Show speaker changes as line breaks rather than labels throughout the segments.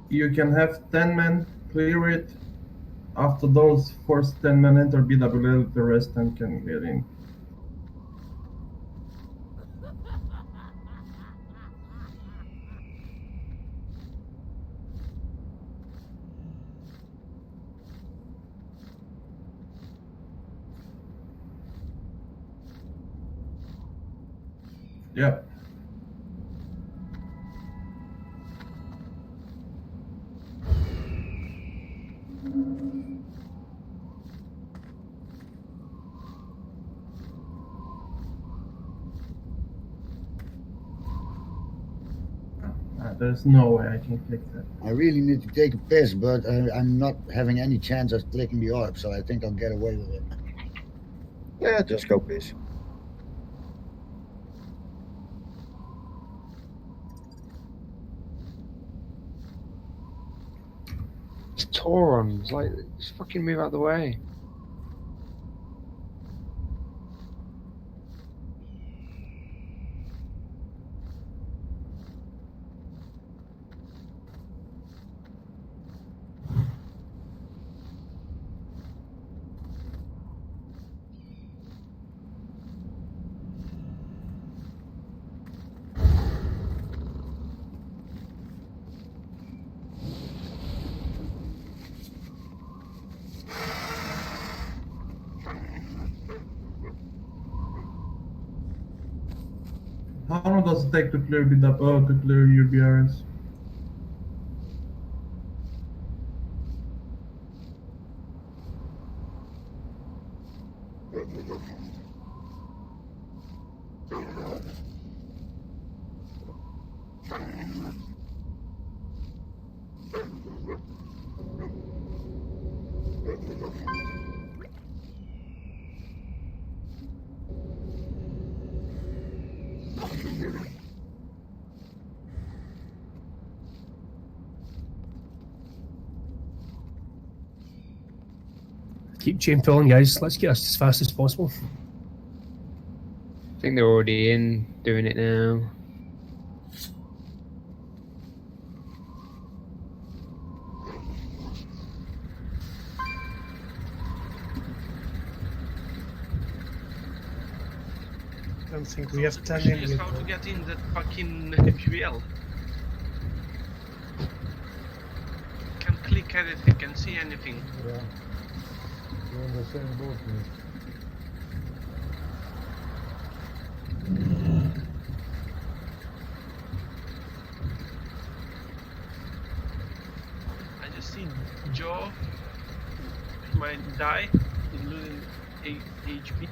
You can have 10 men clear it. After those first 10 men enter BWL, the rest 10 can get in. Yep. There's no way I can click that.
I really need to take a piss, but I'm not having any chance of clicking the orb, so I think I'll get away with it.
Yeah, just go piss. It's Taurons, like, just fucking move out of the way.
How long does it take to clear to clear UBRs?
Keep chain pulling, guys. Let's get us as fast as possible.
I think they're already in doing it now.
I don't think we have 10
Question
in
is
yet.
how to get in that fucking BWL. Can't click anything, can't see anything.
Yeah. You're on the same boat, mate.
I just see Joe. He might die. He's losing HP.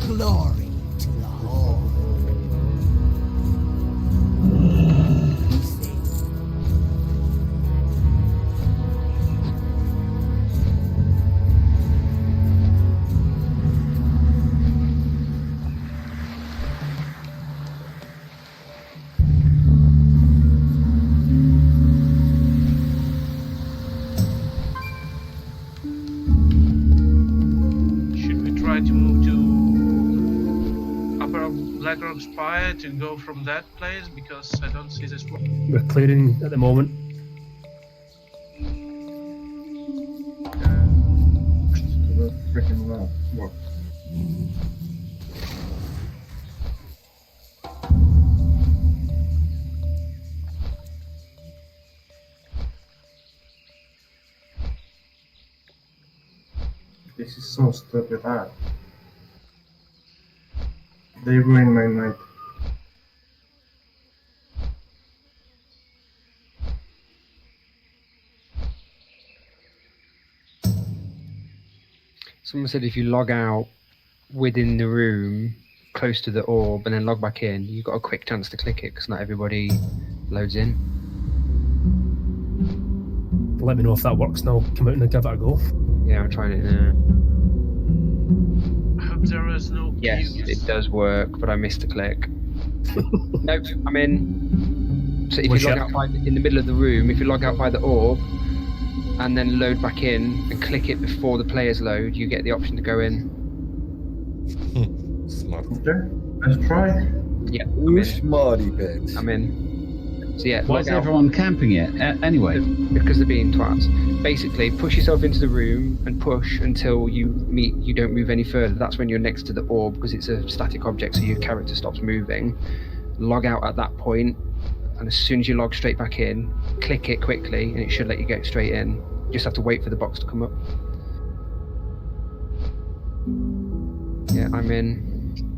Glory to the whole.
Should we try to move to Upper Blackrock Spire to go from that place? Because I don't see the smoke.
We're clearing at the moment.
To the freaking lab. What? This is so stupid. They ruined my night.
Someone said if you log out within the room, close to the orb, and then log back in, you've got a quick chance to click it because not everybody loads in.
Let me know if that works and I'll come out and give it a go.
Yeah, I'm trying it now.
I hope there is no
Yes,
queues.
it does work, but I missed a click. Nope, I'm in. So if
Wish
you log
it.
out in the middle of the room, if you log out by the orb, and then load back in and click it before the players load, you get the option to go in.
Smart.
Okay, let's try.
Yeah,
You smarty pants.
I'm in. So yeah,
Why
log
is
out
everyone camping it? Anyway,
because they're being twats. Basically, push yourself into the room and push until you don't move any further. That's when you're next to the orb because it's a static object, so your character stops moving. Log out at that point, and as soon as you log straight back in, click it quickly, and it should let you get straight in. You just have to wait for the box to come up. Yeah, I'm in.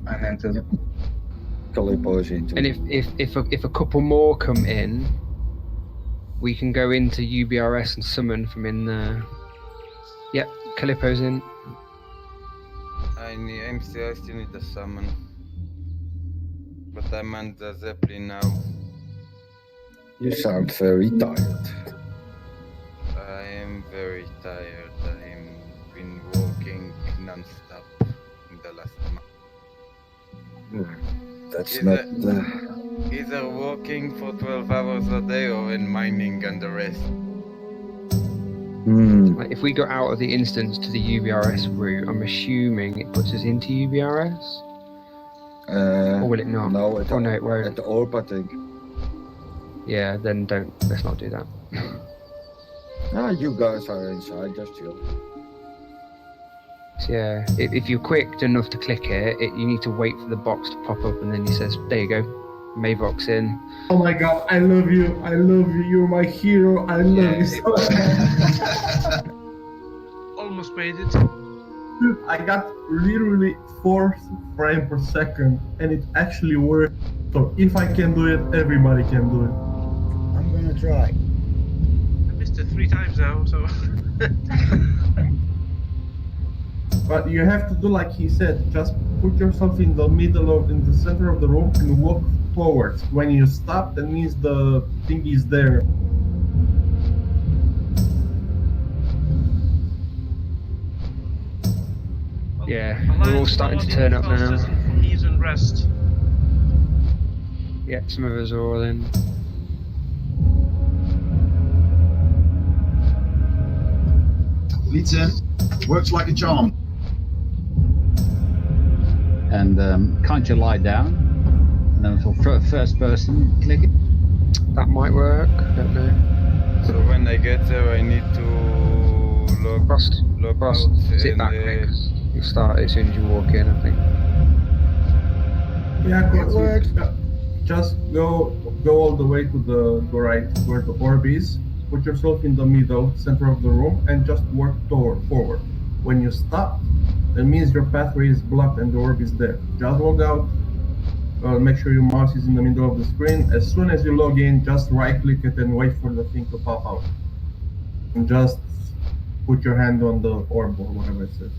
And enter. Calippo's into.
And if a couple more come in, we can go into UBRS and summon from in there. Yep, Calippo's in.
I still need the summon. But I'm on the Zeppelin now.
You sound very tired.
I am very tired. I've been working non-stop in the last month.
That's
Is
not.
Either working for 12 hours a day or in mining and the rest.
Like, if we go out of the instance to the UBRS route, I'm assuming it puts us into UBRS? Or will it not?
No,
Oh, no, it won't.
At the orb, I think.
Yeah, then let's not do that.
You guys are inside, just chill.
So yeah, if you're quick enough to click it, you need to wait for the box to pop up, and then it says, there you go, Mavox in.
Oh my god, I love you. I love you. You're my hero. I love you so much.
Almost made it.
Dude, I got literally 4 frames per second, and it actually worked. So if I can do it, everybody can do it.
I'm gonna try.
I missed it 3 times now, so.
But you have to do like he said, just put yourself in the center of the room and walk forwards. When you stop, that means the thing is there.
Yeah, we're all starting to turn up now.
He's in rest.
Yeah, some of us are all in.
Leads in. Works like a charm.
and can't you lie down? And then for first person, click it.
That might work. I don't know.
So when I get there, I need to log
Frost,
out.
sit back, Nick. You start as soon as you walk in, I think.
Yeah,
It works.
Just go all the way to the right where the orb is. Put yourself in the middle, center of the room, and just work forward. When you stop, that means your pathway is blocked and the orb is there. Just log out. Make sure your mouse is in the middle of the screen. As soon as you log in, just right-click it and wait for the thing to pop out. And just put your hand on the orb or whatever it says.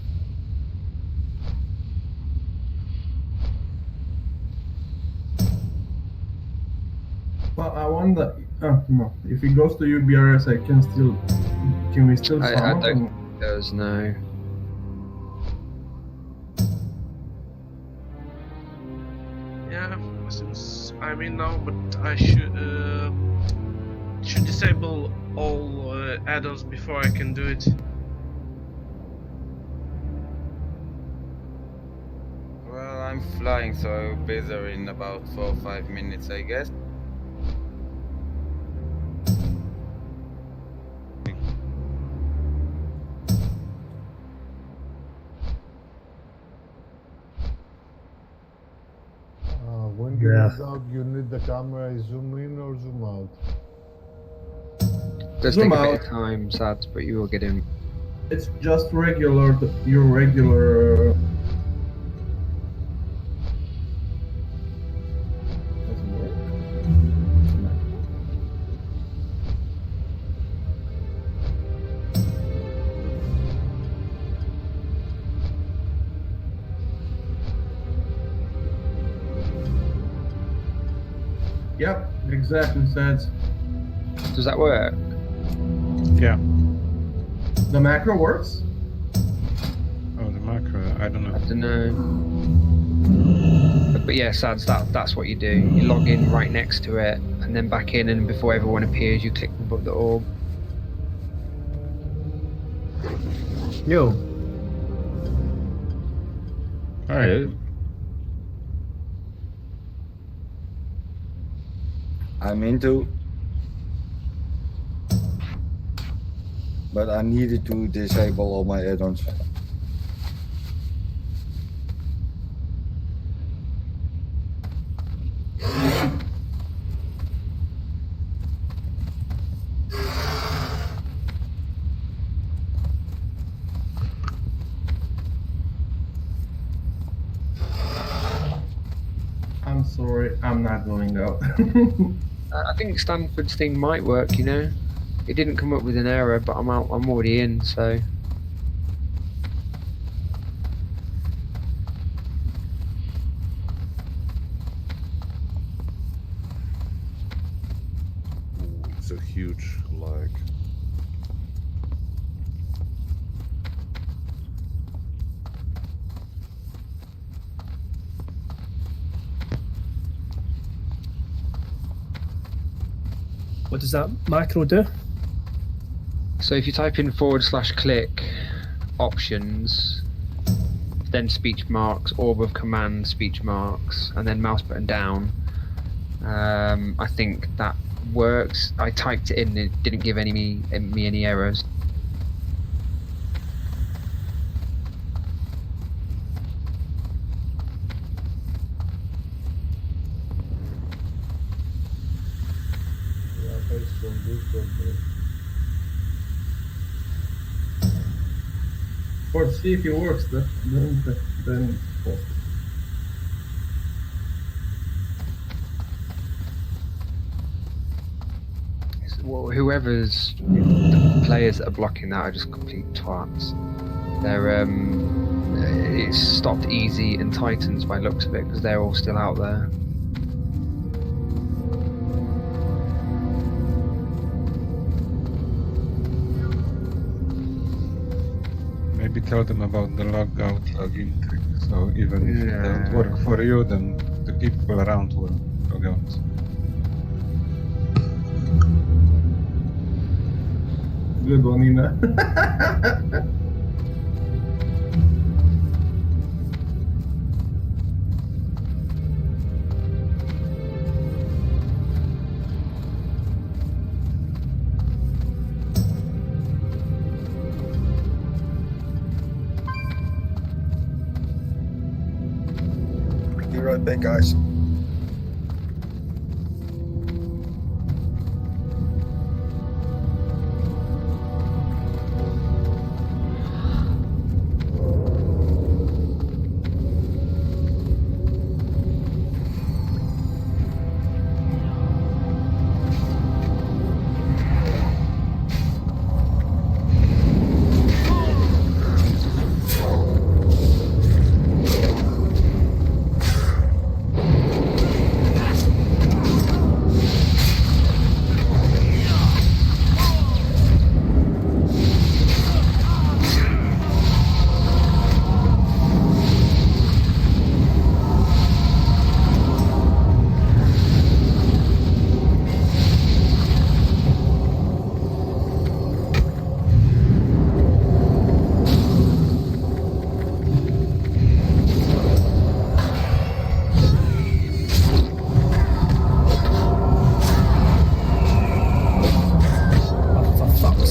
Well, I wonder. No. If it goes to UBRS, can we still
I
summon?
don't think it does, no.
Yeah, since I'm in now, but I should disable all add-ons before I can do it.
Well, I'm flying, so I'll be there in about 4 or 5 minutes, I guess.
When you
Yeah.
log out, you need the camera zoom in or zoom out.
Does
Zoom
take a bit
out.
of time, sad, but you will get in.
It's just your regular. Yep, exactly, Sads.
Does that work?
Yeah.
The macro works?
Oh, the macro. I don't
I
know.
don't know. But yeah, Sads, that's what you do. You log in right next to it, and then back in, and before everyone appears, you click the orb.
Yo.
Alright.
I'm into. But I needed to disable all my add-ons.
I'm sorry, I'm not going out.
I think Stanford's thing might work, you know? It didn't come up with an error, but I'm out. I'm already in, so...
It's a huge lag.
What does that macro do?
So if you type in /click options, then speech marks, orb of command, speech marks, and then mouse button down, I think that works. I typed it in and it didn't give me any errors.
Yeah, based on Discord.
Or see if it works, then post it.
Well, whoever's the players that are blocking that are just complete twats. They're it's stopped Easy and Titans by the looks of it because they're all still out there.
Maybe tell them about the logout login trick. So even if it doesn't work for you, then the people around will log out.
Good one, Nina.
Be right back, guys.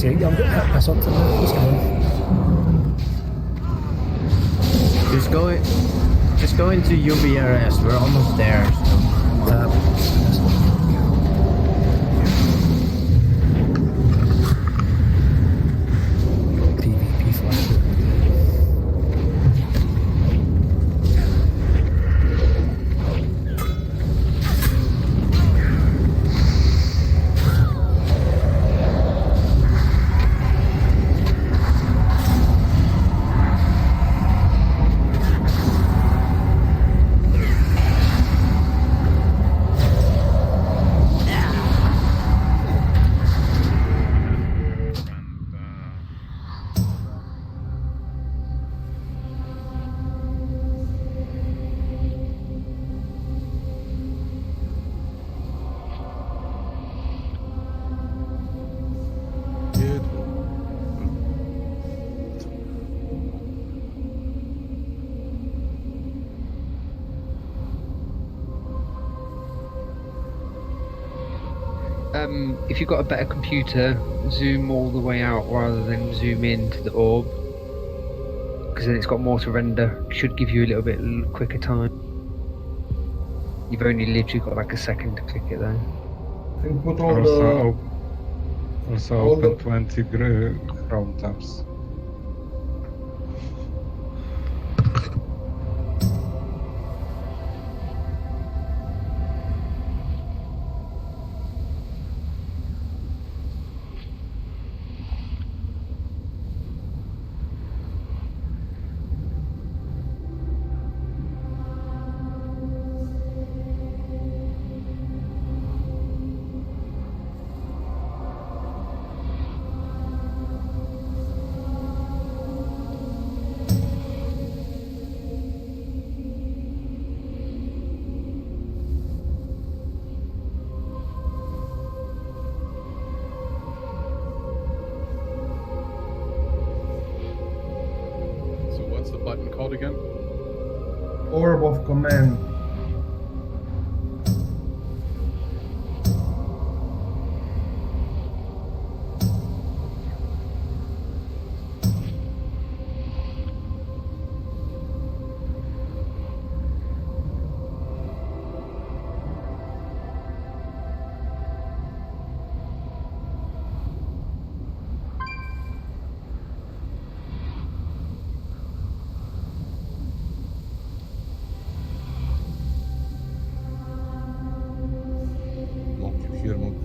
I'm getting hit by something. What's going on?
Just go into UBRS. We're almost there. So come on.
PvP flash.
If you've got a better computer, zoom all the way out rather than zoom into the orb, because then it's got more to render. Should give you a little bit quicker time. You've only literally got like a second to click it there.
And put all
Also
all
open
the-
20 Chrome tabs.
So what's the button called again?
Orb of Command.
Lock you here, Monk.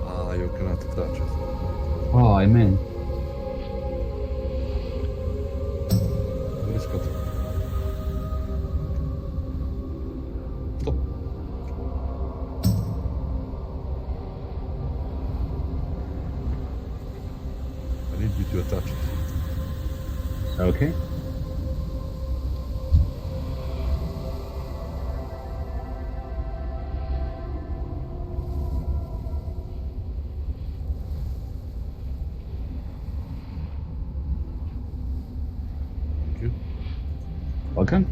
Ah, you cannot touch it.
Oh, I'm in.
Where is Cutter? Stop. I need you to attach it.
Okay.
Thank you.
Welcome.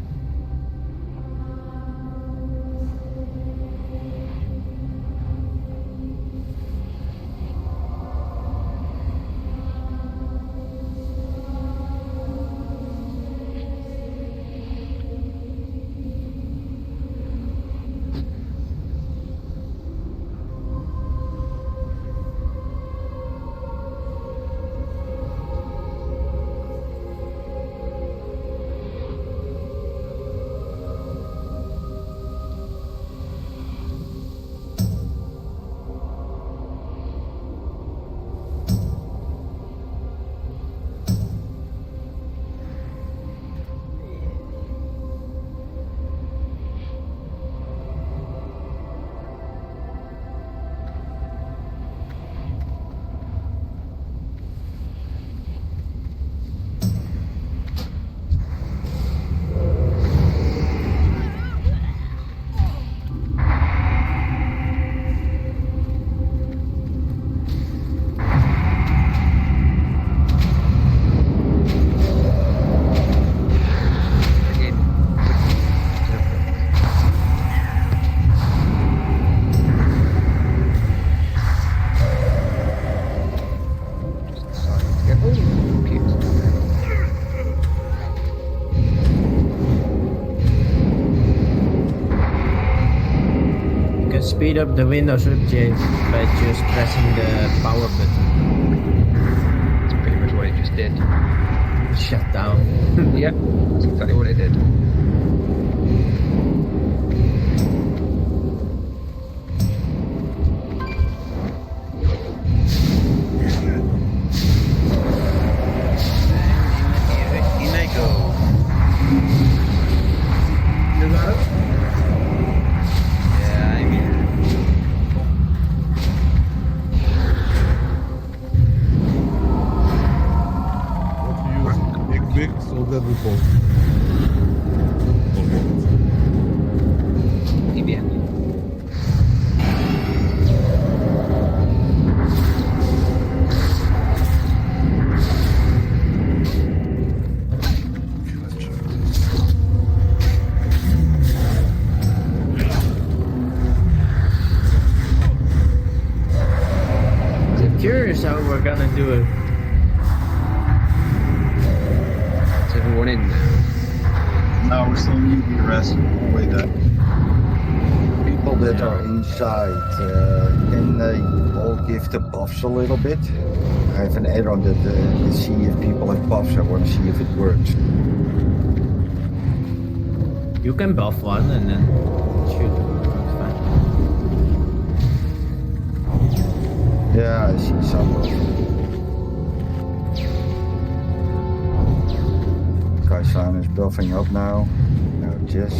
Speed up the Windows update by just pressing the power button.
That's pretty much what it just did.
Shut down.
Yep, that's exactly what it did.
In I go.
You got it?
Yeah, I'm here.
What do you use? Big or dead report?
curious how we're gonna do it.
Is everyone in now?
No, we still need the rest all the way there.
People that are inside, can they all give the buffs a little bit? I have an add-on that can see if people have buffs. I want to see if it works.
You can buff one and then shoot. It's fine.
Yeah, I see some of them. Kaisan is buffing up now. Now Jess.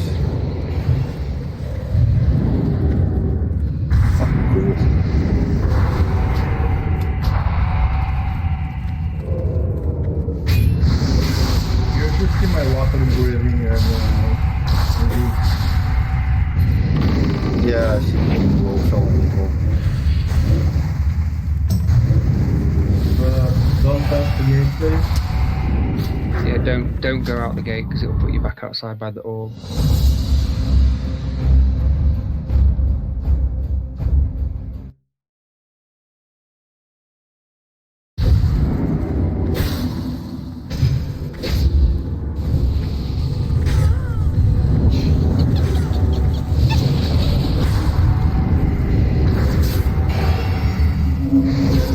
Oh, cool.
You should see my water breathing and
Yeah, I see you also people.
don't pass the gate, please.
Yeah, don't go out the gate because it'll put you back outside by the orb.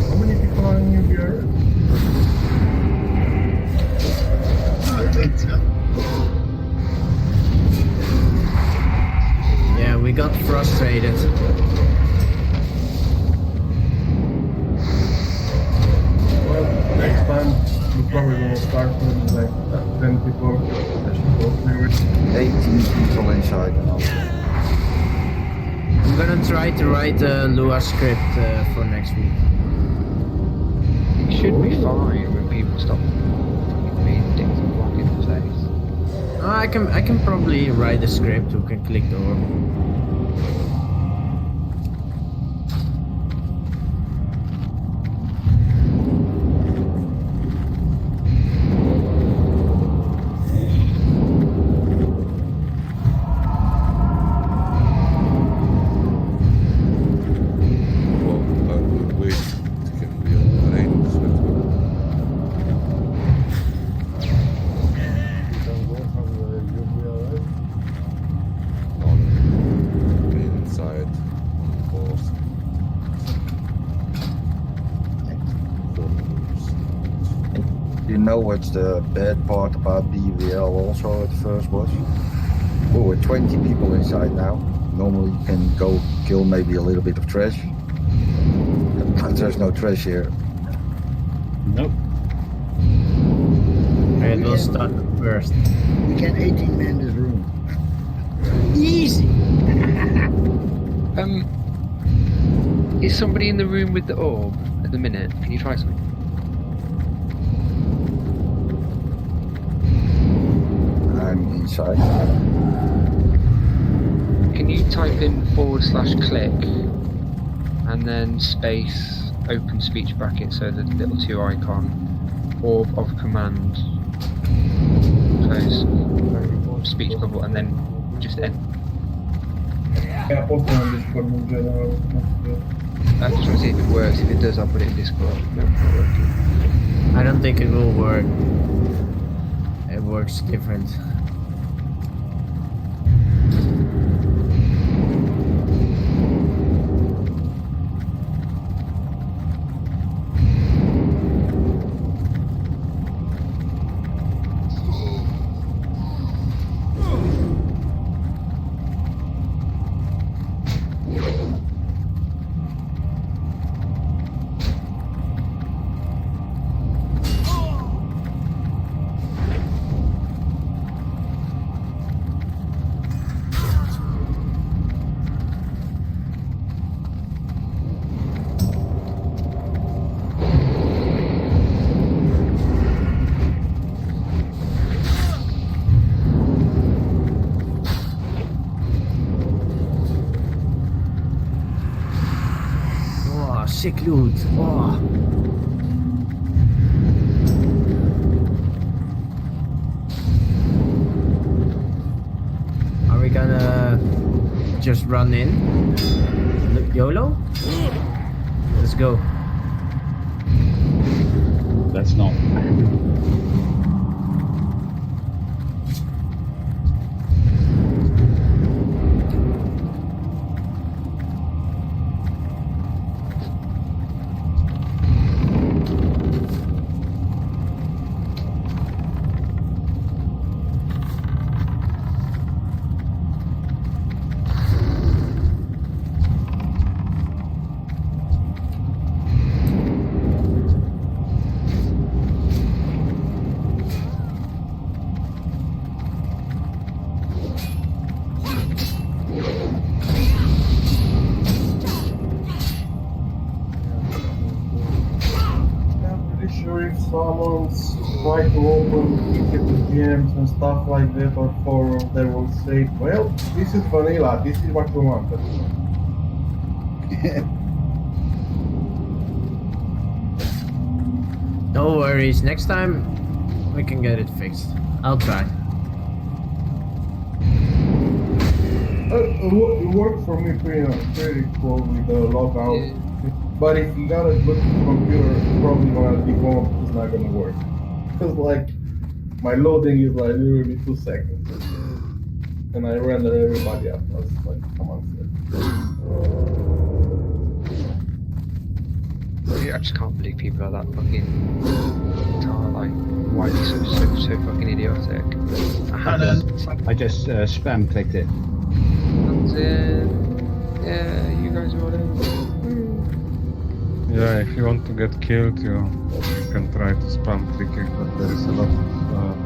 How many people are in New York?
Yeah, we got frustrated.
Well, next time we're probably gonna start with like 10 people. That should go clear.
18 people inside now.
I'm gonna try to write a Lua script for next week.
It should be fine when people stop fucking being dicks and blocking the face.
I can probably write a script who can click the orb.
Well, I will wait to get real range.
You can go from UV arrive.
On inside, on course.
You know what's the bad part about BVL also at first was? Oh, we're 20 people inside now. Normally you can go kill maybe a little bit of trash. But there's no trash here.
Nope.
It will start first.
We can 18 man this room.
Easy.
Is somebody in the room with the orb at the minute? Can you try something?
I'm inside.
Can you type in /click and then space open speech bracket, so the little 2 icon, orb of command, close speech bubble, and then just end.
Yeah, post on Discord in general.
I just want to see if it works. If it does, I'll put it in Discord. No, it's not working.
I don't think it will work. It works different. Sick loot. Oh. Are we gonna just run in? Look, YOLO? Let's go.
Let's not.
If someone's trying to open ticket to GMs and stuff like that or forums, they will say, well, this is vanilla, this is what you wanted.
No worries, next time we can get it fixed. I'll try.
It worked for me pretty cool with the logout. But if you got a good computer, it's probably gonna default, it's not gonna work. Because like, my loading is like literally 2 seconds. And I render everybody up. I was like, come on,
I just can't believe people are that fucking like, why are they so fucking idiotic?
I just spam clicked it.
That's it. Yeah, you guys are all in.
Yeah, if you want to get killed, you can try to spam clicking, but there is a lot of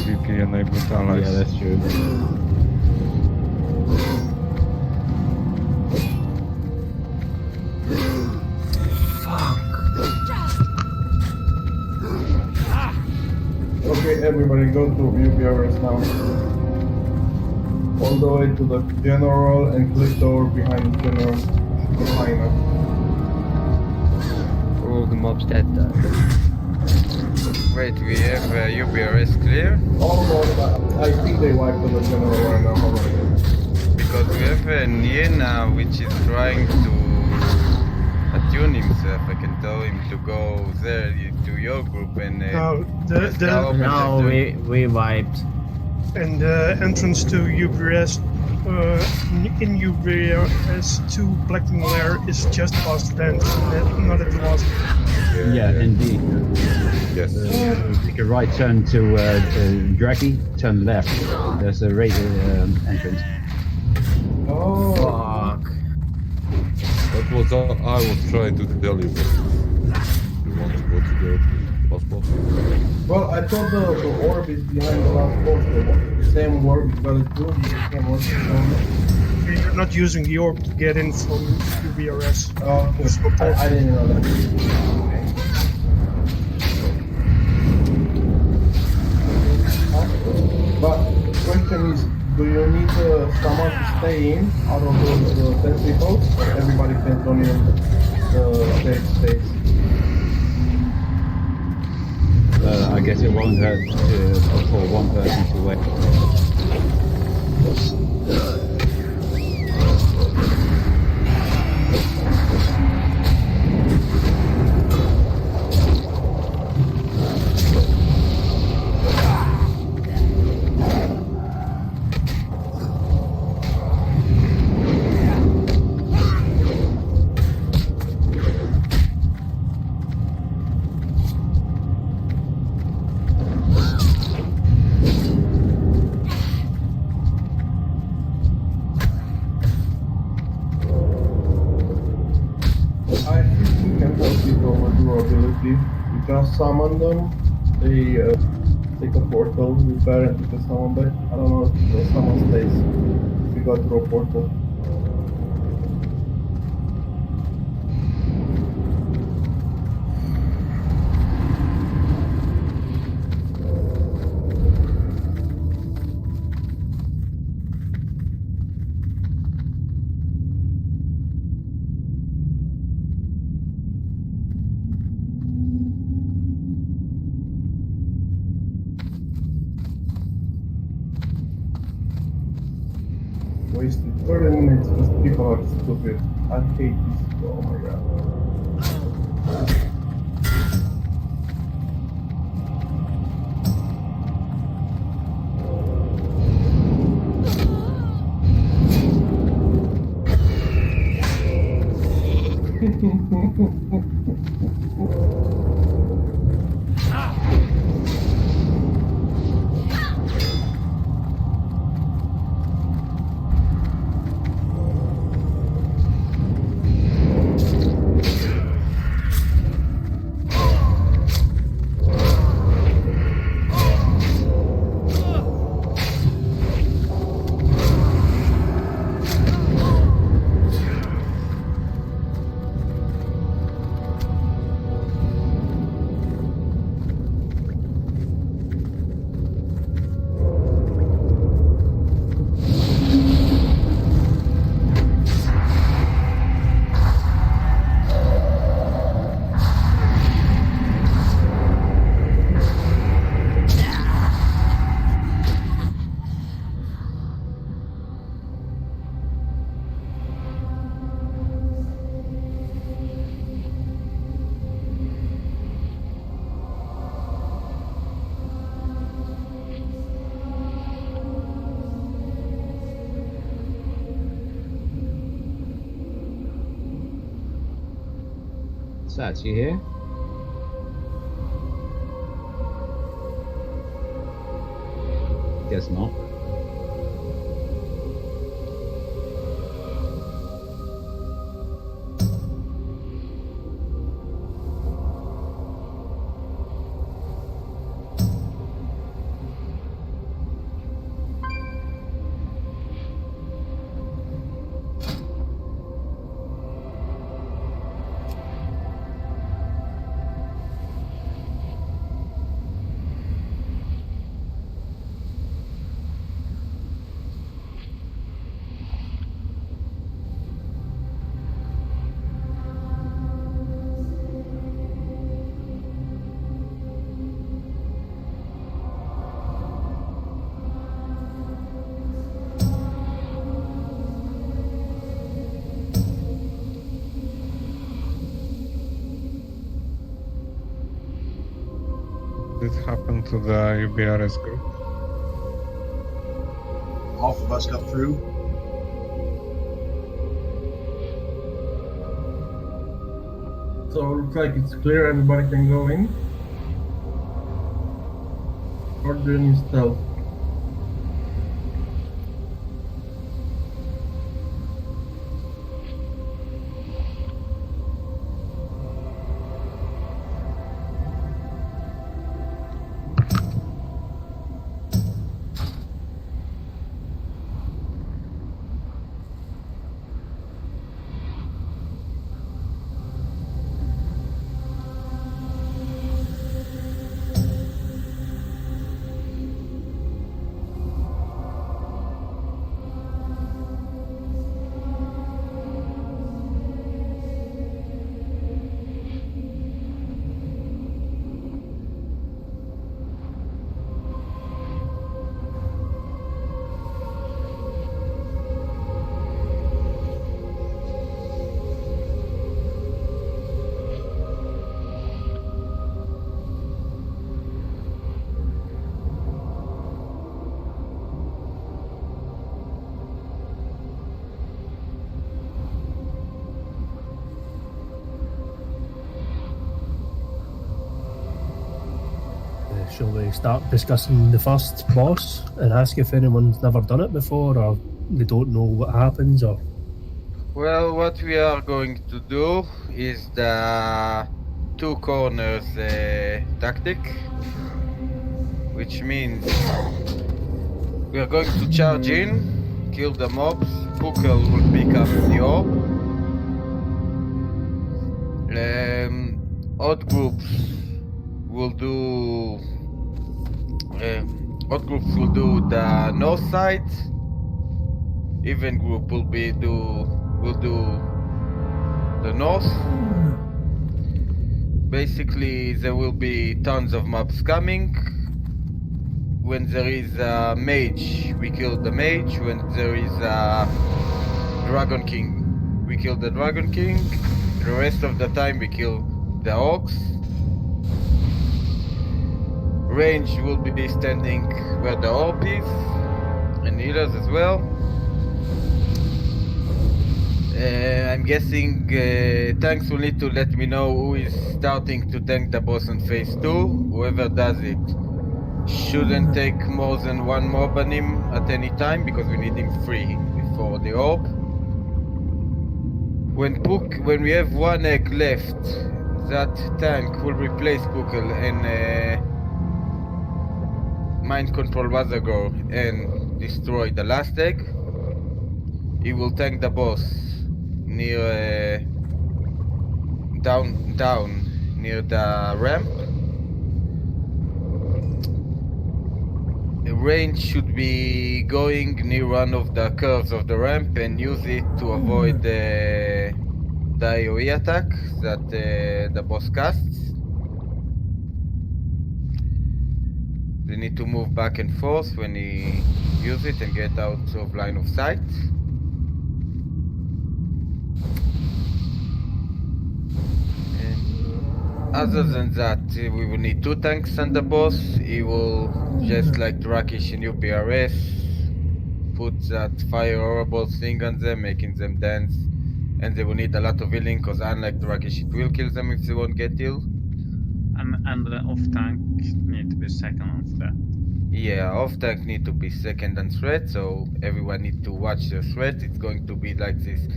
VP enabled allies.
Yeah, that's true.
Okay, everybody go to view BRS now. All the way to the general and click the door behind the general. Behind us.
All the mobs dead though.
Wait, we have UBRS clear?
Almost, I think they wiped the general right now already.
Because we have Niena which is trying to attune himself. I can tell him to go there to your group and
No, we wiped.
And the entrance to UBRS in UBRS to Blackwing Lair is just past them, not at the last.
Yeah, indeed.
Yes.
Take a right turn to Draggy, turn left. There's a radio entrance.
Oh,
fuck.
That was I was trying to tell you. You want to go to the last boss?
well, I thought the orb is behind the last boss. The same orb you gotta do, you can't work it.
You're not using the orb to get in from UBRS.
Oh, okay. I didn't know that. But the question is, do you need someone to stay in out of those 10 people? Or everybody can join in the safe space?
I guess it won't hurt for one person to wait.
You just summon them, they take a portal, repair and take someone back. I don't know if someone stays if you go through a portal. Wasted 30 minutes because people are stupid. I hate this. Oh my god.
Sats, you here? Guess not.
This happened to the UBRS group.
Half of us got through.
So it looks like it's clear, everybody can go in. Or do you need stealth?
Shall we start discussing the first boss and ask if anyone's never done it before or they don't know what happens or...
Well, what we are going to do is the two corners tactic, which means we are going to charge in, kill the mobs, Pukel will pick up the orb. Odd groups will do the north side. Even group will do the north. Basically, there will be tons of mobs coming. When there is a mage, we kill the mage. When there is a Dragon King, we kill the Dragon King. The rest of the time we kill the orcs. Range will be standing where the orb is, and healers as well. I'm guessing tanks will need to let me know who is starting to tank the boss on phase 2. Whoever does it shouldn't take more than one mob on him at any time because we need him free before the orb. When we have one egg left, that tank will replace Pukel and mind control Wazagor and destroy the last egg. He will tank the boss near down near the ramp. The range should be going near one of the curves of the ramp and use it to avoid the AoE attack that the boss casts. They need to move back and forth when he uses it and get out of line of sight. Other than that, we will need 2 tanks on the boss. He will, just like Drakish in UPRS, put that fire horrible thing on them, making them dance. And they will need a lot of healing, because unlike Drakish, it will kill them if they won't get healed.
And the off-tank need to be second on threat.
Yeah, off-tank need to be second on threat, so everyone need to watch their threat. It's going to be like this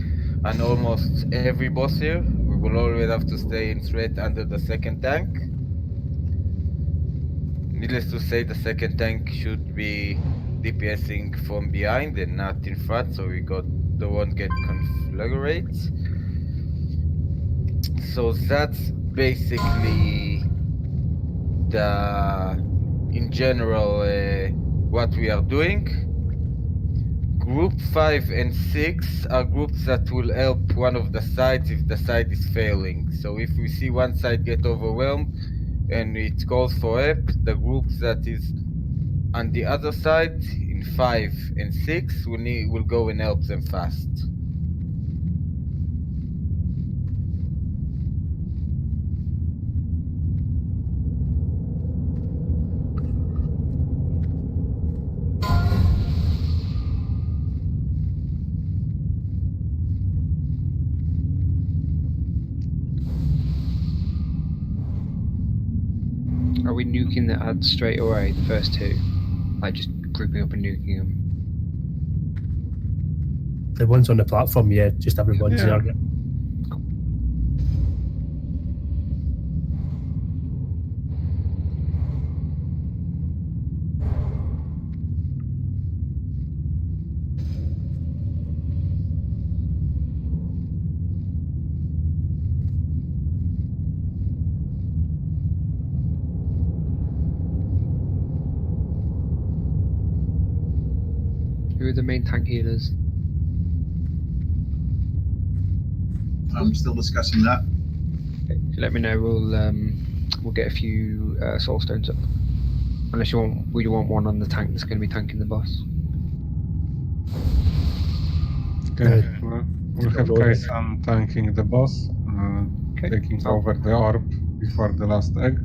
on almost every boss here. We will always have to stay in threat under the second tank. Needless to say, the second tank should be DPSing from behind and not in front, so we don't get conflagrate. So that's basically in general what we are doing. Group 5 and 6 are groups that will help one of the sides if the side is failing. So if we see one side get overwhelmed and it calls for help, the groups that is on the other side in 5 and 6 will go and help them fast.
Are we nuking the ads straight away, the first 2? Like just grouping up and nuking them?
The ones on the platform, yeah, just everyone's there.
Who are the main tank healers?
I'm still discussing that.
Okay, let me know. We'll get a few soul stones up. Unless we want one on the tank that's going to be tanking the boss.
Okay, we'll have Kaisan tanking the boss, taking over the orb before the last egg.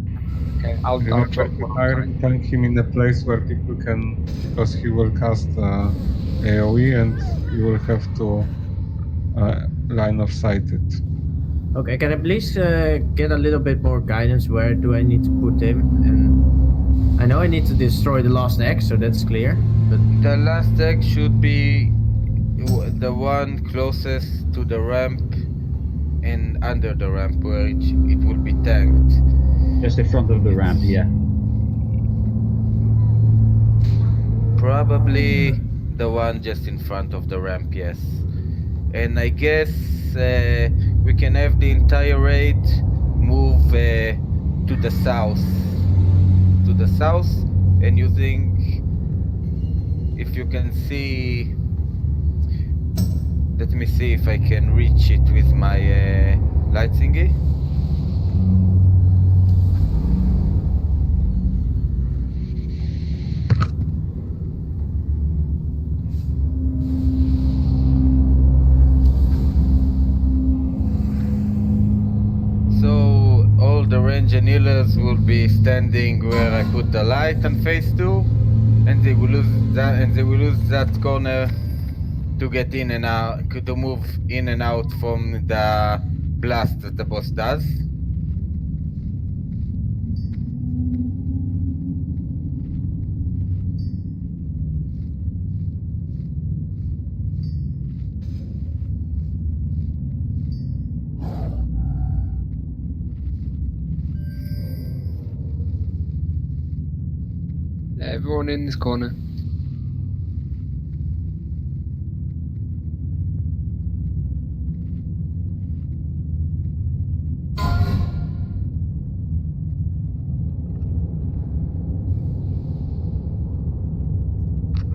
Okay, I'll
try to tank him in a place where people can, because he will cast AoE and you will have to line of sight it.
Okay, can I please get a little bit more guidance? Where do I need to put him? And I know I need to destroy the last egg, so that's clear. But
the last egg should be the one closest to the ramp and under the ramp, where it will be tanked.
Just in front of the ramp, yeah.
Probably the one just in front of the ramp, yes. And I guess we can have the entire raid move to the south. And using, if you can see, let me see if I can reach it with my light thingy. So all the range and healers will be standing where I put the light on phase 2, and they will lose that corner to get in and out, to move in and out from the blast that the boss does.
Everyone in this corner.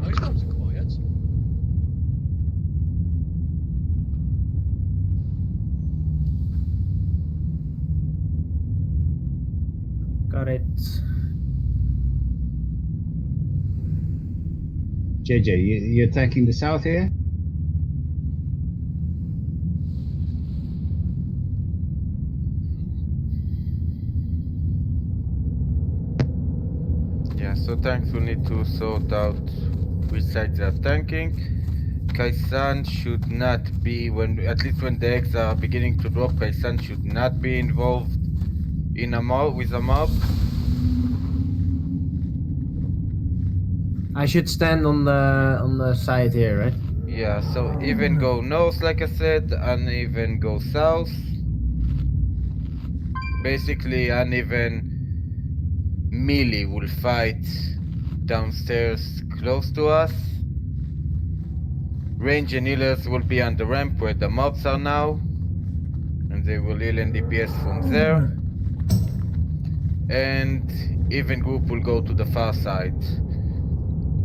Nice, that was quiet.
Got it.
JJ, you're attacking the south here?
Yeah, so tanks will need to sort out which sides are tanking. Kaisan should not be, at least when the eggs are beginning to drop, Kaisan should not be involved in a mob, with a mob.
I should stand on the side here, right?
Yeah, so even go north, like I said, uneven go south. Basically, uneven melee will fight downstairs close to us. Range and healers will be on the ramp where the mobs are now, and they will heal and DPS from there. And even group will go to the far side.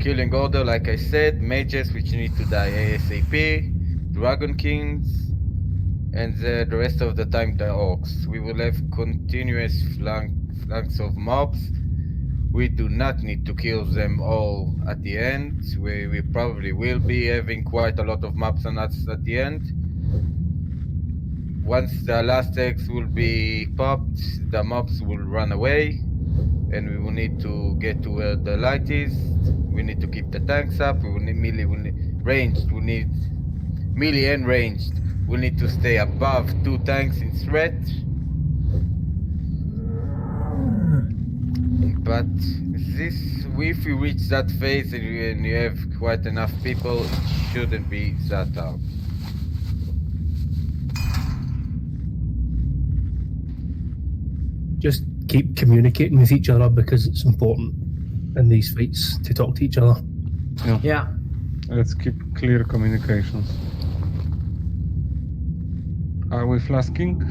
Killing order, like I said, mages which need to die ASAP, Dragon Kings, and the rest of the time the orcs. We will have continuous flanks of mobs. We do not need to kill them all at the end. We probably will be having quite a lot of mobs on us at the end. Once the last eggs will be popped, the mobs will run away, and we will need to get to where the light is. We need to keep the tanks up. We will need melee, we need ranged. We need melee and ranged. We need to stay above 2 tanks in threat. But this, if you reach that phase and you have quite enough people, it shouldn't be that hard.
Just keep communicating with each other because it's important in these fights to talk to each other.
Yeah.
Let's keep clear communications. Are we flasking?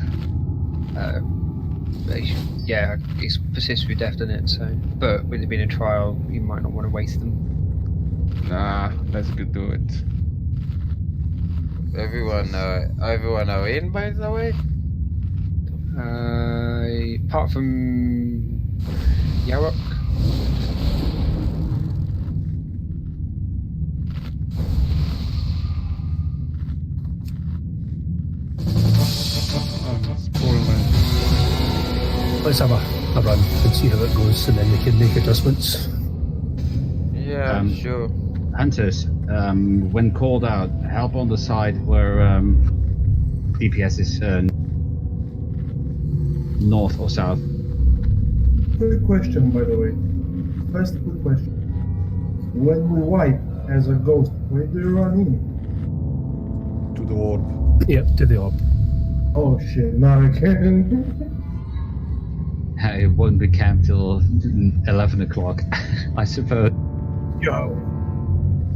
Yeah, it's persist with death, doesn't it? So, but with it being a trial, you might not want to waste them.
Nah, let's go do it.
Everyone are in, by the way?
Apart from Yarok.
Let's have a run and see how it goes, and then we can make adjustments.
Yeah, sure.
Hunters, when called out, help on the side where DPS is north or south.
Quick question, by the way. First quick question. When we wipe as a ghost, where do you run in?
To the orb.
Yep, to the orb.
Oh shit, not again.
It won't be camped till 11 o'clock, I suppose.
Yo.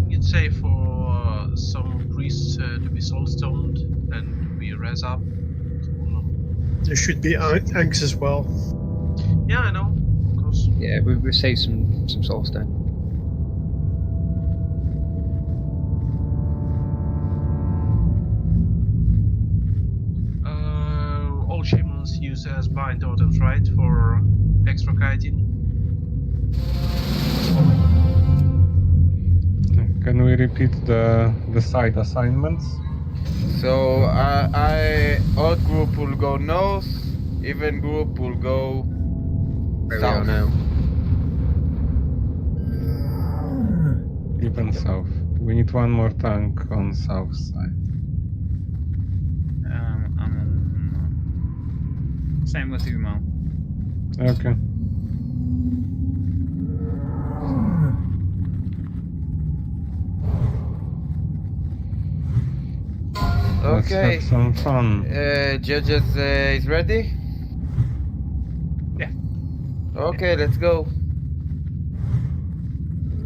You'd say for some priests to be soulstoned and be res up.
There should be anks as well.
Yeah, I know. Of course.
Yeah, we've saved some soulstone.
All shamans use as bind totems, right? For extra chitin.
Can we repeat the side assignments?
So odd group will go north, even group will go
Where
south.
we are now.
Even south. We need one more tank on south side.
I'm on. Same with you, Mo.
Okay. Let's
Okay.
have some fun.
Judges is ready?
Yeah.
Okay, let's go.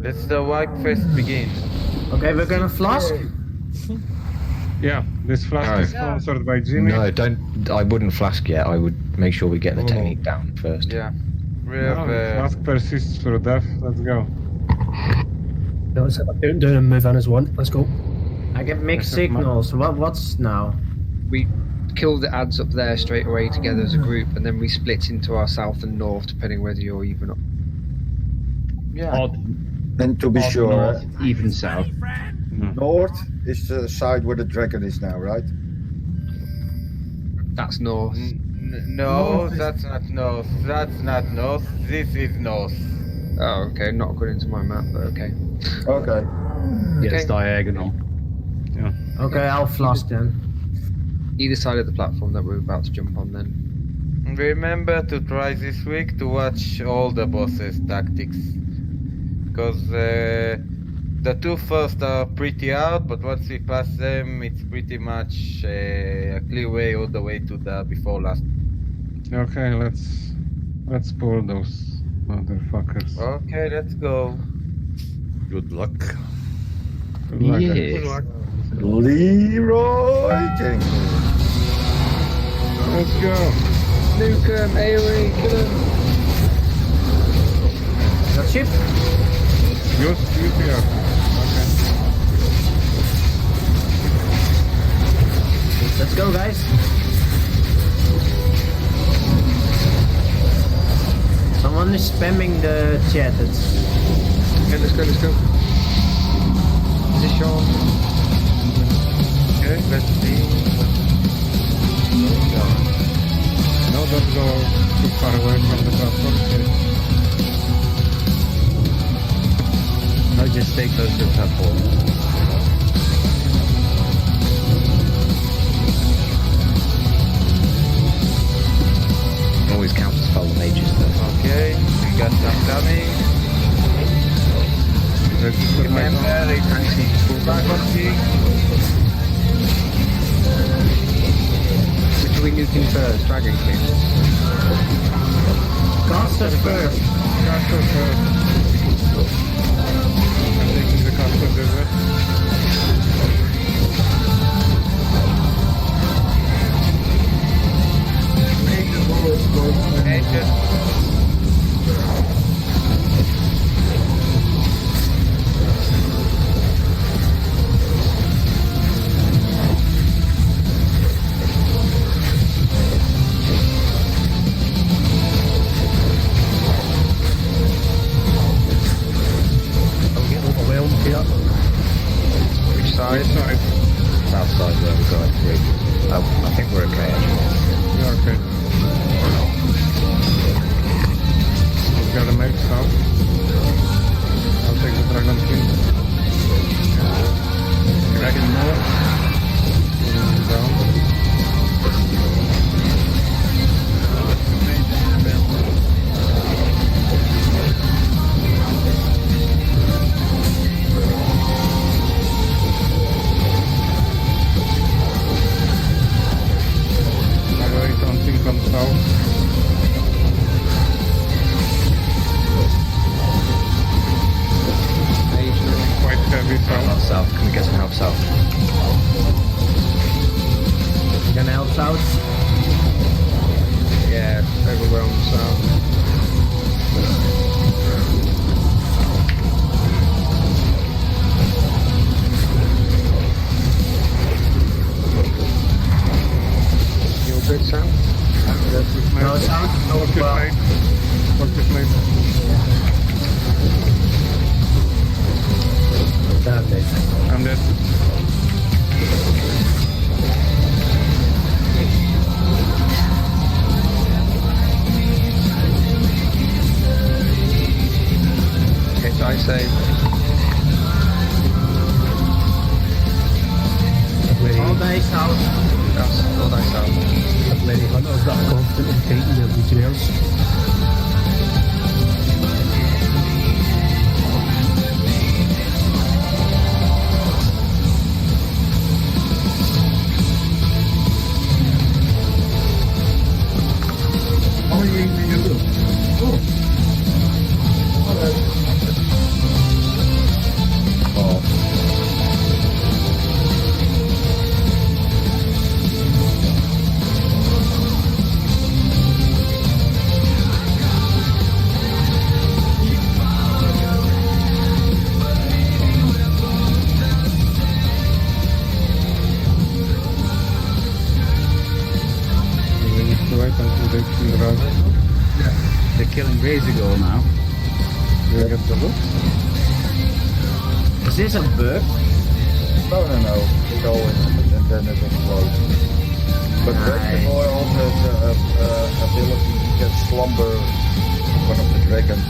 Let's the wipe fest begin.
Okay, we're gonna flask.
Yeah, this flask
No.
is sponsored by Jimmy.
No, don't. I wouldn't flask yet. I would make sure we get the
Oh.
technique down first.
Yeah. We
No,
have,
flask persists through death. Let's go.
No, let's count down and move in as one. Let's go.
I get mixed
Yes, ma'am.
signals. What's now?
We kill the ads up there straight away together as a group, and then we split into our south and north, depending whether you're even up.
yeah.
Odd,
And to be
odd
sure,
north, even south.
north is the side where the dragon is now, right?
That's north.
No, that's not north. That's not north. This is north.
Oh, okay. Not according to my map, but okay.
Okay.
Yeah, it's
Okay.
diagonal.
Yeah.
Okay, I'll flask then.
Either side of the platform that we're about to jump on, then.
Remember to try this week to watch all the bosses' tactics. Because the two first are pretty hard, but once we pass them, it's pretty much a clear way all the way to the before last.
Okay, let's pull those motherfuckers.
Okay, let's go.
Good luck.
Good luck, guys.
Yeah.
Good luck.
Leroy Jenkins.
Let's go.
Nuke him, AoE, kill him.
That ship?
Use here. Okay.
Let's go, guys. Someone is spamming the chat.
Okay, let's go, let's go. Is it Sean?
Okay, let's see.
No, don't go too far away from the platform.
No, just stay close to the platform. Always counterspell the mages though.
Okay, we got some coming. Remember, it's faculty.
Which are we nuking first? Dragon King?
Casters first.
Caster first. I'm taking the caster desert.
Hey, just
I'm getting overwhelmed here.
Which side?
South side where we're going through. I think we're okay actually.
You're okay. We've got a mage south. I'll take the dragon king.
Dragon north?
Down. Wait on pink on south. Quite heavy south.
Not south. Can we get some help south?
You gonna help out?
Yeah, overwhelmed south. You're good, Sam?
No, it's out.
Focus mate. Focus mate.
Damn it.
I'm dead.
Okay, so I say
the Legionnaires.
How many eggs do you do? Oh.
We need to wait until they kill Dragon.
They're killing Razorgore now.
You get the loot?
Is this a bug?
No. It always happens and then it explodes. But Razorgore also has a ability you can slumber one of the dragons.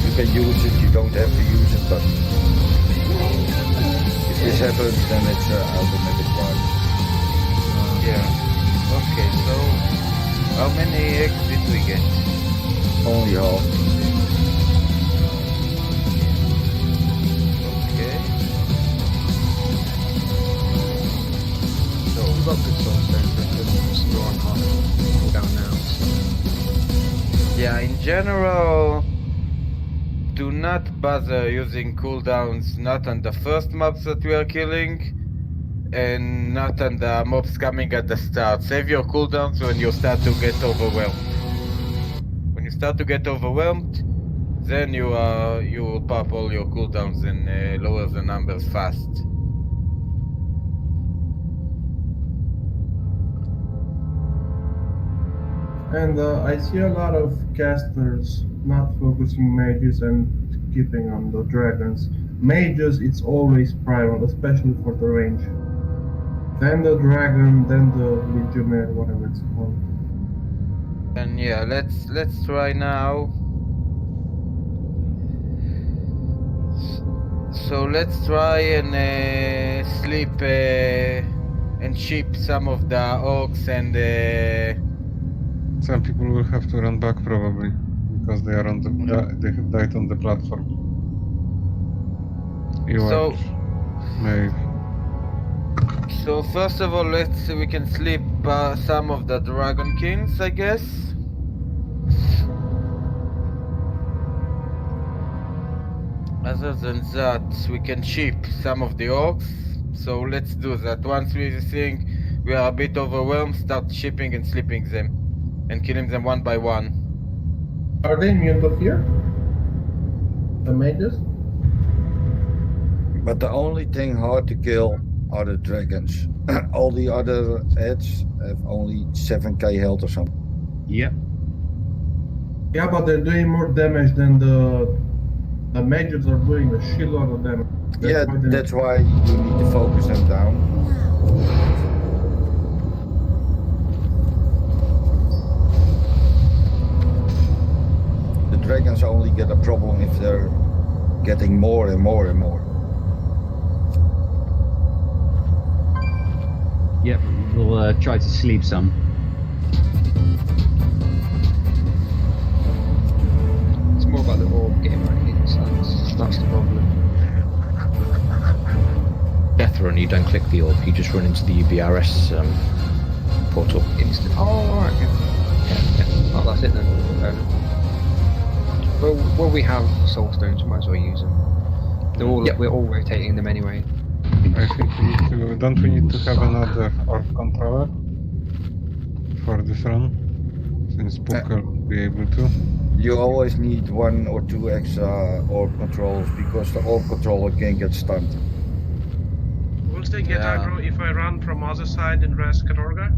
You can use it, you don't have to use it, but if this happens, then it's automatic wipe.
Yeah. Okay, so how many eggs did we get?
Only half.
Okay.
So we've got good soul stones, so just go on half cooldown now.
Yeah, in general, do not bother using cooldowns not on the first mobs that we are killing, and not on the mobs coming at the start. Save your cooldowns when you start to get overwhelmed. When you start to get overwhelmed, then you will pop all your cooldowns and lower the numbers fast.
And I see a lot of casters not focusing mages and keeping on the dragons. Mages, it's always primal, especially for the range. Then the dragon, then the legionnaire, whatever it's called.
And yeah, let's try now. So let's try and sleep and ship some of the orcs and
Some people will have to run back probably because they are on the they have died on the platform. You
So-
are maybe.
So first of all, we can sleep some of the dragon kings, I guess. Other than that, we can ship some of the orcs. So let's do that. Once we think we are a bit overwhelmed, start shipping and sleeping them, and killing them one by one.
Are they immune to fear? The mages?
But the only thing hard to kill are the dragons. All the other heads have only 7k health or something.
Yep.
Yeah, but they're doing more damage than the mages are doing a shitload of damage.
That's why you need to focus them down. The dragons only get a problem if they're getting more and more and more.
Yep, we'll try to sleep some.
It's more about the orb getting right in, so that's the problem.
Death run, you don't click the orb, you just run into the UBRS portal.
Instant. Oh, alright, yeah. Oh, that's it then. Well, we have soul stones, we might as well use them. They're all, We're all rotating them anyway.
I think we need to. Don't we need to have another orc controller for this run? Since Booker will be able to.
You always need 1 or 2 extra orb controllers because the orb controller can get stunned.
Will they get aggro if I run from other side and rest Katorga?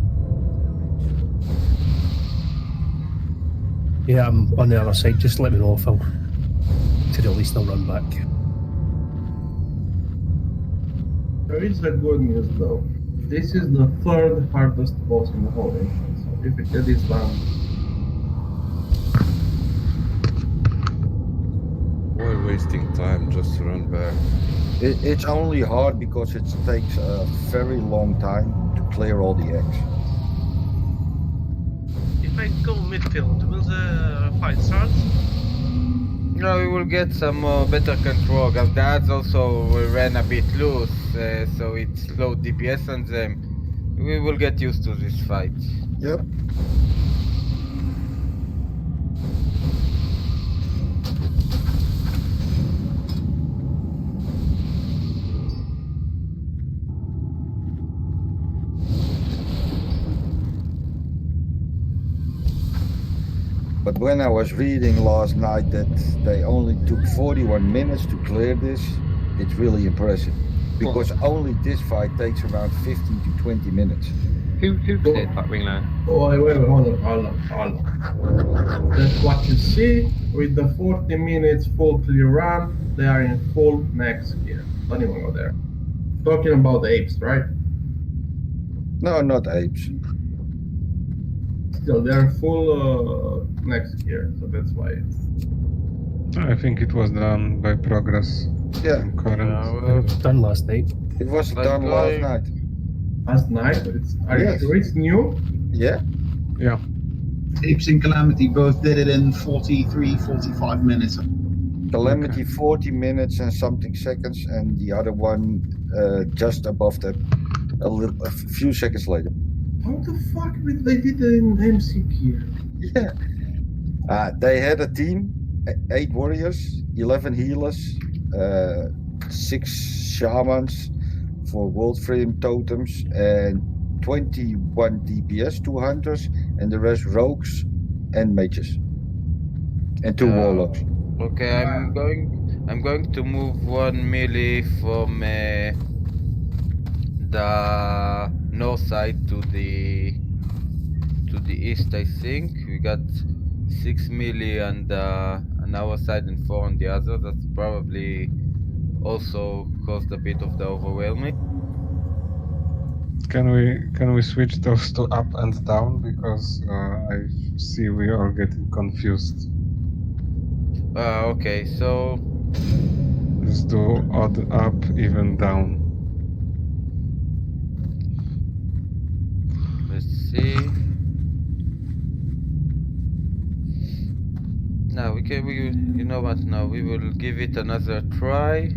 Yeah, I'm on the other side. Just let me know if I'll to release the run back.
There is the good news though. This is the 3rd hardest boss in the whole instance. So if it gets done.
Why wasting time? Just run back.
It's only hard because it takes a very long time to clear all the eggs.
It I go midfield, will the fight start?
No, we will get some better control. Because the ads also ran a bit loose, so it slowed DPS on them. We will get used to this fight.
Yep. But when I was reading last night that they only took 41 minutes to clear this, it's really impressive. Because only this fight takes around 15 to 20 minutes.
Who cleared Blackwing Lair?
Wait, hold on. That's what you see with the 40 minutes full clear run. They are in full max gear. Don't even go there. Talking about the apes, right?
No, not apes.
Still, they're full max gear, so that's why it's.
I think it was done by progress.
Yeah.
Current.
It was done last night.
It was done last night.
Last night? Are you sure it's new?
Yeah.
Yeah.
Apes and Calamity both did it in 43, 45 minutes.
Calamity 40 minutes and something seconds, and the other one just above that, a few seconds later.
How the fuck did they did it in MC gear?
Yeah. They had a team, 8 warriors, 11 healers, 6 shamans for world frame totems, and 21 DPS, 2 hunters, and the rest rogues and mages, and 2 warlocks.
Okay, I'm going to move 1 melee from the north side to the east. I think we got 6 melee on our side and 4 on the other. That's probably also caused a bit of the overwhelming.
Can we switch those to up and down, because I see we are getting confused.
Okay, so
let's do odd up, even down.
Let's see. Now you know what? Now we will give it another try.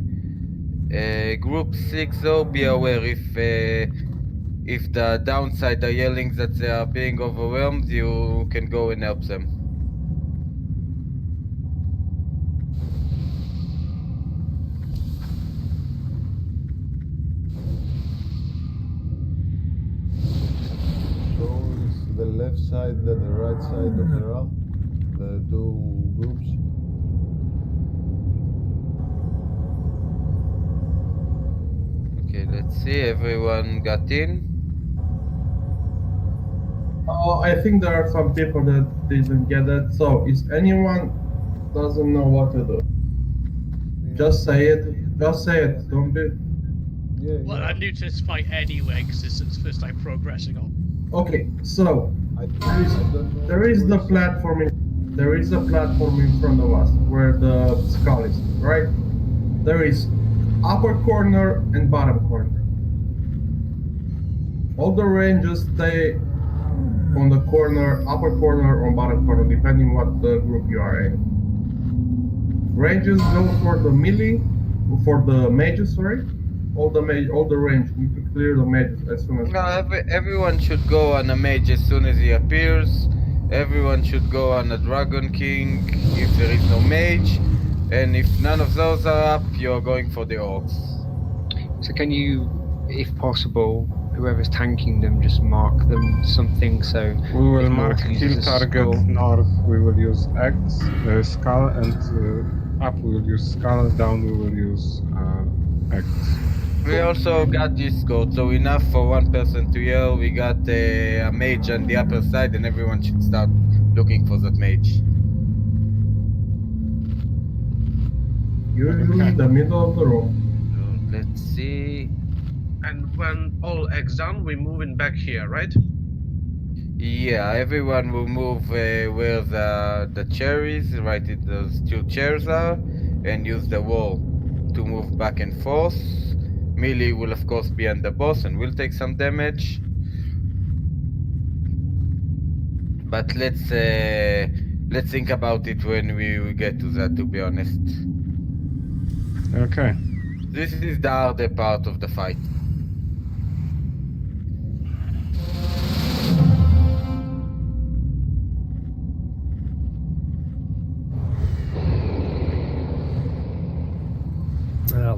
Group 6 though, be aware if the downside are yelling that they are being overwhelmed, you can go and help them.
So it's the left side and the right side of the route, the 2 groups.
Okay, let's see. Everyone got in?
Oh, I think there are some people that didn't get it. So, if anyone doesn't know what to do, just say it. Just say it. Don't be.
Well, I'm new to this fight anyway, because this is the first time progressing on.
Okay, so there is the platform. There is a platform in front of us where the skull is, right? There is upper corner and bottom corner. All the ranges stay on the corner, upper corner or bottom corner, depending what the group you are in. Ranges go for the melee, for the mages, sorry. All the range, you need to clear the mages as soon as
No, everyone should go on a mage as soon as he appears. Everyone should go on a Dragon King if there is no mage. And if none of those are up, you're going for the orcs.
So can you, if possible, whoever's tanking them, just mark them something so...
We will
if
mark
North uses
kill
a
target
skull-
north, we will use X, skull, and up we will use skull, down we will use X.
We also got this code, so enough for one person to yell. We got a mage on the upper side, and everyone should start looking for that mage.
You're in the middle of the room.
Let's see.
And when all X done, we move in back here, right?
Yeah, everyone will move where the chair is, right? Those 2 chairs are, and use the wall to move back and forth. Melee will of course be on the boss and will take some damage. But let's think about it when we get to that, to be honest.
Okay.
This is the harder part of the fight.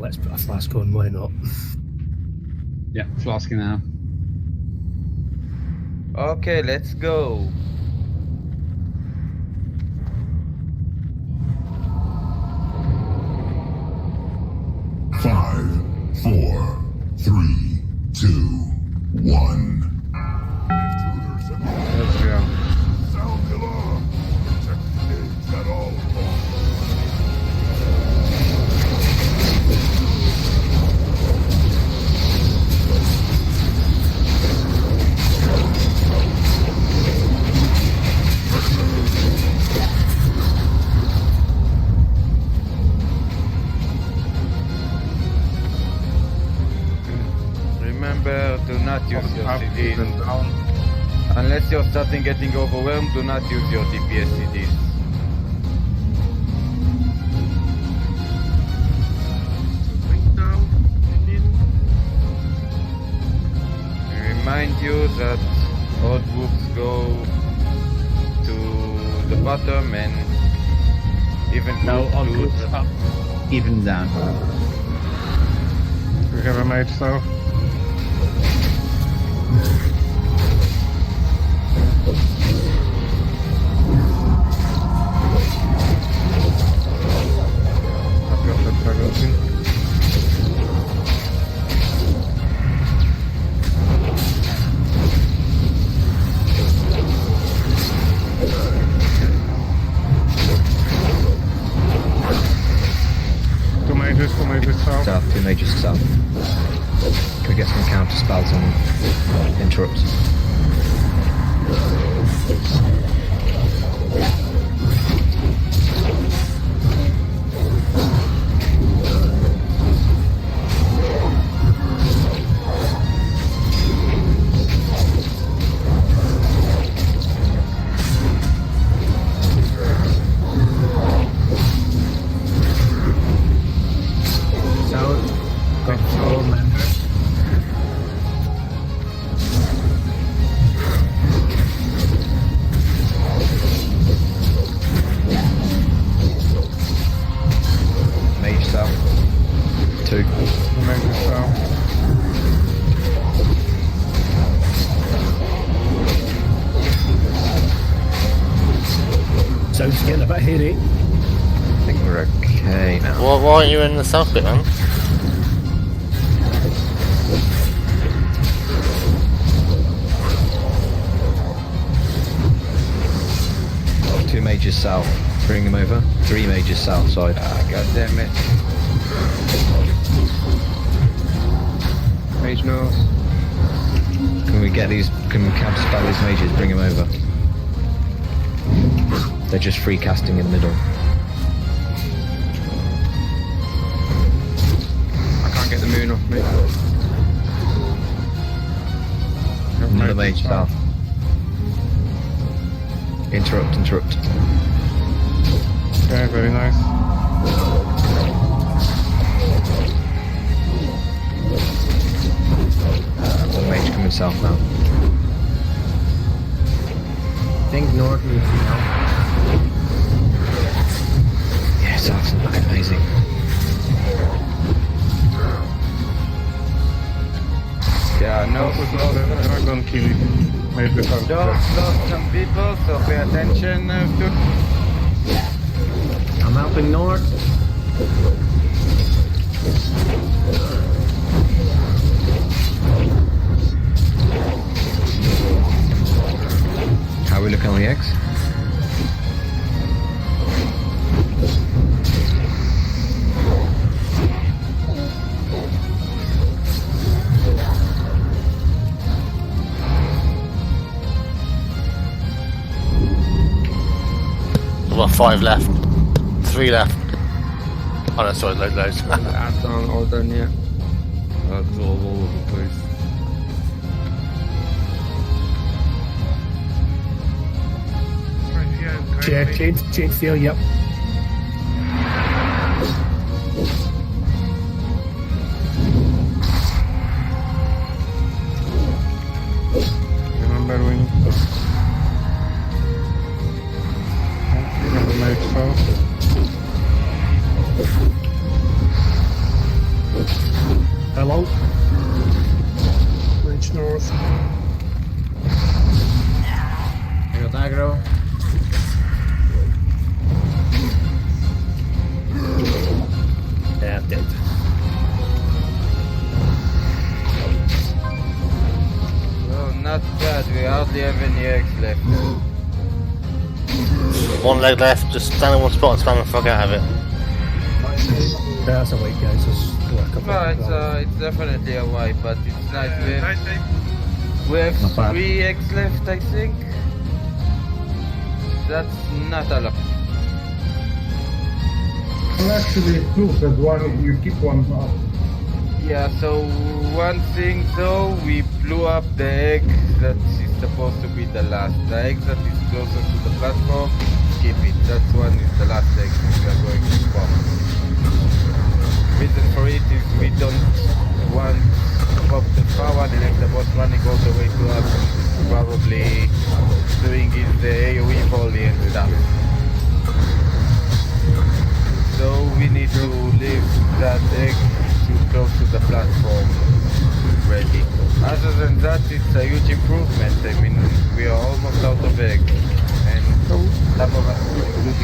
Let's put a flask on, why not?
Yeah, flasking now.
Okay, let's go.
Five, 4, 3, 2, 1.
Let's go.
Sound the alarm. Is that all?
Remember, do not use your CDs. Unless you're starting getting overwhelmed, do not use your DPS CDs. I remind you that all books go to the bottom and even
No, all
to
groups up, even down.
We have a mage now. I've got the dragon team. Two mages south.
South, 2 mages south. Can we get some counter spells on interrupts?
South, got 4 members.
Mage south. 2.
Mages south.
Sounds getting a bit hairy.
I think we're okay now.
Why aren't you in the south bit, man?
Two mages south. Bring them over. 3 mages south side.
Ah, god damn it.
Mage north.
Can we get these? Can we counterspell these mages? Bring them over. They're just free casting in the middle.
I can't get the moon off me.
Another mage south. Interrupt.
Okay, very nice.
One mage coming south now.
I think north needs some help.
Yeah, south's looking amazing.
Yeah, no.
Dragon killing. Mages south.
Just lost some people, so pay attention to.
I'm helping north.
How are we looking on the X?
We've got 5 left. 3 left. Oh no, sorry, loads.
That's all done, yeah.
That's all over the place.
Chain fail, yep.
Remember we need to... Remember my expo?
Hello?
Reach north.
I got aggro.
Yeah, I'm dead.
Oh, not bad. We hardly have any eggs left.
One leg left, just stand in one spot and spam the fuck out of it.
That's a white, guys.
It's definitely a wipe, but it's nice.
Nice day.
We have
Not bad.
3 eggs left, I think. That's not a lot.
Well, actually, two, because one, you keep one up.
Yeah, so one thing though, we blew up the egg that is supposed to be the last. The egg that is closest to the platform, keep it. That one is the last egg we are going to bomb. Reason for it is we don't want to pop the far one and have the boss running all the way to us, probably doing his AoE volley and stuff. So we need to leave that egg too close to the platform ready. Other than that, it's a huge improvement. I mean, we are almost out of egg. And some of us,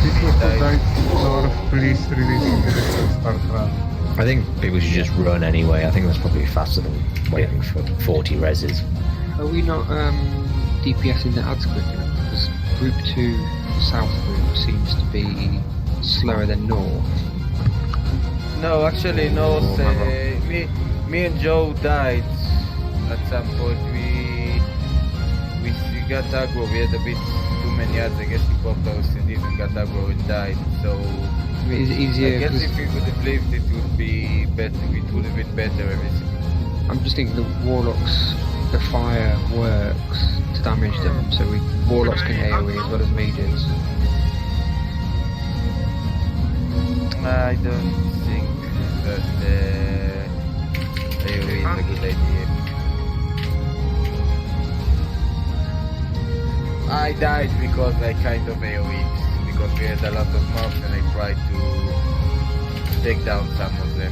People who died north, please release direct and start run.
I think people should just run anyway. I think that's probably faster than waiting for 40 reses.
Are we not DPSing the ads quick enough? Because Group 2 South Group seems to be slower than North.
No, actually, no. Me and Joe died at some point. We got aggro. We had a bit too many ads. I guess we popped our CDs and got aggro and died. So
Is it easier?
I guess if we would have lived, it would be better. It would have been better. Everything.
I'm just thinking the Warlocks, the fire works to damage them, so Warlocks can AoE as well as mages.
I don't think that AoE is a good idea. I died because I kind of AoE'd, because we had a lot of mobs and I tried to take down some of them.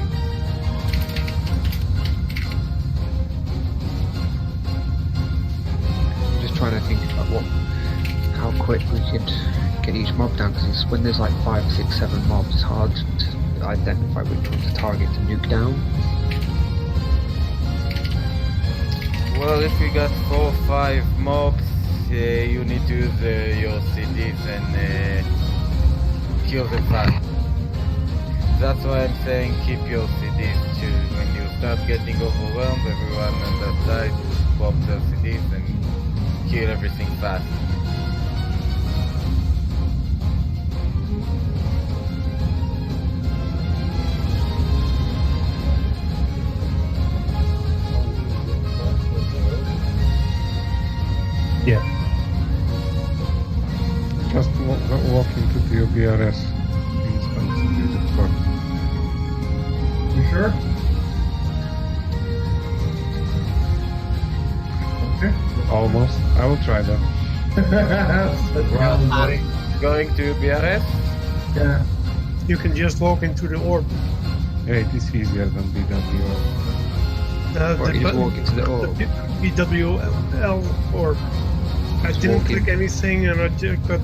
I'm just trying to think about how quick we could get each mob down, because when there's like 5, 6, 7 mobs, it's hard to identify which one to target to nuke down.
Well, if we got 4 or 5 mobs, you need to use your CDs and kill them fast. That's why I'm saying keep your CDs too. When you start getting overwhelmed, everyone on that side pop their CDs and kill everything fast.
Yeah.
Just walk into the OBRS instant music for.
You sure? Okay.
Almost. I will try that.
Going to BRS?
Yeah.
You can just walk into the orb.
Yeah, it is easier than BW.
Or you just walk into the orb.
The BWL orb. I didn't click anything and I just got...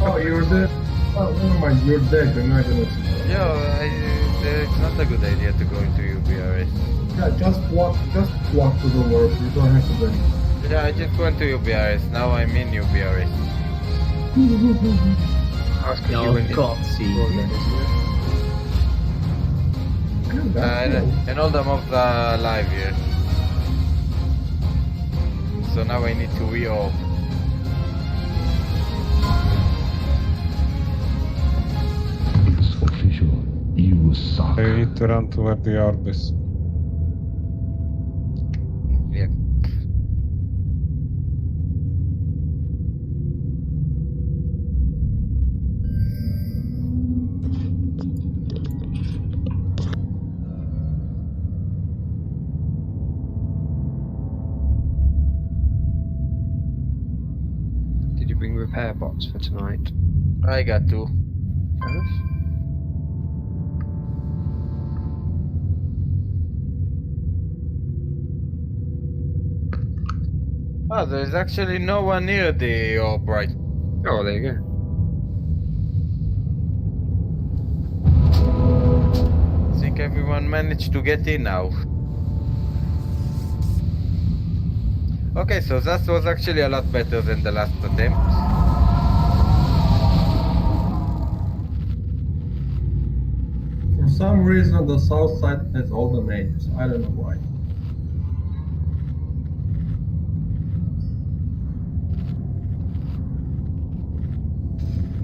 Oh, you're dead. Oh, never mind. You're dead. You're not gonna see that.
Yeah, it's not a good idea to go into UBRS.
Yeah, just walk to the orb. You don't have to do anything.
Yeah, I just went to UBRS. Now I'm in UBRS.
No, I can't see.
And all the mobs are alive here. So now I need to re-orb.
It's official. You suck.
I need to run to where the orb is.
Yeah.
slots for tonight?
I got 2.
Fair enough.
Oh, there's actually no one near the orb, right?
Oh, there you go.
I think everyone managed to get in now. Okay, so that was actually a lot better than the last attempt.
For some reason, the south side has all the mages. I don't know why.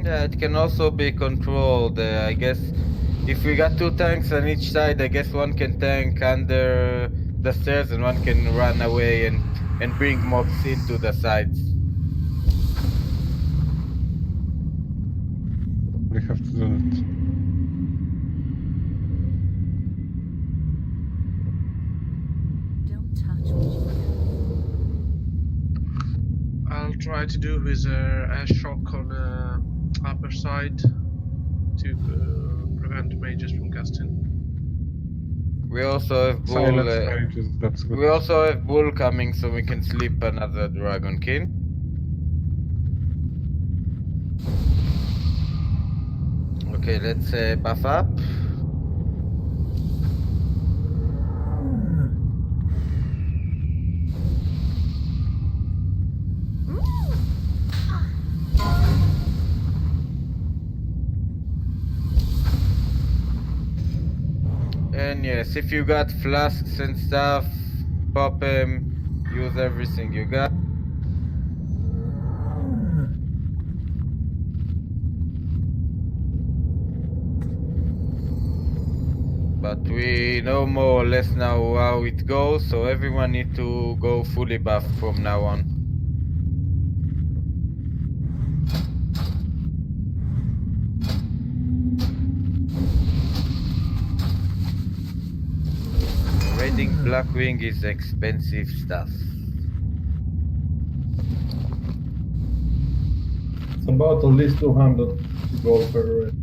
Yeah, it can also be controlled. I guess if we got 2 tanks on each side, I guess one can tank under the stairs and one can run away and bring mobs into the sides.
We have to do it.
I'll try to do with air shock on upper side to prevent mages from casting.
We also have bull.
Silence mages, that's good.
We also have bull coming, so we can sleep another dragon king. Okay, let's buff up. And yes, if you got flasks and stuff, pop them, use everything you got. But we know more or less now how it goes, so everyone need to go fully buffed from now on. Raiding Blackwing is expensive stuff.
It's about at least 200 gold per raid.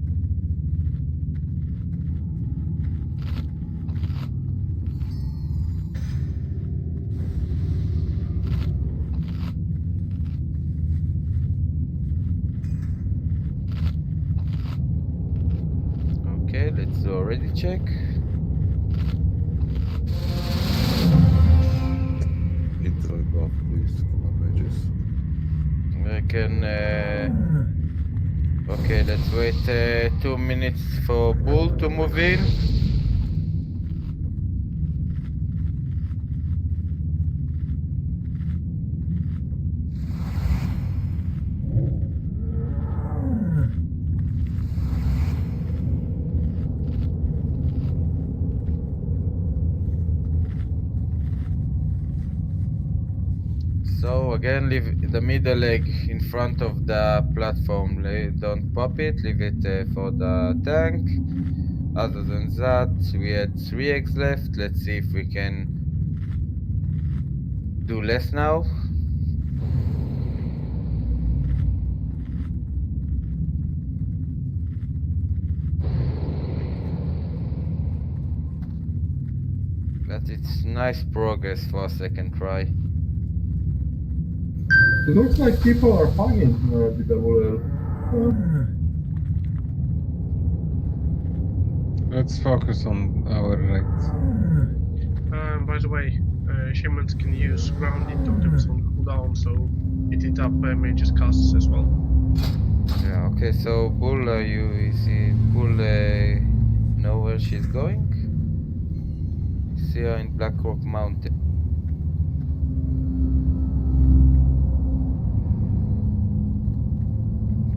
Okay, let's already check.
Intro buff, please. Come on, mages.
I can. Okay, let's wait 2 minutes for Bull to move in. So again, leave the middle leg in front of the platform. Don't pop it, leave it for the tank. Other than that, we had 3 eggs left. Let's see if we can do less now. But it's nice progress for a second try.
It looks like people are hugging BWL.
Let's focus on our raids.
By the way, shamans can use grounding totems on cooldown, so it hit up mages casts as well.
Yeah, okay, so Bull, Bull know where she's going? See her in Blackrock Mountain.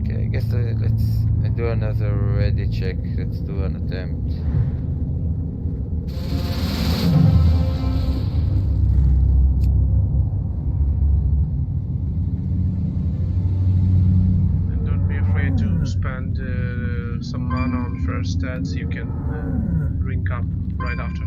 Okay, I guess let's do another ready check. Let's do an attempt.
And don't be afraid to spend some mana on first stats you can drink up right after.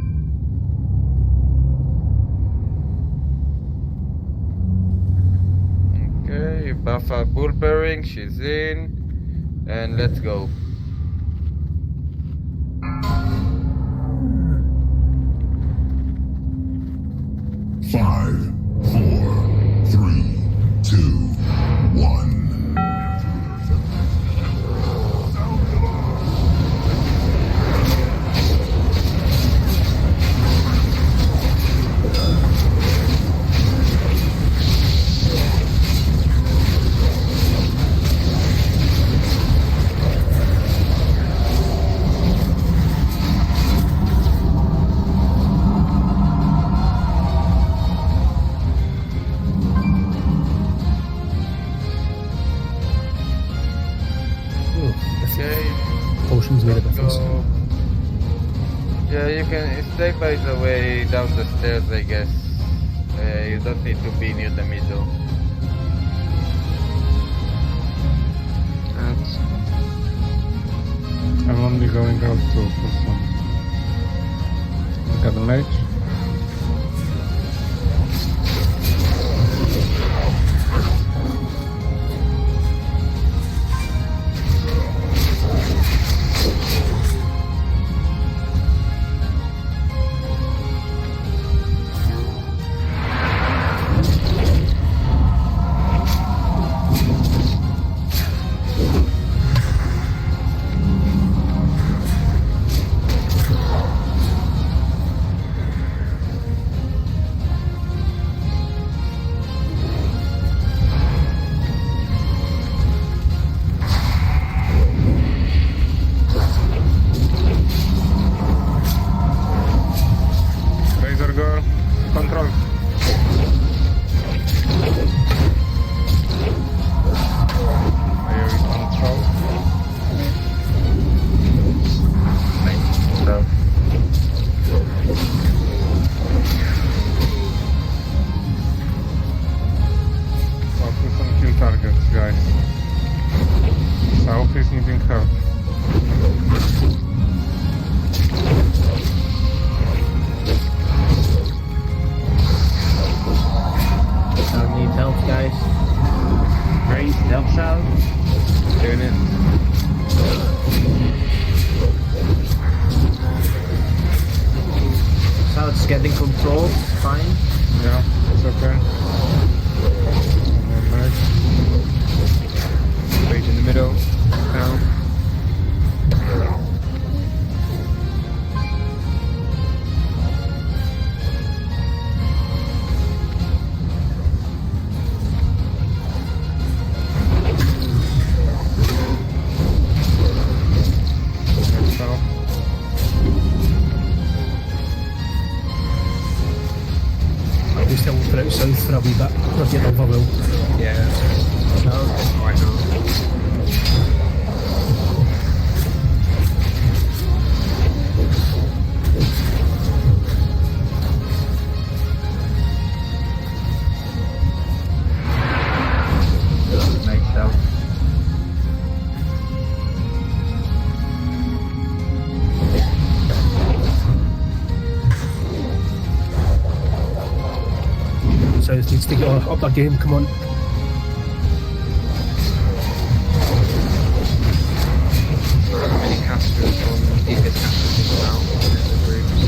Okay, Okay, Buffer bull bearing, she's in. And let's go.
Five, 4, 3, 2, 1.
Potions made a difference.
So, yeah, you can stay by the way down the stairs, I guess. You don't need to be near the middle.
I'm only going out to for some. Look at the mage. Razor girl, control. Are you in control?
So,
Focus on kill targets, guys. South is needing help.
I need help, guys.
Great, helps out.
Doing it.
South's getting controlled. Fine.
Yeah, it's okay.
Rage in the middle. Down.
We still put out south for a wee bit. Not getting overwhelmed.
Yeah. Why not?
nice help.
South needs to get up their game, come on.
Many casters on deepest casters as well in the groups.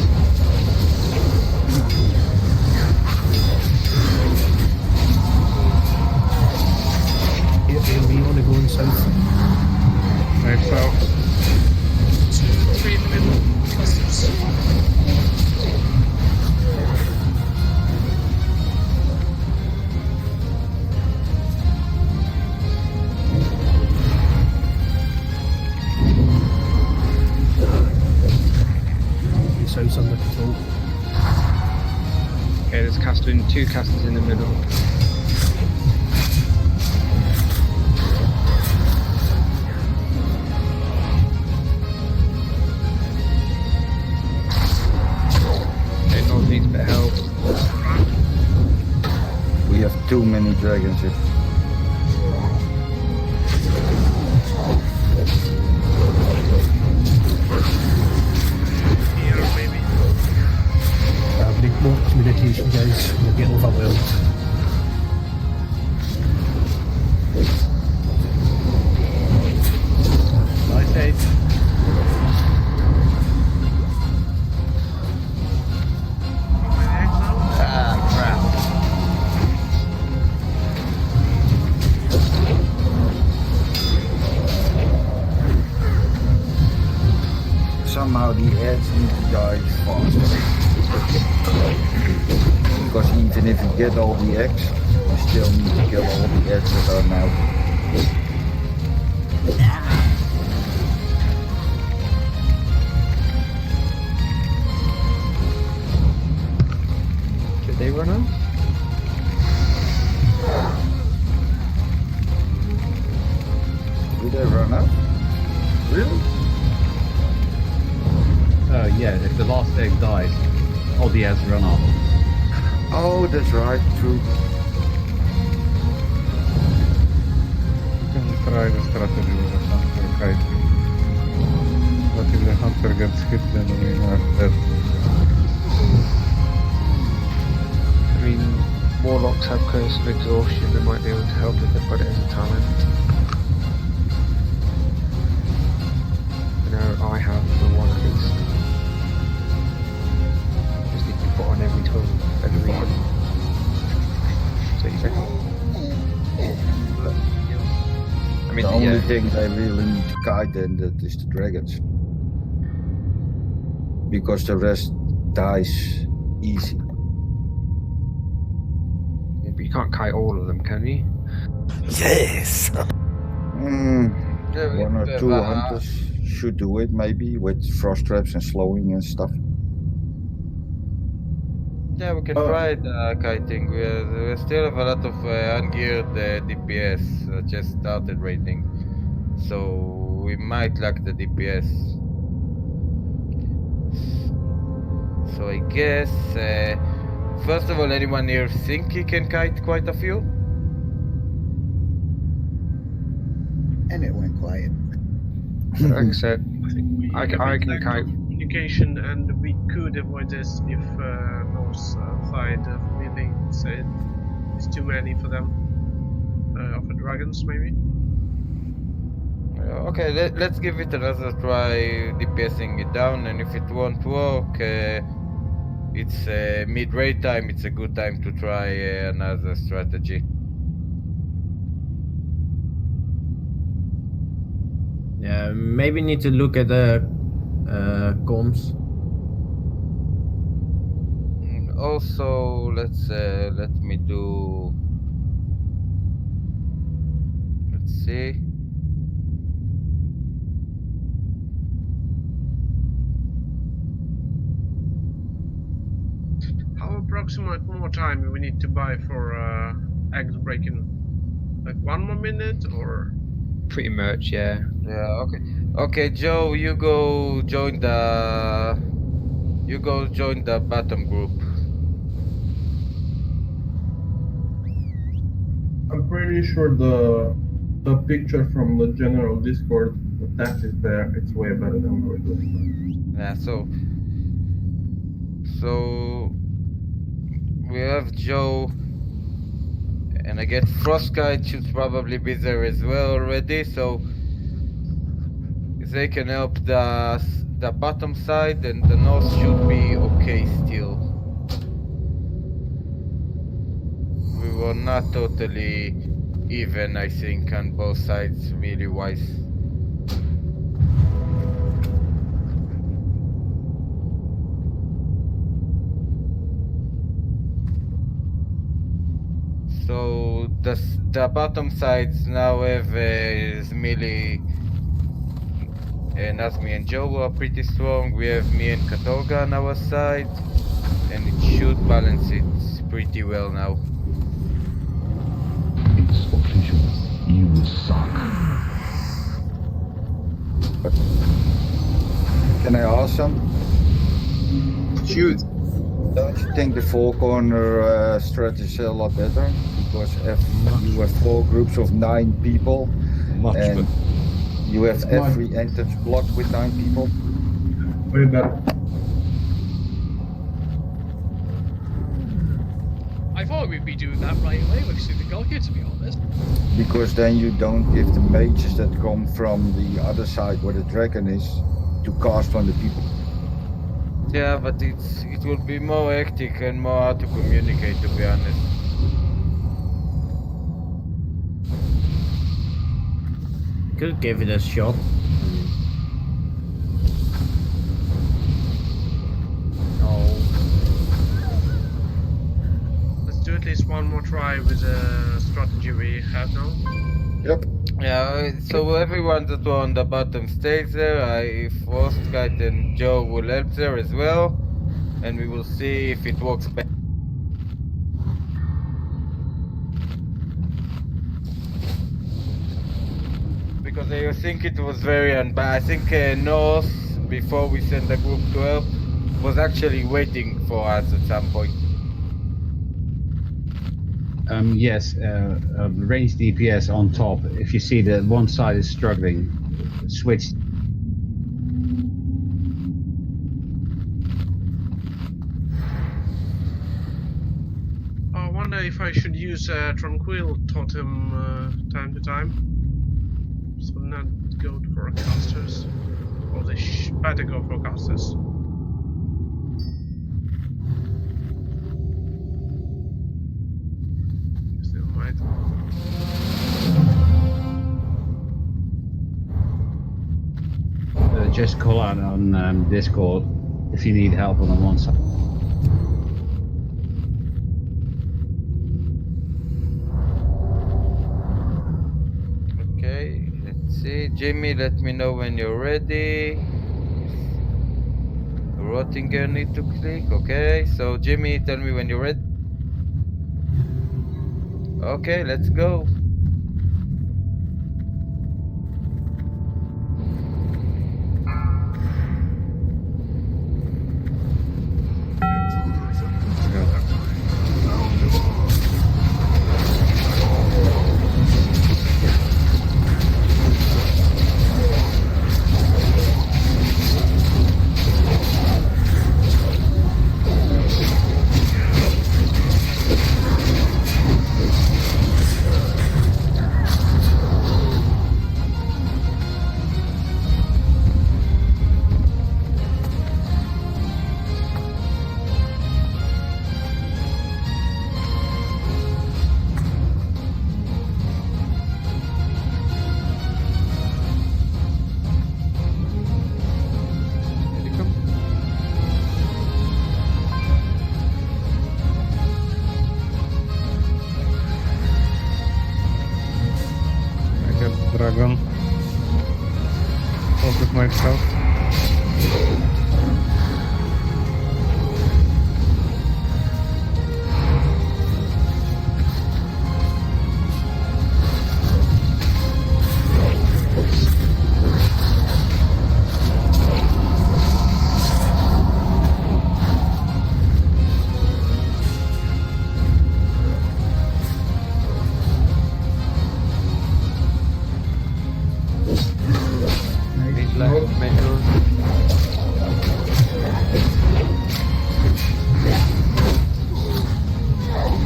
We want to go in south.
Nice south.
3 in the middle. Clusters.
South's under control.
Okay, there's two casters in the middle. Okay, North needs a bit of help.
We have too many dragons here.
We need more communication, guys. We're getting overwhelmed.
somehow the ads need to die faster. Because even if you get all the eggs, you still need to kill all the ads that are now.
Did they run out?
Did they run out? Really?
Yeah, if the last egg dies, all the eggs run off.
Oh, that's right, true.
You can try the strategy with the hunter kiting. But if the hunter gets hit, then we are dead.
I mean, warlocks have curse of exhaustion. They might be able to help if they put it as a talent. I know I have the one at least. Just need to put on every time, every week. So you think? I mean,
The only thing they really need to kite then that is the dragons. Because the rest dies easy.
Yeah, but you can't kite all of them, can you?
Yes.
One or two hunters should do it maybe with frost traps and slowing and stuff.
Yeah, we can try the kiting. We still have a lot of ungeared DPS just started raiding, so we might lack the DPS. So I guess first of all, anyone here think he can kite quite a few?
And it went quiet.
Like I said, I can kite.
Communication, and we could avoid this if north side really say it's too many for them. Of the dragons, maybe.
Okay, let's give it another try, DPSing it down, and if it won't work, it's mid-raid time. It's a good time to try another strategy.
Yeah, maybe need to look at the comms.
Also, let me do. Let's see.
How approximate more time we need to buy for eggs breaking? Like 1 more minute or?
Pretty much, yeah.
Yeah. Okay. Okay, Joe, you go join the. You go join the bottom group.
I'm pretty sure the picture from the general Discord, the text is there. It's way better than we're doing.
Yeah. So we have Joe, and I get Frostkite should probably be there as well already. So they can help the bottom side, and the north should be okay still. We were not totally even, I think, on both sides, really wise. So the bottom sides now have Zmili and Nazmi and Joe are pretty strong. We have me and Katorga on our side, and it should balance it pretty well now.
You suck.
Can I ask some?
Shoot.
Don't you think the four corner strategy is a lot better? Because if you have 4 groups of 9 people, and you have every entrance blocked with 9 people.
Way better.
I thought we'd be doing that right away with Supergolka, to be honest.
Because then you don't give the mages that come from the other side where the dragon is to cast on the people.
Yeah, but it will be more hectic and more hard to communicate, to be honest.
Could give it a shot.
at least one more try with the strategy we have now.
Yep.
Yeah, so everyone that were on the bottom stays there. Frostkite and Joe will help there as well. And we will see if it works better. Because I think it was very I think North, before we sent the group to help, was actually waiting for us at some point.
Yes, range DPS on top. If you see that one side is struggling, switch.
I wonder if I should use Tranquil Totem time to time. So not go for casters. Or they better go for casters. Still might.
Just call out on Discord if you need help on the one side.
Okay, let's see. Jimmy, let me know when you're ready. Rottinger need to click. Okay, so Jimmy, tell me when you're ready. Okay, let's go.
Dragon. Focus myself.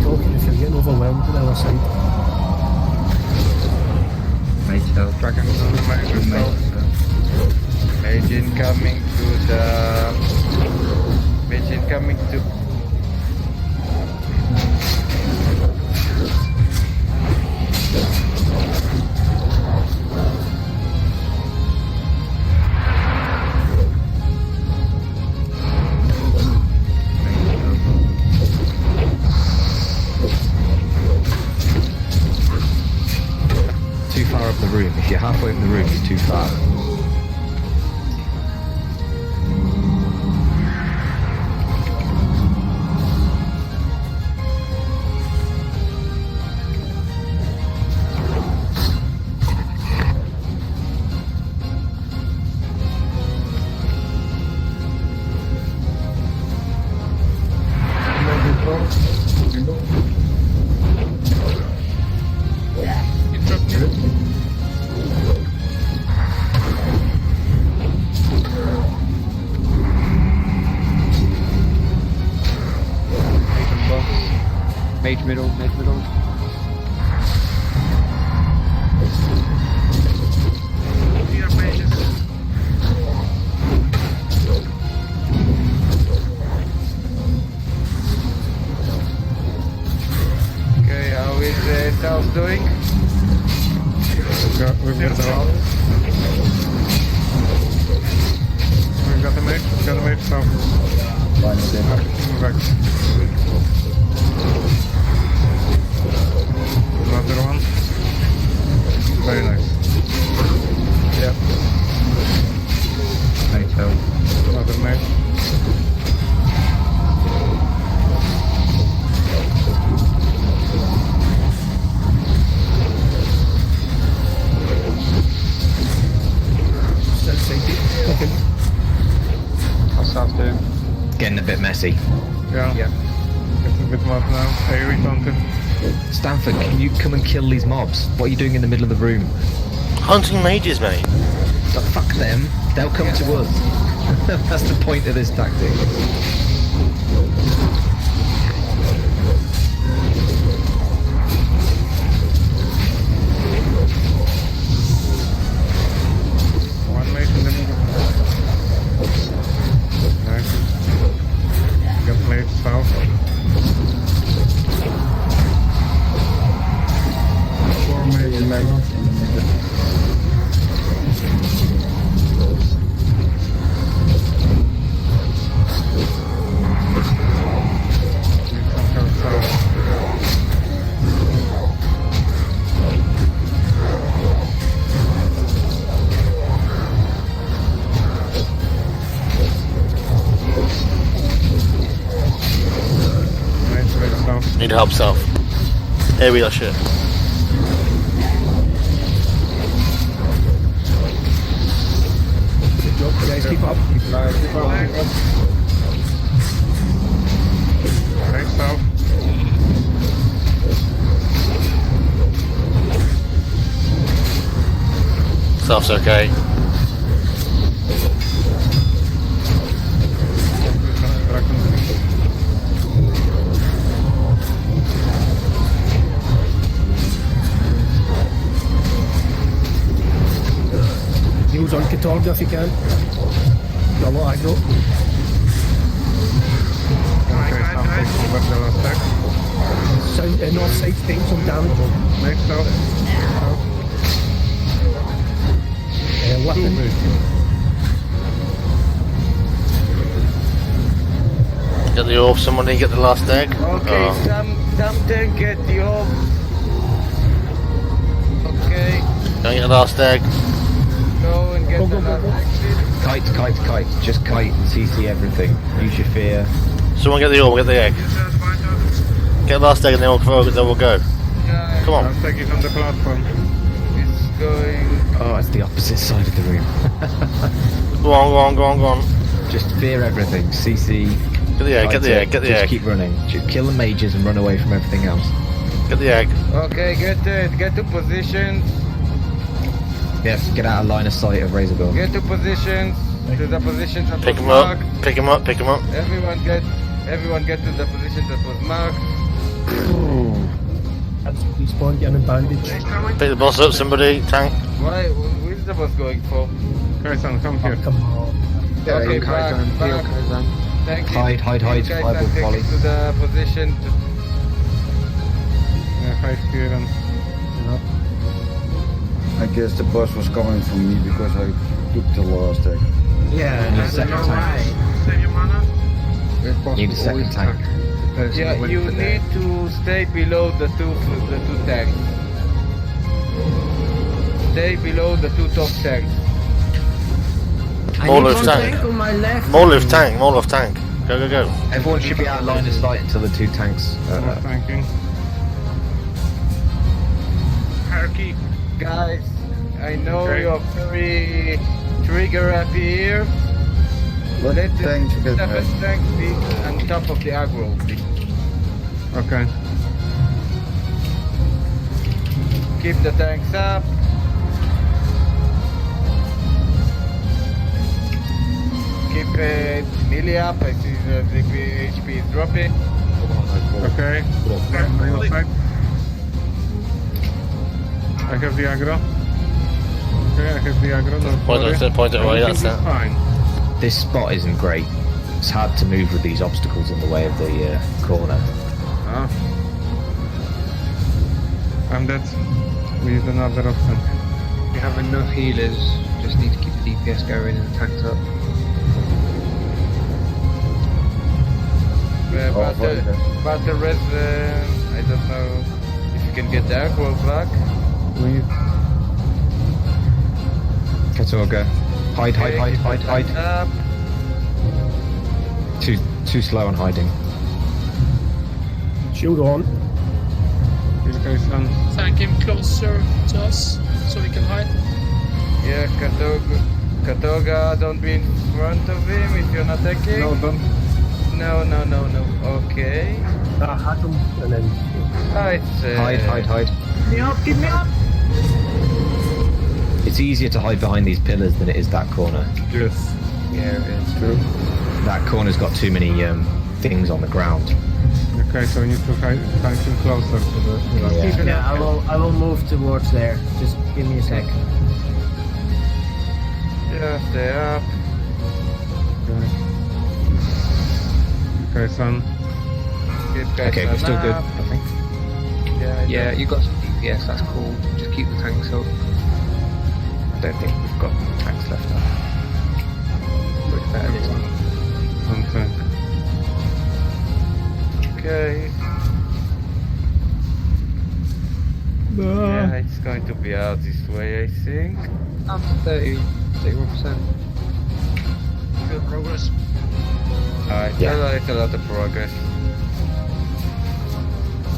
Talking if you're getting overwhelmed on the other side.
Mage health. Dragon Mage incoming to the... Mage incoming to...
Too far up the room. If you're halfway up the room, you're too far.
Mage middle, mage middle.
Here, mages.
Okay, how is South doing?
We've got the wall. We've got the mage south. Move back. Another one. Very nice.
Yep. NATO.
Another mate.
How's doing?
Getting a bit messy.
Yeah. It's a bit mad now. Hey, taunted.
Stanford, can you come and kill these mobs? What are you doing in the middle of the room?
Hunting mages, mate.
Fuck them. They'll come to us. That's the point of this tactic.
One mate in the middle. Nice. Got mate south.
Four mates in the middle.
Need help, south. Here we are, shit.
Good job, guys. Keep up.
Keep up. Right, south.
South's okay.
Use on Katorga if you can. Got a lot of aggro.
Okay, south takes over the last deck.
North side taking some damage.
Next south.
Weapon.
Get the orb, somebody get the last egg.
Okay, something get the orb. Okay,
Go get the last egg.
go and get the last exit.
Kite. Just kite and CC everything. Use your fear.
Someone get the orb, get the egg. Get the last egg and then we'll go. Come on.
I'll take it on the platform.
It's going.
Oh, it's the opposite side of the room.
Go on.
Just fear everything. CC.
Get the egg, get the egg, get the
Just
egg.
keep running. Just kill the mages and run away from everything else.
Get the egg.
Okay, get to positions.
Yep, get out of line of sight of Razorbill.
Get to positions. To the positions that
Pick
was
him up,
marked.
pick him up, pick him up.
Everyone get to the position that was marked.
That's respawn, getting a bandage.
Pick the boss up, somebody, tank.
Why? Where's the boss going for?
Kaisan, come here.
Come on.
Okay, back. Thank you.
Hide,
You guys
fireball
are
volley.
taken to the position.
Yeah, hide here and...
I guess the boss was coming for me because I took the last egg.
Yeah,
Need a second tank.
Save your mana.
Need a second tank.
Yeah, you need to stay below the two tanks. Stay below the two top tanks.
Molotov tank.
On my left.
Molotov tank. Go.
Everyone should be out of line of sight until the two tanks.
Tanking.
Hierarchy.
Guys, I know
Okay.
you're very trigger happy here.
Let
Let the
tanks get
toughest
high.
tank be on top of the aggro, please.
Okay.
Keep the tanks up. Keep melee up. I see the HP is dropping.
Okay. I have the aggro. Okay, I have the aggro. Don't worry.
Point it away,
Everything
that's
is
it.
fine.
This spot isn't great. It's hard to move with these obstacles in the way of the corner.
Ah. I'm dead. We need another option.
You have enough healers. Just need to keep the DPS going and tanks up.
But the res, I don't know if you can get the aggro back.
Katorga. Hide.
Up.
Too slow on hiding.
Shield on.
Okay, son.
Thank him closer to us so we can hide.
Yeah, Katorga, don't be in front of him if you're not attacking.
No, don't.
No. Okay.
Hack him and then.
It's
Hide.
Keep me up!
It's easier to hide behind these pillars than it is that corner.
Yes.
Yeah, it's true. That corner's got too many things on the ground.
Okay, so we need to hide him closer to the.
Yeah, I will move towards there. Just give me a sec.
Just stay up.
Okay, son.
Okay, we're still good,
up.
I think.
Yeah, you got some DPS, that's cool. Just keep the tanks up.
I don't think we've got tanks left up.
Much better this one.
One tank.
Okay. Yeah, it's going to be out this way, I think.
I'm 31%.
Good progress.
Alright,
Yeah.
it's a lot of progress.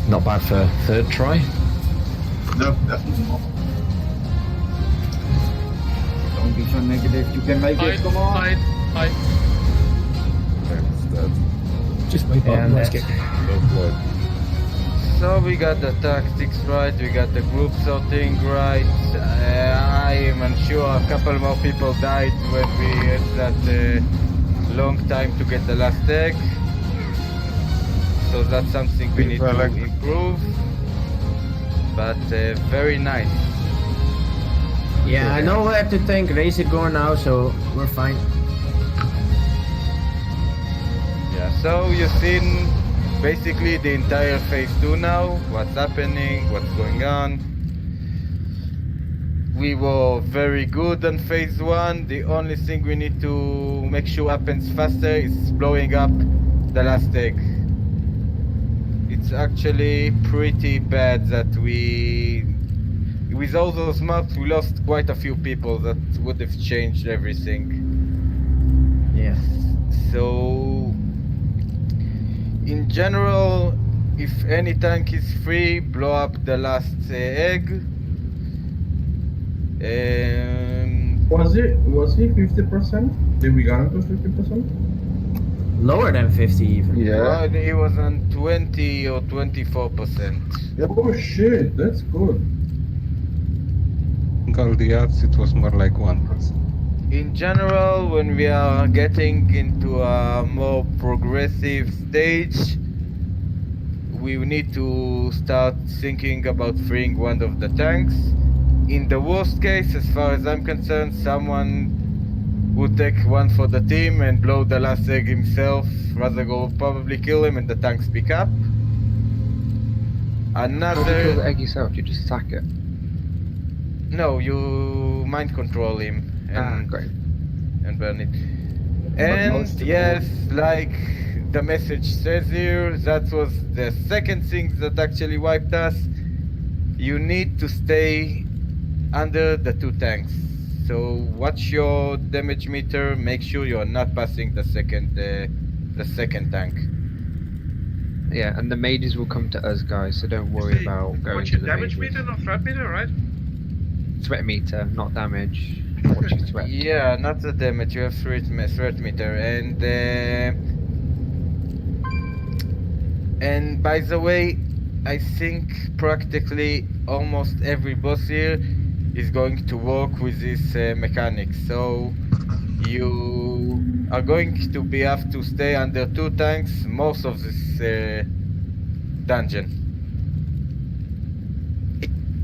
Not bad for third try.
No, definitely not.
Don't be so negative. You can make it. Come on.
Hide.
That's dead.
Just wait
And
let's
that's-
get.
No blood.
So we got the tactics right, we got the group sorting right. I am unsure a couple more people died when we had that long time to get the last egg. So that's something we need to improve. But very nice.
Yeah, I know where to tank Razorgore now, so we're fine.
Yeah, so you've seen basically the entire phase 2 now, what's happening, what's going on. We were very good on phase 1. The only thing we need to make sure happens faster is blowing up the last egg. It's actually pretty bad that with all those maps we lost quite a few people that would have changed everything.
Yes.
So in general, if any tank is free, blow up the last egg.
Was it 50%? Did we get it to 50%?
Lower than 50 even.
Well, it was on 20 or 24%.
Oh shit, that's good.
All the odds, it was more like 1%.
In general, when we are getting into a more progressive stage, we need to start thinking about freeing one of the tanks. In the worst case, as far as I'm concerned, someone would take one for the team and blow the last egg himself. Razorgore will probably kill him and the tanks pick up.
How do you kill the
Another...
egg yourself? You just attack it?
No, you mind control him and,
great.
and burn it. And yes, like the message says here, that was the second thing that actually wiped us. You need to stay under the 2 tanks. So watch your damage meter, make sure you're not passing the second tank.
Yeah, and the mages will come to us, guys, so don't worry about going
What's
to
your
the
damage
mages.
meter, not threat meter, right?
Threat meter, not damage. Watch your threat.
Yeah, not the damage, you have threat meter. And by the way, I think practically almost every boss here is going to work with this mechanic. So you are going to have to stay under 2 tanks most of this dungeon.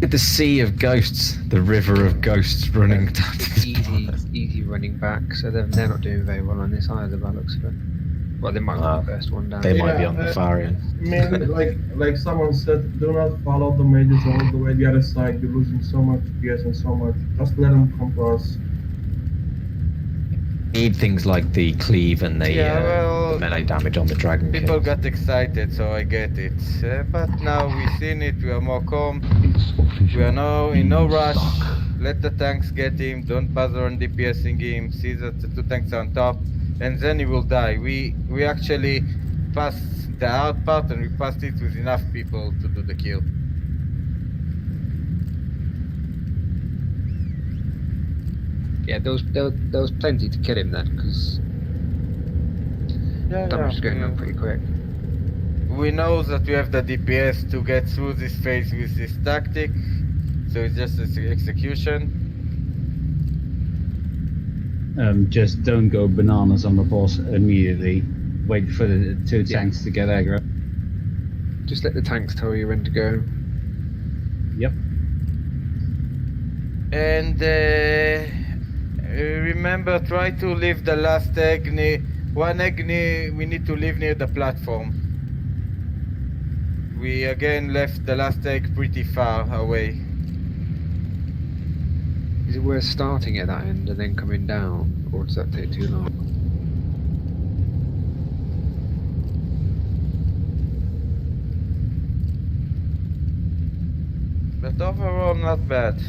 The sea of ghosts, the river of ghosts running down.
Easy running back, so they're not doing very well on this either by the looks of it. Well, they might be the first one down.
They might be on the far end.
I mean, like someone said, do not follow the mages all the way the other side. You're losing so much PS and so much. Just let them come to us.
Need things like the cleave and the,
well,
the melee damage on the dragon
people
king.
got excited, so I get it. But now we've seen it, we are more calm. We are now in no rush. Let the tanks get him, don't bother on DPSing him, see that the 2 tanks are on top, and then he will die. We actually passed the hard part, and we passed it with enough people to do the kill.
Yeah, there was plenty to kill him then, because damage was going on pretty quick.
We know that we have the DPS to get through this phase with this tactic, so it's just an execution.
Just don't go bananas on the boss immediately. Wait for the 2 tanks to get aggro.
Just let the tanks tell you when to go.
Yep.
And remember, try to leave the last egg near... One egg we need to leave near the platform. We again left the last egg pretty far away.
Is it worth starting at that end and then coming down, or does that take too long?
But overall, not bad.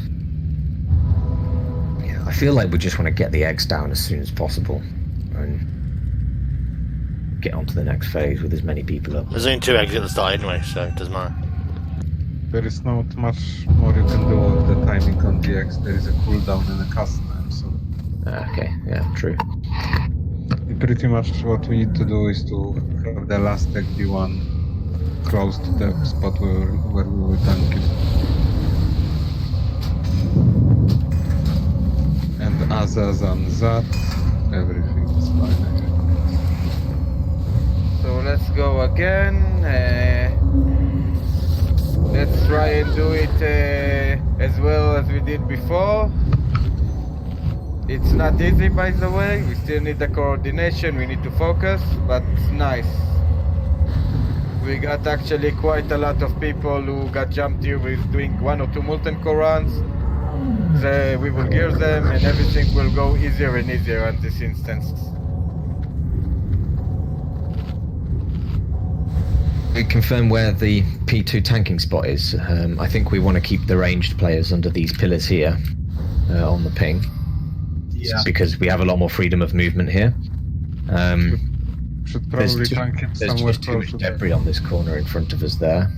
Yeah, I feel like we just want to get the eggs down as soon as possible and get on to the next phase with as many people up.
There's only 2 eggs at the start anyway, so it doesn't matter.
There is not much more you can do with the timing on the X. There is a cooldown and a cast time, so...
Okay, yeah, true.
Pretty much what we need to do is to have the last egg be one close to the spot where we were tanking. And other than that, everything is fine.
So let's go again. Let's try and do it as well as we did before. It's not easy, by the way. We still need the coordination, we need to focus, but it's nice. We got actually quite a lot of people who got jumped here with doing 1 or 2 molten core runs. We will gear them and everything will go easier and easier on this instance.
We confirm where the P2 tanking spot is. I think we want to keep the ranged players under these pillars here on the ping.
Yeah.
Because we have a lot more freedom of movement here.
Should probably tank him somewhere
just too much
close to
debris on this corner in front of us there.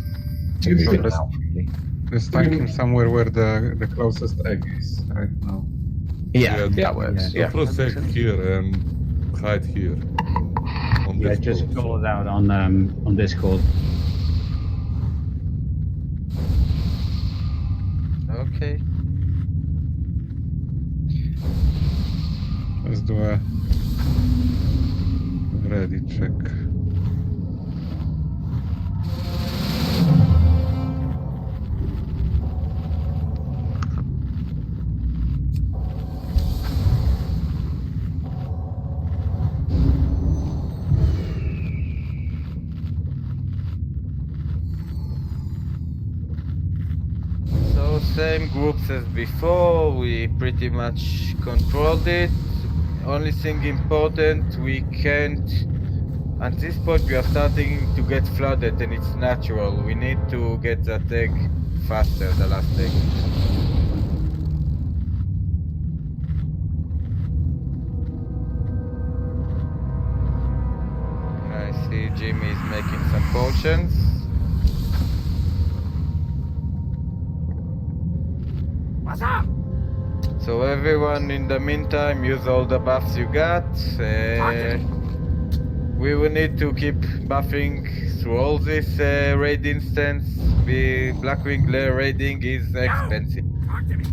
To move it out freely.
Let's tank him somewhere where the closest egg is right now.
Yeah, that works.
Yeah. Protect here and hide here.
Yeah, just call it out on Discord.
Okay.
Let's do a ready check.
So same groups as before, we pretty much controlled it. Only thing important, we can't... At this point we are starting to get flooded and it's natural. We need to get that egg faster, the last egg. I see Jimmy is making some potions.
What's up?
So everyone in the meantime use all the buffs you got. We will need to keep buffing through all this raid instance. The Blackwing Lair raiding is expensive.
Talk to me.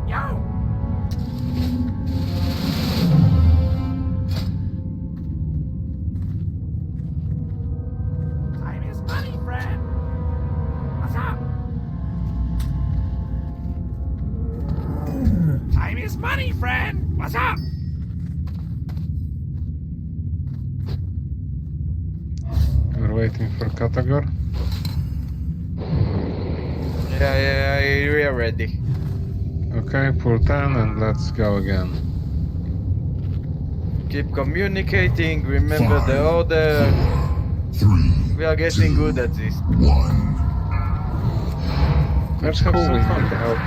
Yo! Time is money, friend. What's up? Time is money, friend. What's up?
We're waiting for Katagor.
Yeah, we are ready.
Okay, pull 10 and let's go again.
Keep communicating. Remember the order.
3,
We are getting good at this.
1.
Let's have
Cool,
some
we need
fun.
the help.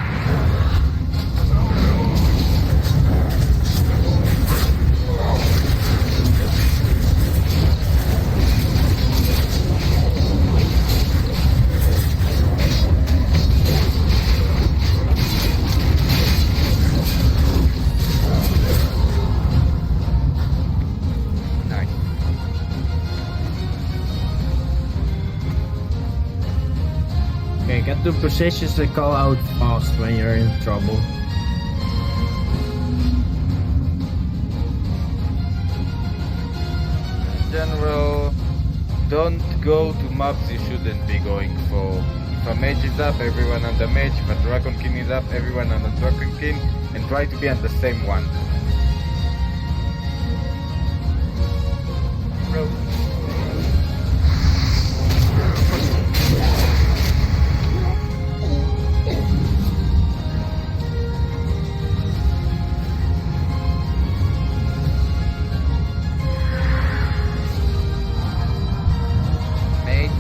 Nice.
Okay, get to positions to call out fast when you're in trouble.
General, don't go to maps you shouldn't be going for. If a mage is up, everyone on the mage. If a dragon king is up, everyone on the dragon king. And try to be on the same one. Mage.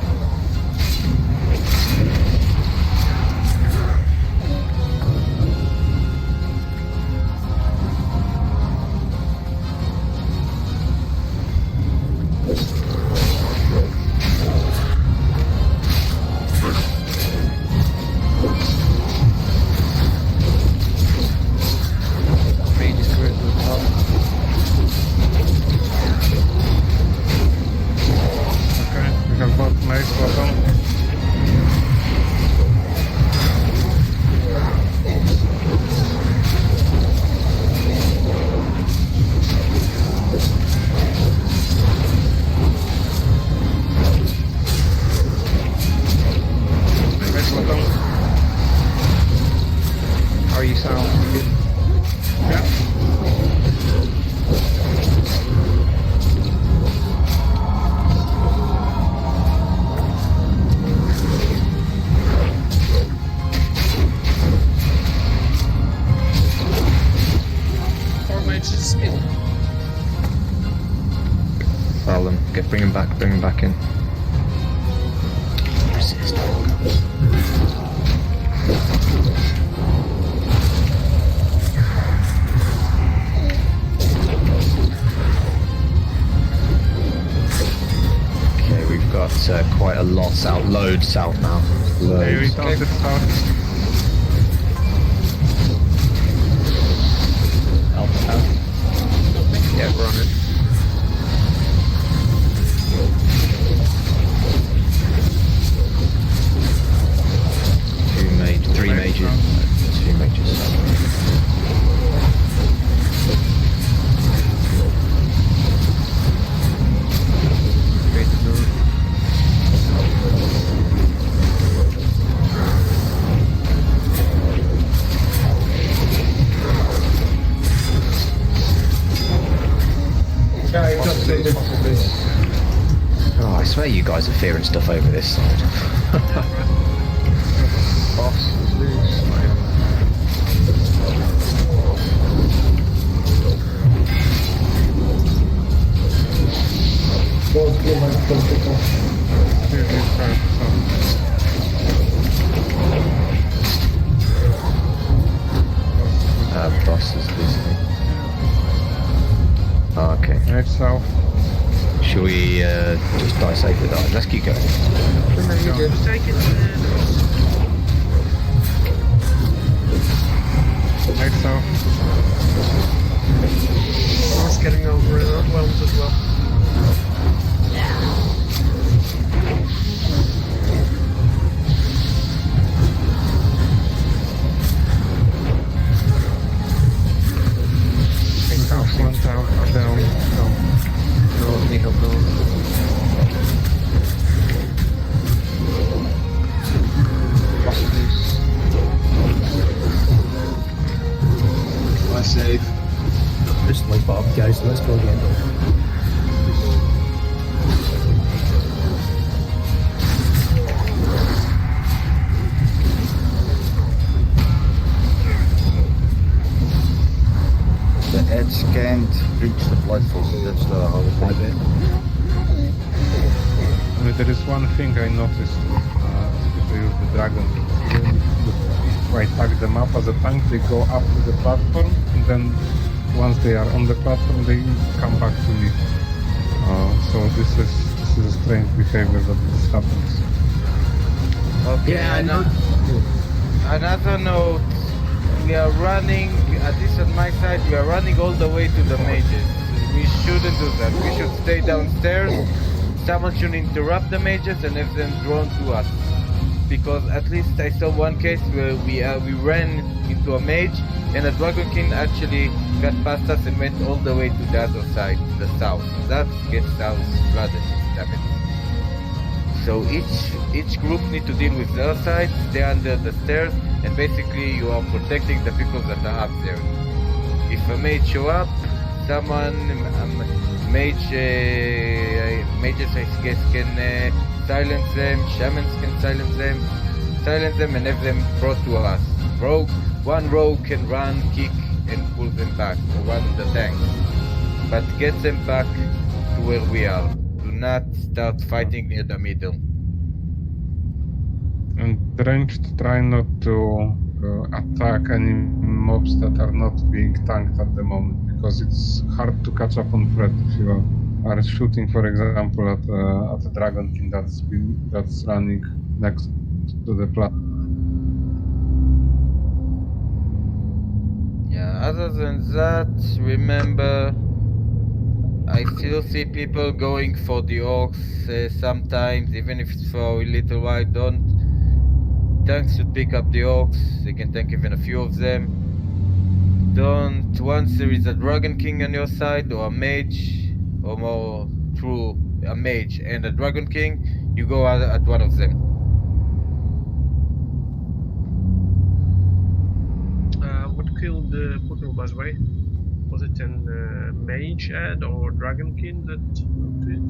Mage is correct to the top.
Okay, we have both mage bottom. Mage bottom.
Are you sound?
Yeah.
Four mages in.
I'll bring him back in. Resist. Okay, we've got quite a lot south, loads south now.
Okay, we
Loads.
started south.
Alpha south.
Yeah, we're on it.
Three mages. Two mages.
Great to know.
Oh, I swear you guys are fearing stuff over this side.
Boss is loose.
Boss is losing. Oh, okay.
Mage south.
Should we just die safe with that? Let's keep going.
Just take it.
Mage south.
Someone's getting overwhelmed as well.
South, one south, down.
No, need help north. Boss is loose.
Nice save.
Just like Bob, guys. Let's go again.
Edge can't reach the platform. That's the hardest bit.
There is one thing I noticed if they use the dragon. Even if I tag them up as a tank, they go up to the platform, and then once they are on the platform, they come back to me. So this is a strange behavior that this happens.
Okay,
Yeah, I know.
Another note, we are running, at least on my side, we are running all the way to the mages. We shouldn't do that. We should stay downstairs. Someone should interrupt the mages and have them drawn to us. Because at least I saw one case where we ran into a mage and a Dragon King actually got past us and went all the way to the other side, to the south. That gets us flooded, damn it. So each group need to deal with their side, stay under the stairs, and basically you are protecting the people that are up there. If a mage show up, someone, mages I guess can silence them, shamans can silence them and have them brought to us. One rogue can run, kick and pull them back, or run the tank. But get them back to where we are. Do not start fighting near the middle.
And ranged, try not to attack any mobs that are not being tanked at the moment, because it's hard to catch up on threat if you are shooting, for example, at a Dragon King that's running next to the platform.
Yeah, other than that, remember, I still see people going for the orcs sometimes, even if it's for a little while. Tanks should pick up the orcs, they can tank even a few of them. Once there is a Dragon King on your side, or a mage, or more true, a mage and a Dragon King, you go at one of them.
What killed Putul, by the way? Was it an mage ad or Dragon King that moved it?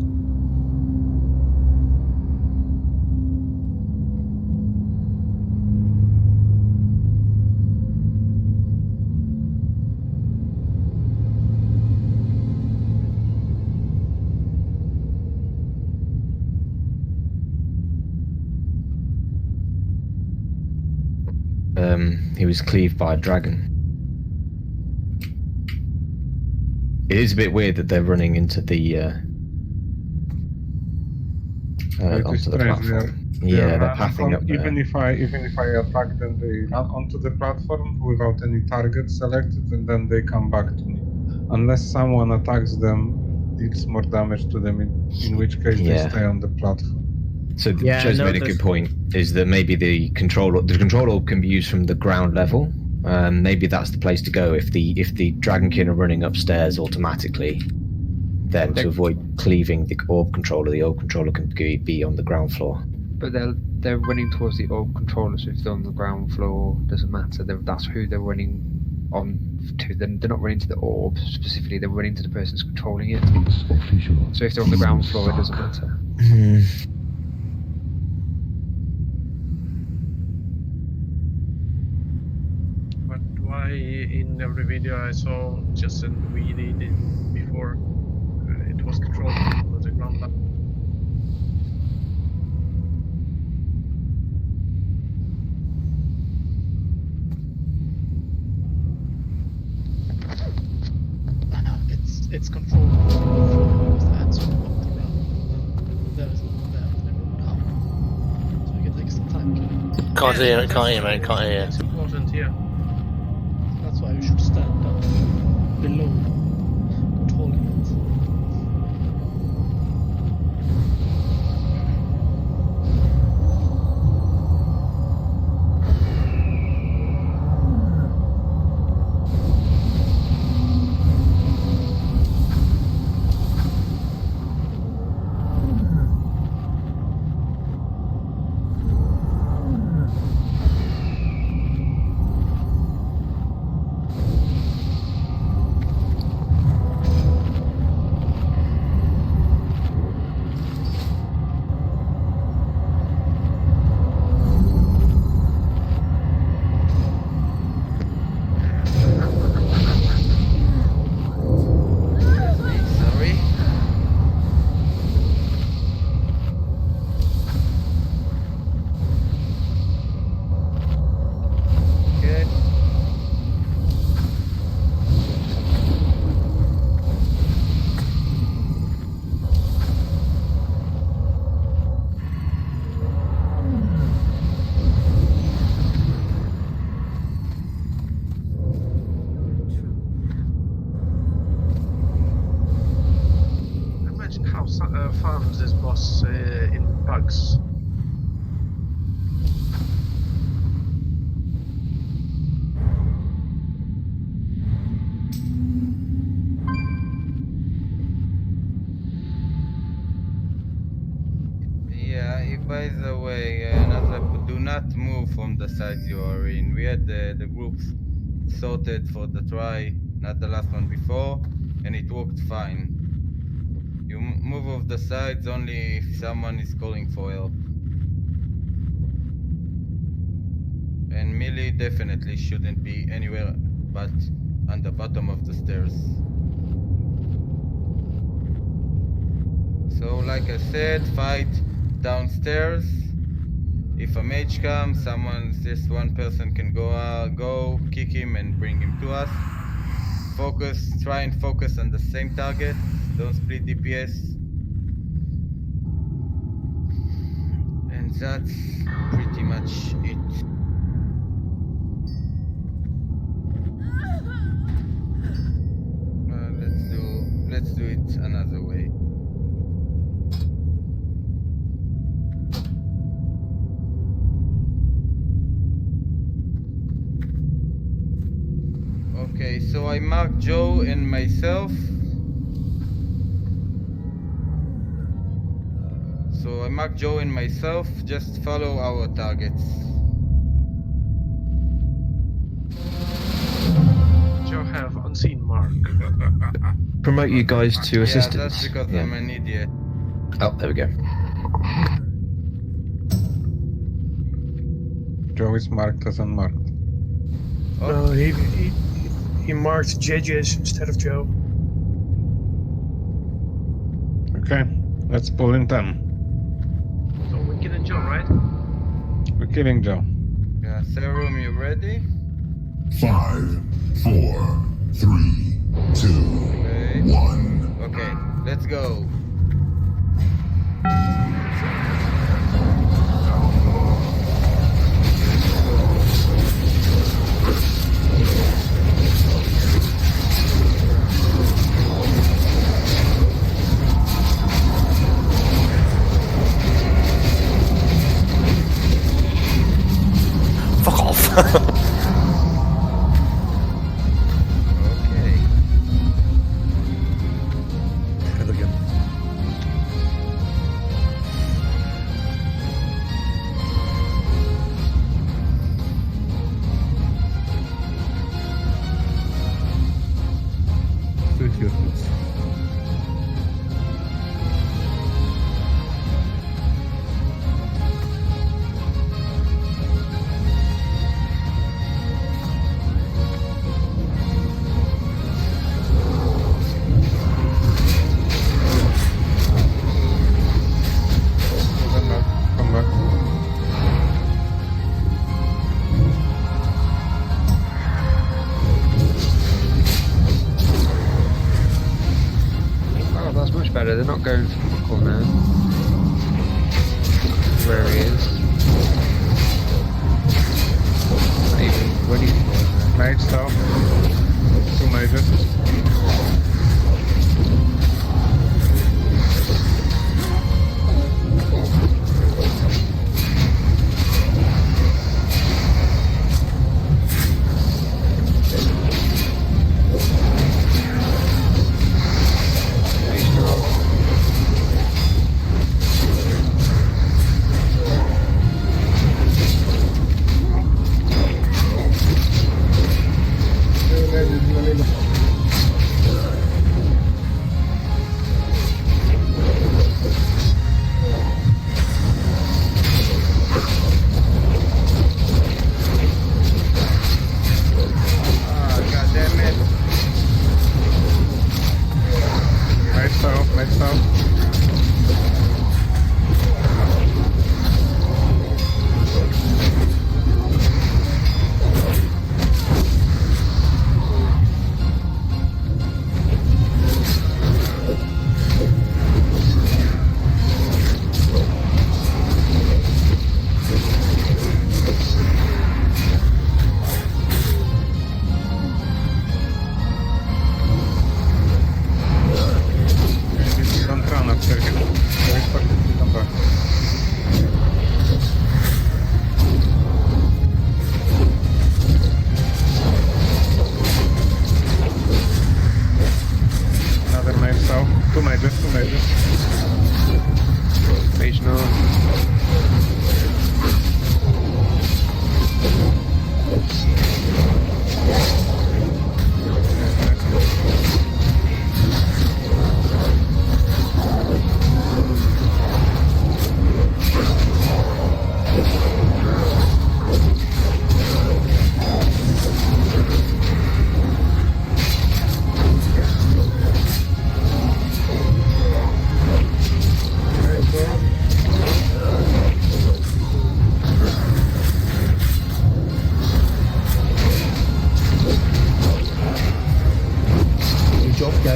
He was cleaved by a dragon. It is a bit weird that they're running into the onto the platform. Yeah, they're pathing up there.
Even if I attack them, they run onto the platform without any target selected, and then they come back to me. Unless someone attacks them, deals more damage to them, in which case they stay on the platform.
So Joe's made a good point, is that maybe the control orb can be used from the ground level. Maybe that's the place to go if the Dragon King are running upstairs automatically. Then to avoid cleaving the orb controller can be on the ground floor.
But they're running towards the orb controller, so if they're on the ground floor, doesn't matter. That's who they're running on to. They're not running to the orb specifically. They're running to the person who's controlling it. So if they're on the ground floor, it doesn't matter.
But why in every video I saw just as we did before, it was controlled from the ground level?
It's controlled from the hands on the ground. There is now. So we get extra time.
Can't hear, mate, can't hear.
It's important here.
That's why we should stand down below controlling it.
around this boss in bugs.
Yeah, by the way, do not move from the sides you are in. We had the groups sorted for the try, not the last one before, and it worked fine. You move off the sides only if someone is calling for help. And Millie definitely shouldn't be anywhere but on the bottom of the stairs. So like I said, fight downstairs. If a mage comes, just one person can go kick him and bring him to us. Try and focus on the same target. Don't split DPS. And that's pretty much it. Let's do it another way. Okay, so I marked Joe and myself. Just follow our targets.
Joe have unseen mark.
Promote you guys to assistants.
Yeah, that's because I'm an idiot.
Oh, there we go.
Joe is marked as unmarked.
No, he marked JJ's instead of Joe.
Okay, let's pull in 10.
So we're killing Joe, right?
We're killing Joe.
Yeah, Serum, you ready?
5, 4, 3, 2, 1.
Okay, let's go.
Fuck off.
Okay.
Elegant.
Suit your boots. Come back.
Oh, that's much better. They're not going for Buckle now. Where he is. Not even ready for him.
Mage stuff. 2 mages.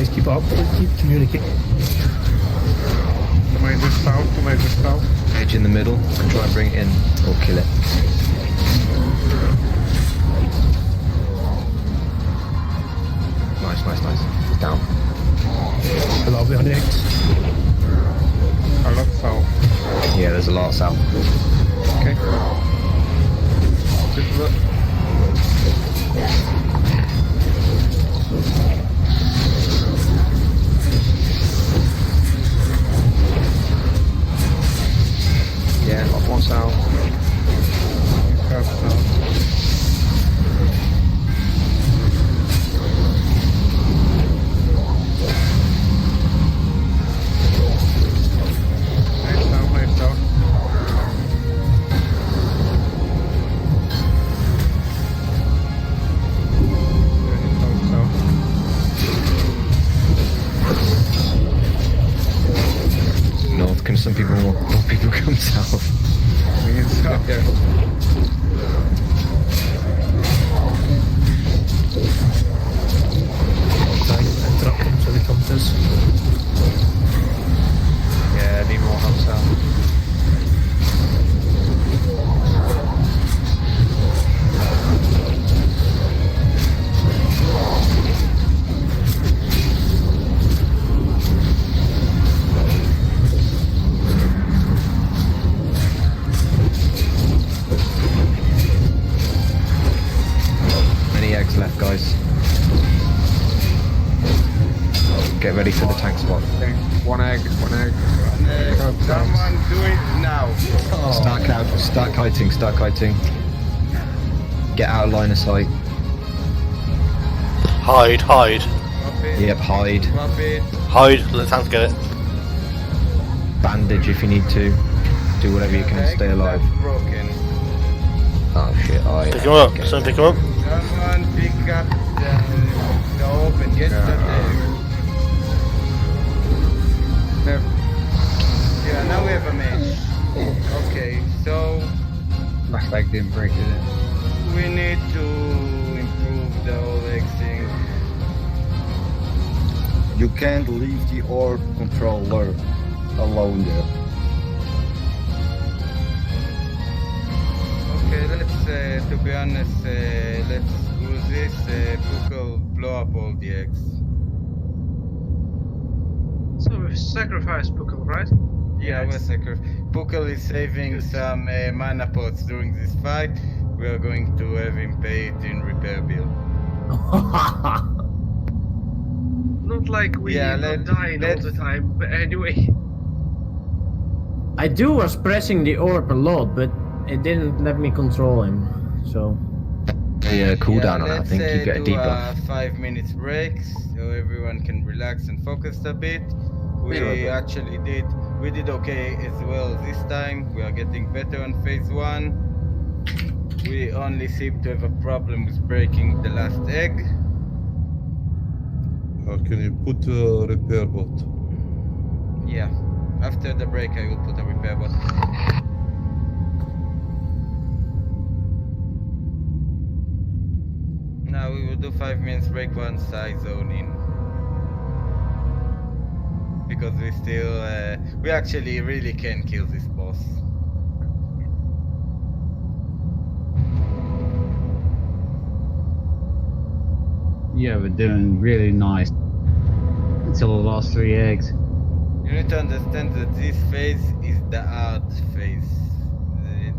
Just keep it up, keep communicating.
To my south.
Edge in the middle and try and bring it in or kill it. Nice. It's down.
And that'll be on X.
A lot south.
Yeah, there's a lot south.
Okay. This is it.
Yeah, off one south.
South.
North, can some people more people come south?
There.
Interrupt them so they come to us.
Yeah, need more help south.
Left, guys. Get ready for the tank spot.
One egg.
Someone do it now.
Start kiting. Get out of line of sight.
Hide.
Yep, hide.
Hide, let Tanks get it.
Bandage if you need to. Do whatever you can to stay alive.
Broken.
Oh shit,
Pick him up. Someone pick him up.
Someone pick up the open. Get the egg. Yeah, now we have a match. Okay, so
Last leg didn't break it.
we need to improve the whole egg thing.
You can't leave the orb controller alone there.
Okay, let's, to be honest, let's do this. Puckle blow up all the eggs.
So we've sacrificed Puckle, right?
Yeah, we're sacrificing. Puckle is saving some mana pots during this fight. We are going to have him pay it in repair bill.
Not like we not dying all the time, but anyway.
I was pressing the orb a lot, but it didn't let me control him, so...
Yeah, cooldown on it. I think you get a
do
debuff.
5 minutes break so everyone can relax and focus a bit. We actually did okay as well this time. We are getting better on phase 1. We only seem to have a problem with breaking the last egg.
Can you put a repair bot?
Yeah, after the break I will put a repair bot. Now we will do 5 minutes break once I zone in. Because we still, we actually really can kill this boss.
Yeah, we're doing really nice until the last 3 eggs.
You need to understand that this phase is the hard phase.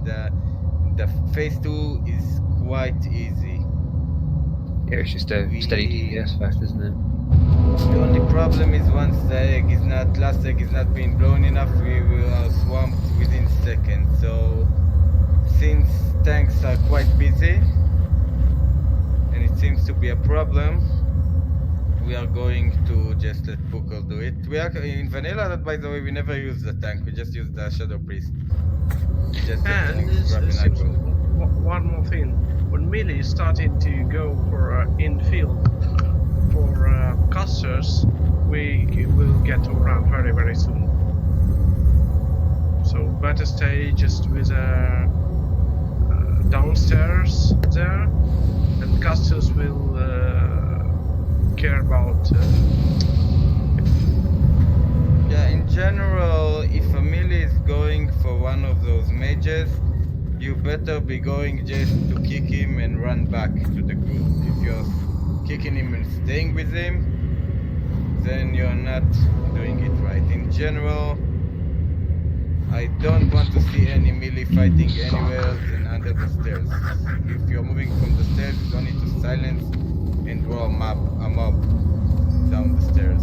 The phase 2 is quite easy.
Yeah, it's just a steady DPS fast, isn't it?
The only problem is once the last egg is not being blown enough, we will swamped within seconds. So, since tanks are quite busy, and it seems to be a problem, we are going to just let Puckle do it. We are in vanilla, by the way, we never use the tank, we just use the Shadow Priest. Just
one more thing. When melee started to go for infield for casters, we will get around very, very soon. So better stay just with downstairs there, and casters will care about
general, if a melee is going for one of those mages, you better be going just to kick him and run back to the group. If you're kicking him and staying with him, then you're not doing it right. In general, I don't want to see any melee fighting anywhere else than under the stairs. If you're moving from the stairs, you don't need to silence and draw a mob down the stairs.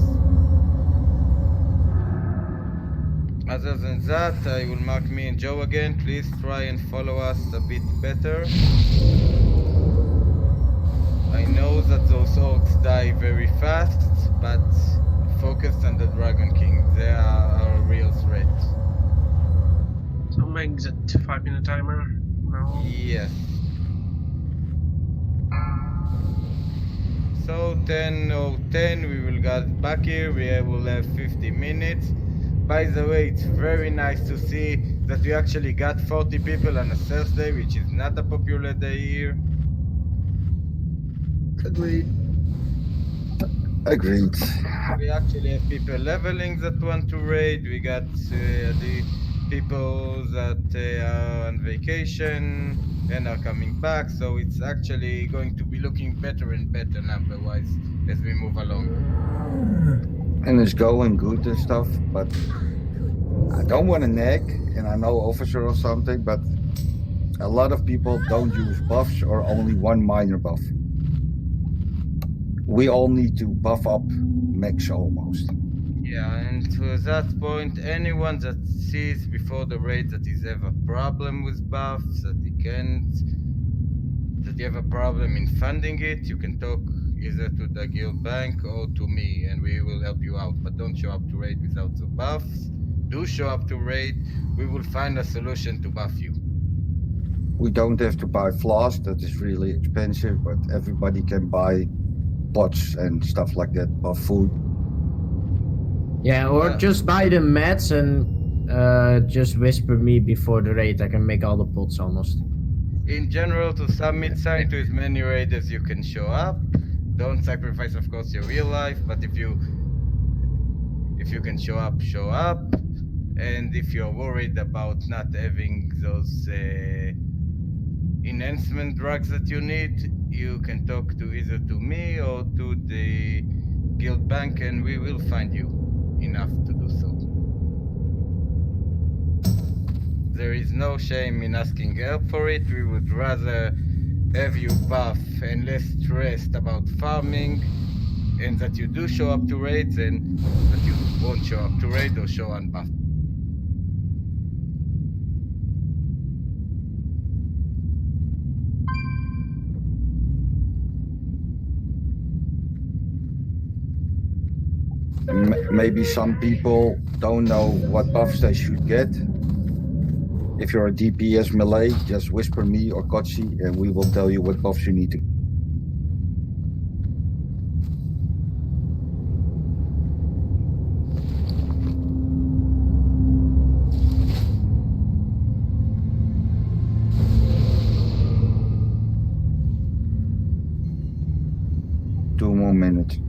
Other than that, I will mark me and Joe again. Please try and follow us a bit better. I know that those orcs die very fast, but focus on the Dragon King. They are a real threat.
So make the 5-minute timer now.
Yes. So 10:10 we will get back here. We will have 50 minutes. By the way, it's very nice to see that we actually got 40 people on a Thursday, which is not a popular day here.
Agreed. Agreed.
We actually have people leveling that want to raid. We got the people that are on vacation and are coming back. So it's actually going to be looking better and better number-wise as we move along.
And it's going good and stuff, but I don't want to nag, and I know officer or something, but a lot of people don't use buffs or only one minor buff. We all need to buff up max almost.
Yeah, and to that point, anyone that sees before the raid that is have a problem with buffs, that you have a problem in funding it, you can talk either to the guild bank or to me, and we will help you out. But don't show up to raid without the buffs. Do show up to raid, we will find a solution to buff you.
We don't have to buy flask, that is really expensive, but everybody can buy pots and stuff like that, buff food.
Yeah, or just buy the mats and just whisper me before the raid. I can make all the pots almost.
In general, to submit sign to as many raids as you can show up. Don't sacrifice, of course, your real life, but if you can show up, show up. And if you're worried about not having those enhancement drugs that you need, you can talk to either to me or to the guild bank, and we will find you enough to do so. There is no shame in asking help for it. We would rather have you buff and less stressed about farming, and that you do show up to raids, and that you won't show up to raid or show unbuffed.
Maybe some people don't know what buffs they should get. If you're a DPS melee, just whisper me or Kotzi and we will tell you what buffs you need to. Two more minutes.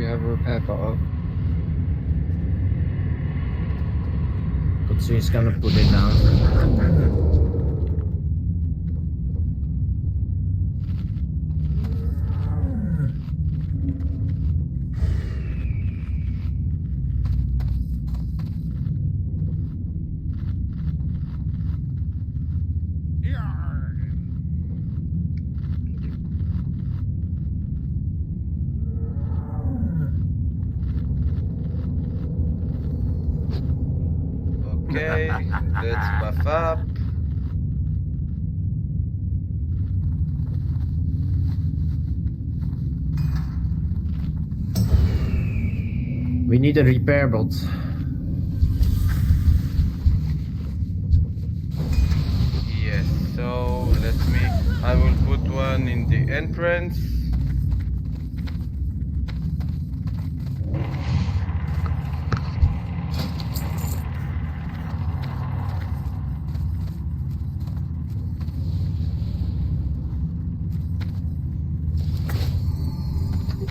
have a repair bot up?
But she's gonna put it down.
Okay, let's buff up.
We need a repair bot.
Yes, so I will put one in the entrance.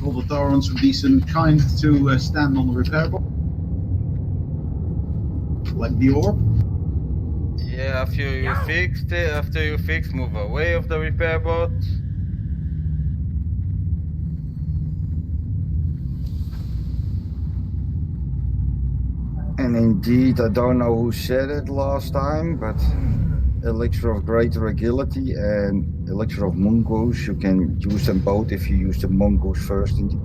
All the Darons would be so kind to stand on the repair bot. Like the orb.
Yeah, after you fix, move away of the repair bot.
And indeed, I don't know who said it last time, but Elixir of Greater Agility and Elixir of Mongoose, you can use them both if you use the Mongoose first indeed.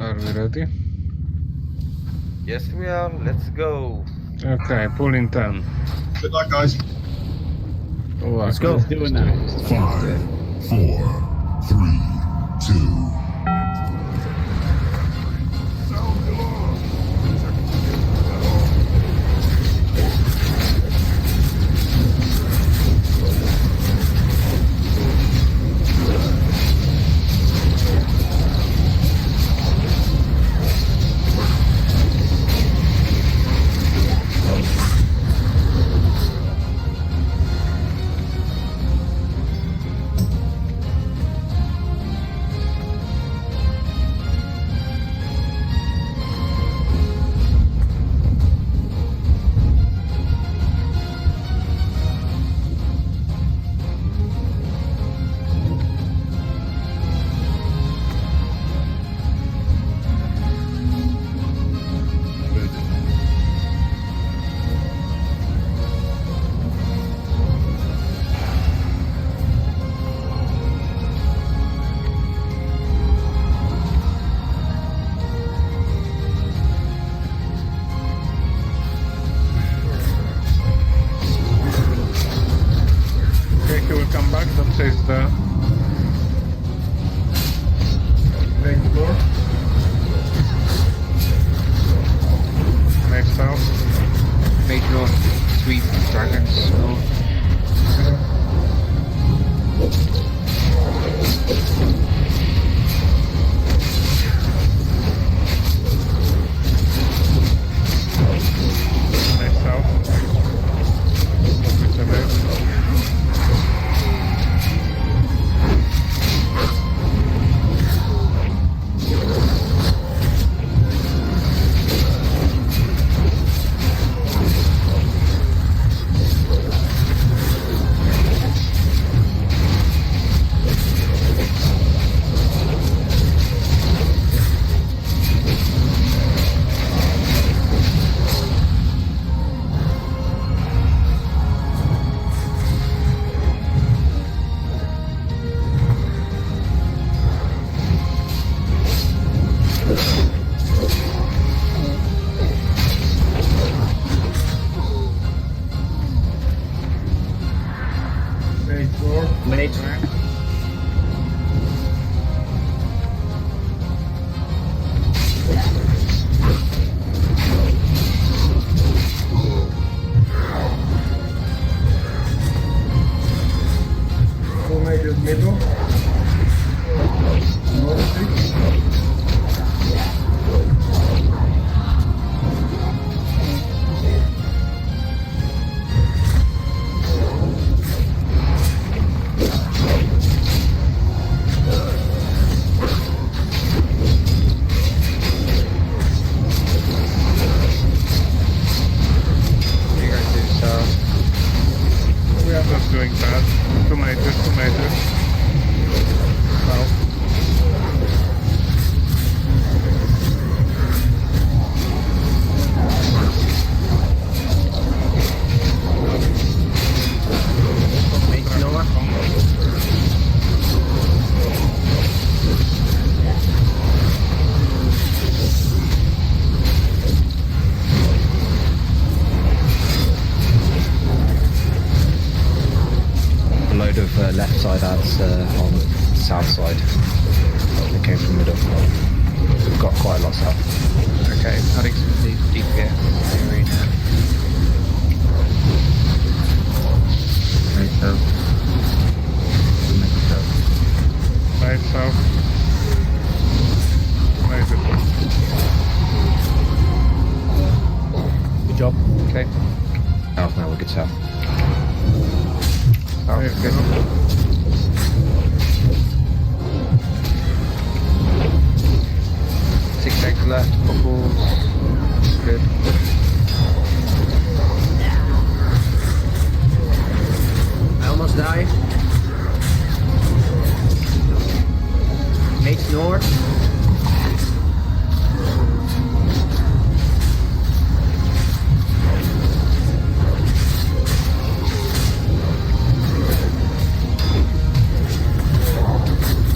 Are we ready?
Yes, we are. Let's go.
Okay, pull in 10.
Good luck, guys.
Let's
go.
Let's do it now.
5, 4, 3, 2. Sound the alarm.
on the south side. They came from the middle. We've got quite a lot south.
Okay, adding some of these DPS area now.
Right south.
Right south. Right south.
Good job.
Okay.
South now, we're good south.
South is good. 6 seconds left. Bubbles. Good.
I almost died. Mage north.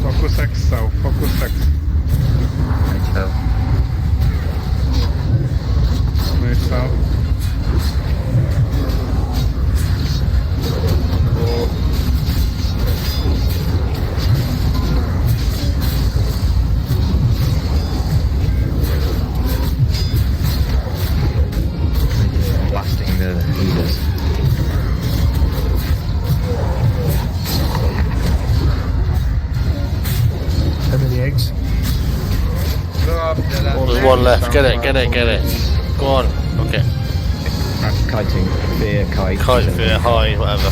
Focus X south, focus X.
Right south.
Right south.
Blasting the leaders.
How many eggs?
There's one left. Get it. Go on. Okay.
Kiting. Fear, kite.
Kite, fear, high, whatever.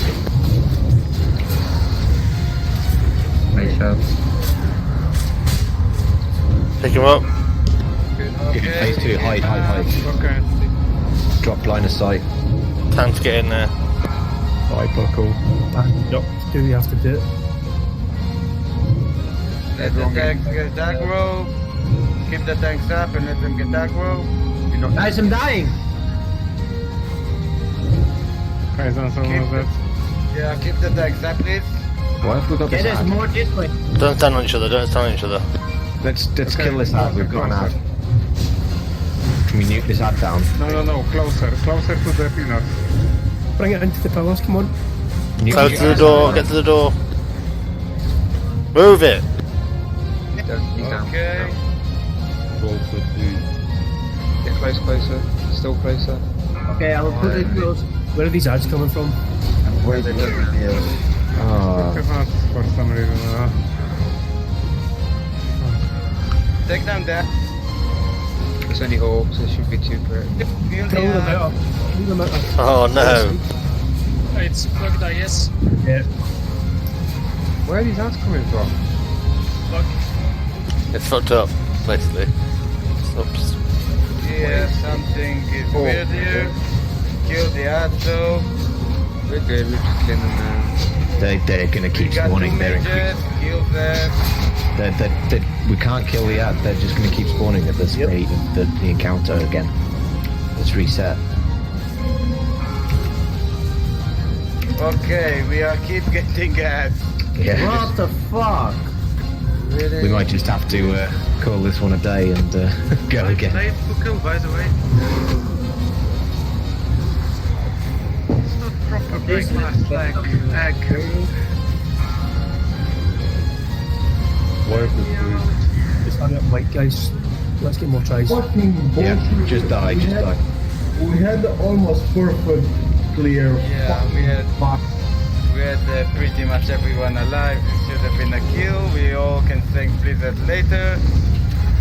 Right south.
Pick him up.
Phase 2, hide.
Okay.
Drop line of sight.
Time to get in there.
Bye, buckle.
Yep. Do we have to do it?
Let the tanks get aggro. Keep the tanks up and let them get aggro.
Guys, I'm dying.
Kaizen's almost dead.
Yeah, keep the tanks up, please.
Why have we got
Okay,
this
there's
ad?
more this way.
Don't stand on each other.
Let's kill this ad. We've got an ad. Can we nuke this ad down?
No, closer to the pillars.
Bring it into the pillars, come on.
Close to the door. Get to the door. Move it.
He's down.
Okay.
Closer, please.
Get closer. Still closer.
Okay, I will put it close.
Where are these ads coming from?
Wait a minute.
Cannot for some reason.
Take them there.
It's only orcs, so it should be 2 per.
Kill
Throw them
the
out. Leave them out.
Oh no.
It's crocodile, yes.
Yeah.
Where are these ads coming from?
Look.
It's fucked up, basically. Oops.
Yeah, something is weird here. Kill the Adso.
We're good, we're just killing them now.
They're gonna keep
We got
spawning.
2
They're
mages. Kill them.
we can't kill the ad. They're just gonna keep spawning at this rate of the encounter again. Let's reset.
Okay, we are keep getting ads.
Yeah.
What the fuck?
Really?
We might just have to call this one a day and go again.
Late for kill, by the way. It's not proper break last egg.
Just hurry up, Mike, guys. Let's get more tries.
Fucking bullshit.
Yeah, just die.
We had almost perfect clear.
Yeah, we had pretty much everyone alive. It should have been a kill. We all can thank Blizzard later.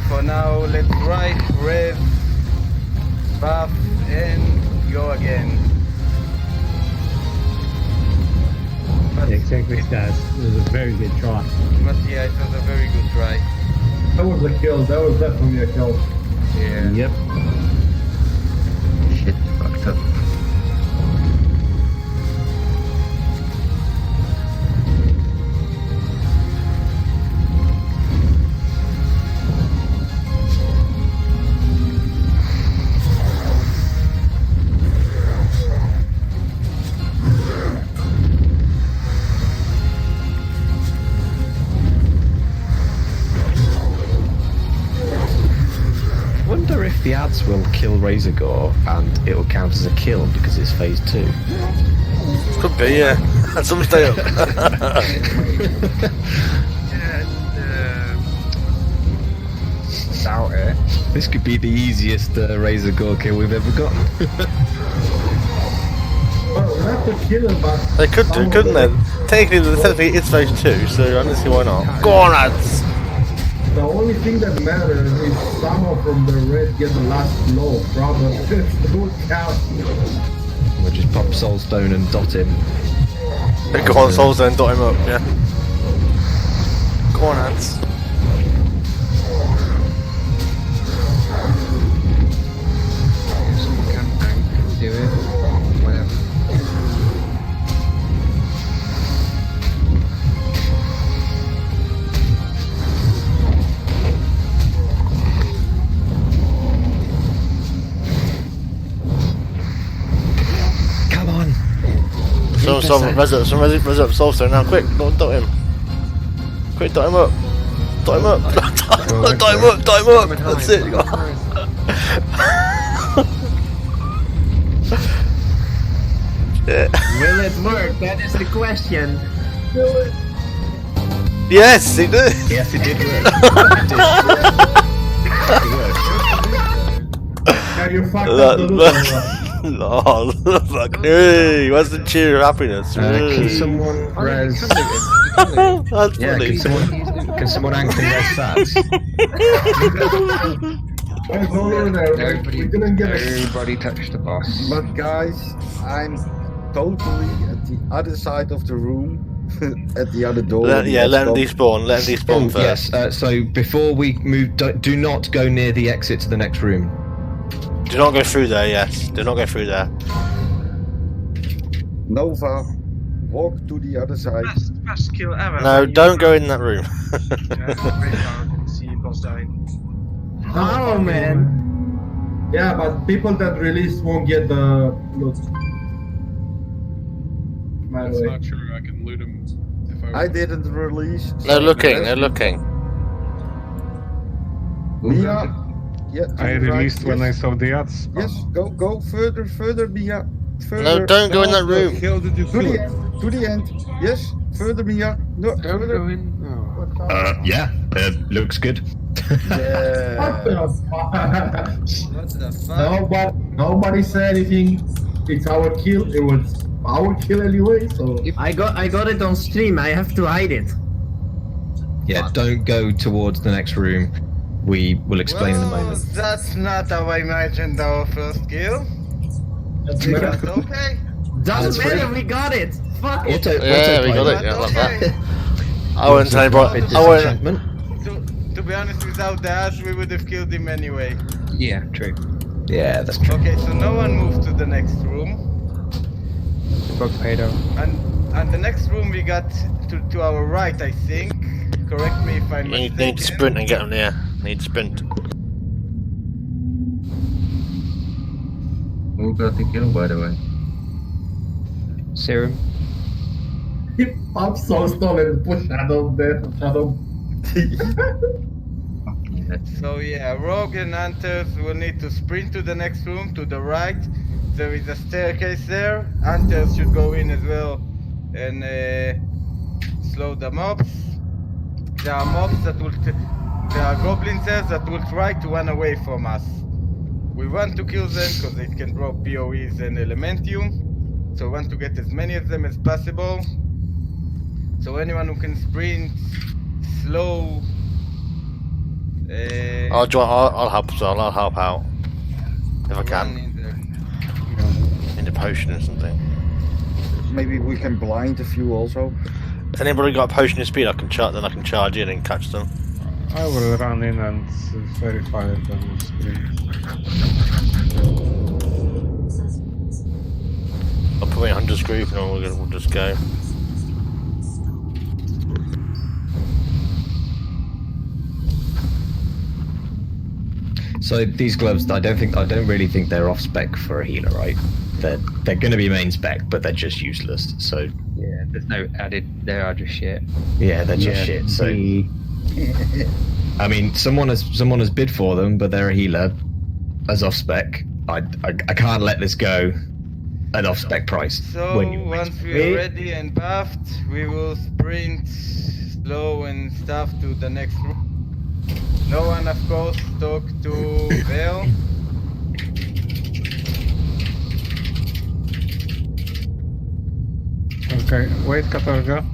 For now, let's write, res, buff, and go again.
Exactly, guys. It was a very good try.
But yeah, it was a very good try.
That was a kill. That was definitely a kill.
Yeah.
Yep.
Shit, fucked up.
Wonder if the ads will kill Razorgore and it will count as a kill because it's phase 2.
Could be, yeah. Someone stay up.
Doubt it.
This could be the easiest Razor Gore kill we've ever got.
Well, not to kill him, but
They could do, couldn't they? Technically, it's phase 2, so I don't see why not. Go on, lads!
the only thing that matters is someone from the red get the last blow. Probably it would count.
We'll just pop Soulstone and dot him.
Go on, Soulstone and dot him up, yeah. Go on, lads.
Someone can tank, do it, whatever.
Come on!
Some res up Soulstone now, quick, dot him. Quick, dot him up. Dot him up. Dot him up, dot him up. That's it.
Will it work? That is the question. Will it?
Yes, it did.
Yes, it did work.
And you fucked up the loot.
Oh, look. Hey, what's the cheer of happiness?
Can someone res?
That's
Yeah,
funny.
can someone anchor res sats?
Everybody touched the boss.
But guys, I'm totally at the other side of the room, at the other door.
Let him despawn. Let him despawn first.
Yes. So before we move, do not go near the exit to the next room.
Do not go through there. Yes, do not go through there.
Nova, walk to the other side.
Best kill ever.
No, don't go in that room.
See boss dying.
Oh man.
Yeah, but people that release won't get the loot. By the
That's
way.
not true. I can loot him if I
I didn't release.
They're looking. They're looking.
Mia. Yeah, to
I
the right,
released when I
yes.
saw the ads.
Yes, go further, Mia. Further.
No, don't go in that room.
How did you
To
kill
the
it?
end. To the end. Yes, further, Mia. No,
Don't
further.
go in. Oh.
Yeah, looks good.
Yeah.
What the fuck?
What the fuck?
Nobody said anything. It's our kill. It was our kill anyway. So
I got it on stream. I have to hide it.
Yeah, don't go towards the next room. We will explain in a
Well,
moment.
that's not how I imagined our first kill.
that's
That's okay.
Doesn't matter. We got it. Fuck it.
Yeah, we got it. Yeah, like that. I wouldn't say, but I wouldn't.
To be honest, without the ads, we would have killed him anyway.
Yeah, true.
Yeah, that's true.
Okay, so no one moved to the next room.
Bug pedo.
And the next room we got to our right, I think. Correct me if I'm
You
mistaken.
need to sprint and get him there. Need to sprint.
Who got the kill, by the way?
Serum.
he pops Soulstone and push Shadow there. Shadow.
So yeah, Rogue and Hunters will need to sprint to the next room to the right. There is a staircase there. Hunters should go in as well and slow the mobs. There are mobs that will. There are goblins there that will try to run away from us. We want to kill them because they can drop PoEs and Elementium. So we want to get as many of them as possible. So anyone who can sprint, slow.
I'll help as well. I'll help out if I can. In the potion or something.
Maybe we can blind a few also.
Anybody got a potion of speed? I can charge. Then I can charge in and catch them.
I will run in and verify it on the screen.
I'll put me in Hunter's group and we'll just go.
So these gloves, I don't really think they're off spec for a healer, right? They're going to be main spec, but they're just useless. So
Yeah, there's no added. They are just shit.
yeah, they're just shit. So I mean, someone has bid for them, but they're a healer as off spec. I can't let this go. an off-spec price.
So
when you
once we're ready and buffed, we will sprint slow and stuff to the next room. No one, of course, talk to Vale.
Okay, wait, Katarga.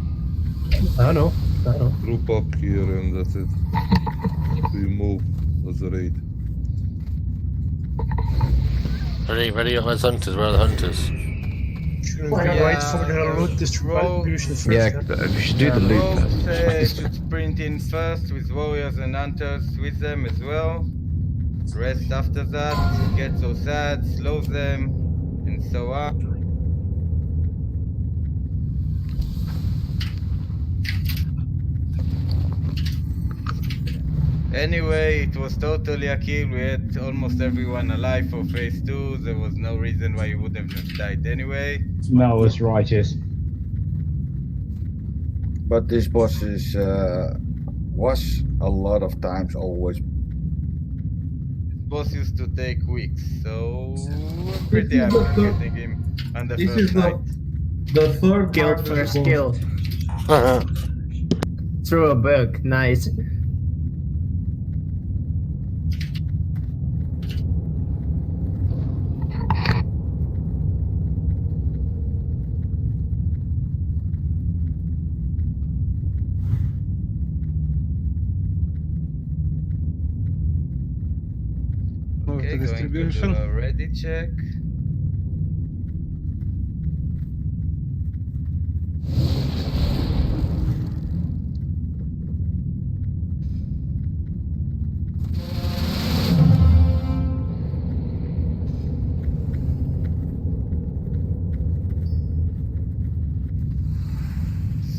I know.
Group up here and that's it. We move as a raid.
Ready, where's hunters? Where are the hunters?
Should we go right for the loot distribution first?
we should do the loot
Rogues
first.
should sprint in first with warriors and hunters with them as well. Rest after that, get so sad, slow them, and so on. Anyway, it was totally a kill. We had almost everyone alive for phase 2. There was no reason why you wouldn't have died anyway.
Mel was righteous.
But this boss is was a lot of times always.
Boss used to take weeks, so I'm pretty happy getting him on the first night.
The third
Kill
part
first
is
kill. Through a bug, nice.
Okay, going to do a ready check.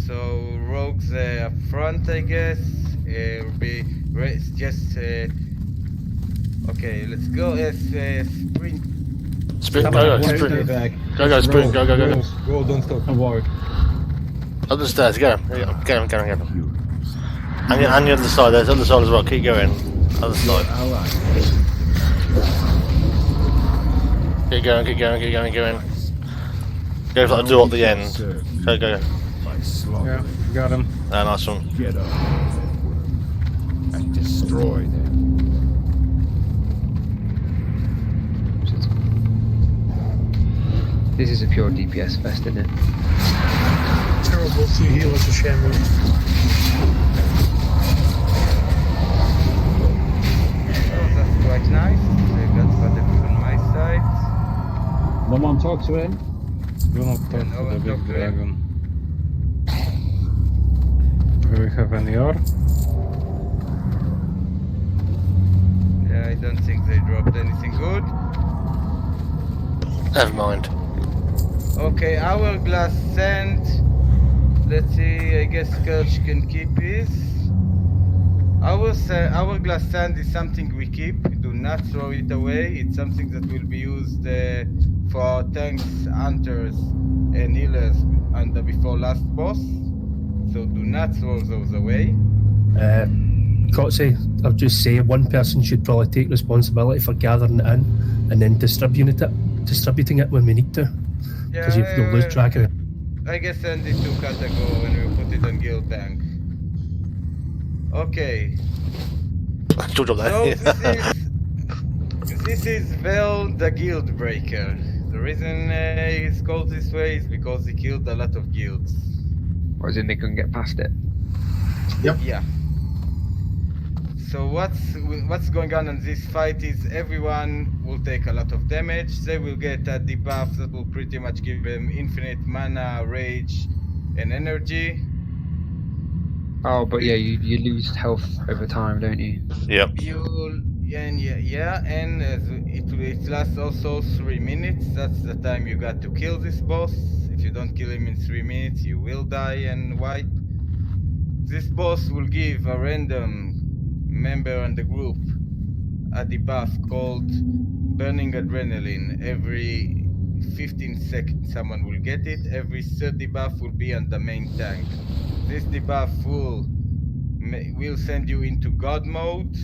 So rogues up front, I guess. Will be just. Okay, let's go as sprint.
Sprint, go, sprint. Go, sprint, go.
Go, don't stop.
And work.
Up the stairs, go. Get him. And the other side, there's the other side as well, keep going. Other side. Keep going. Go for the door at the end. Go.
Yeah, got him.
Ah, nice one.
Get up and destroy them.
This is a pure DPS fest, isn't it?
Terrible to heal as a shaman.
Oh, that's quite nice. I got Butterfly on my side.
No one talk to him.
Do not talk to the big dragon. Do we have any ore?
Yeah, I don't think they dropped anything good.
Never mind.
Okay, hourglass sand. Let's see, I guess Scourge can keep his. Hourglass sand is something we keep. Do not throw it away. It's something that will be used for our tanks, hunters, and healers on the before last boss. So do not throw those away.
Cotsy, I'll just say one person should probably take responsibility for gathering it in and then distributing it when we need to. Because you'll lose track of it.
I guess send it to Katago and we'll put it on Guild Tank. Okay.
So
this is Vel the Guild Breaker. The reason he's called this way is because he killed a lot of guilds.
Or as in they couldn't get past it?
Yep.
Yeah. So what's going on in this fight is everyone will take a lot of damage. They will get a debuff that will pretty much give them infinite mana, rage, and energy.
Oh, but yeah, you lose health over time, don't you?
Yep.
And it lasts also 3 minutes. That's the time you got to kill this boss. If you don't kill him in 3 minutes, you will die and wipe. This boss will give a random member on the group a debuff called Burning Adrenaline. Every 15 seconds someone will get it. Every third debuff will be on the main tank. This debuff will send you into God mode,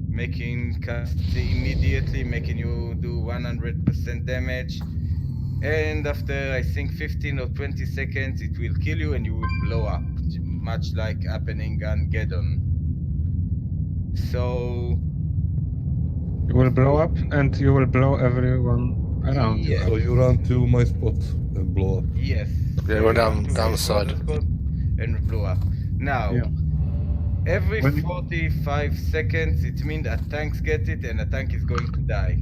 making cast immediately, making you do 100% damage. and after I think 15 or 20 seconds, it will kill you and you will blow up, much like happening on Geddon. So
You will blow up and you will blow everyone around you.
Yes.
So you run to my spot and blow up.
yes,
Yeah,
so
we're
you
down
run to
the
my
side.
spot and blow up. Now,
Yeah.
every
When-
45 seconds, it means a tank gets it and a tank is going to die.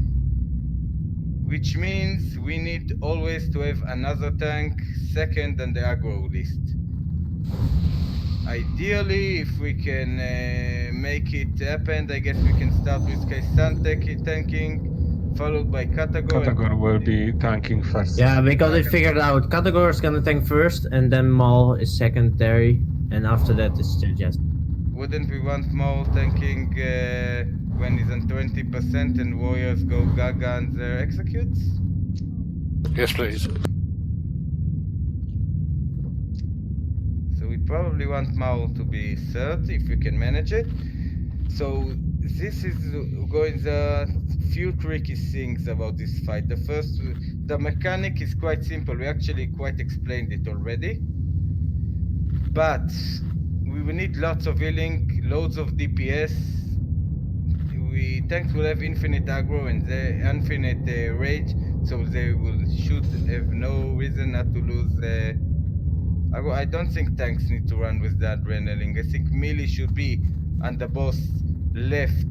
Which means we need always to have another tank second on the aggro list. Ideally, if we can make it happen, I guess we can start with Kaisan tanking, followed by Katagor.
Katagor will be tanking first.
Yeah, because I figured out Katagor is gonna tank first, and then Maul is secondary, and after that is still just.
Wouldn't we want more tanking when he's on 20% and warriors go Gaga and executes?
Yes, please.
So we probably want Maul to be 30 if we can manage it. So this is going the few tricky things about this fight. The first, the mechanic is quite simple. We actually quite explained it already. But we will need lots of healing, loads of DPS. Tanks will have infinite aggro and infinite rage, so they should have no reason not to lose aggro. I don't think tanks need to run with the adrenaline. I think melee should be on the boss left,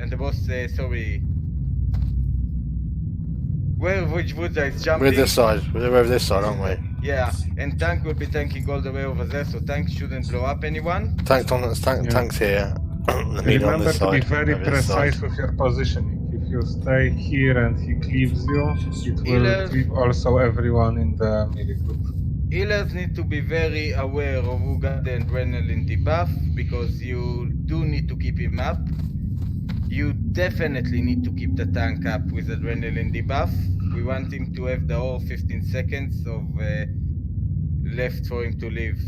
and the boss, which Woodza is jumping.
We're this side. We're over this side, aren't we?
Yeah, and tank will be tanking all the way over there, so tank shouldn't blow up anyone.
Tank's here.
Remember to be very
over this
precise
side.
with your positioning. If you stay here and he cleaves you, it will
Healers.
cleave also everyone in the melee group.
Healers need to be very aware of who got the adrenaline debuff, because you do need to keep him up. You definitely need to keep the tank up with adrenaline debuff. We want him to have the whole 15 seconds of left for him to live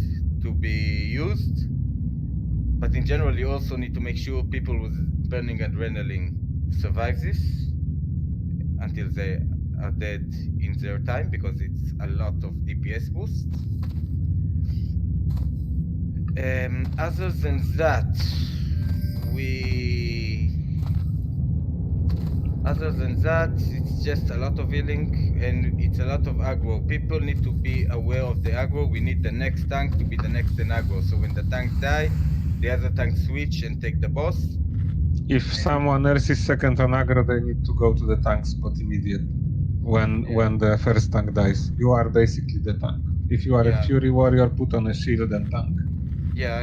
to be used. But in general, you also need to make sure people with burning adrenaline survive this until they are dead in their time, because it's a lot of DPS boost. Other than that, it's just a lot of healing and it's a lot of aggro. People need to be aware of the aggro. We need the next tank to be the next in aggro. So when the tank die, the other tank switch and take the boss.
If someone else is second on aggro, they need to go to the tank spot immediately. When the first tank dies, you are basically the tank. If you are a Fury Warrior, put on a shield and tank.
Yeah,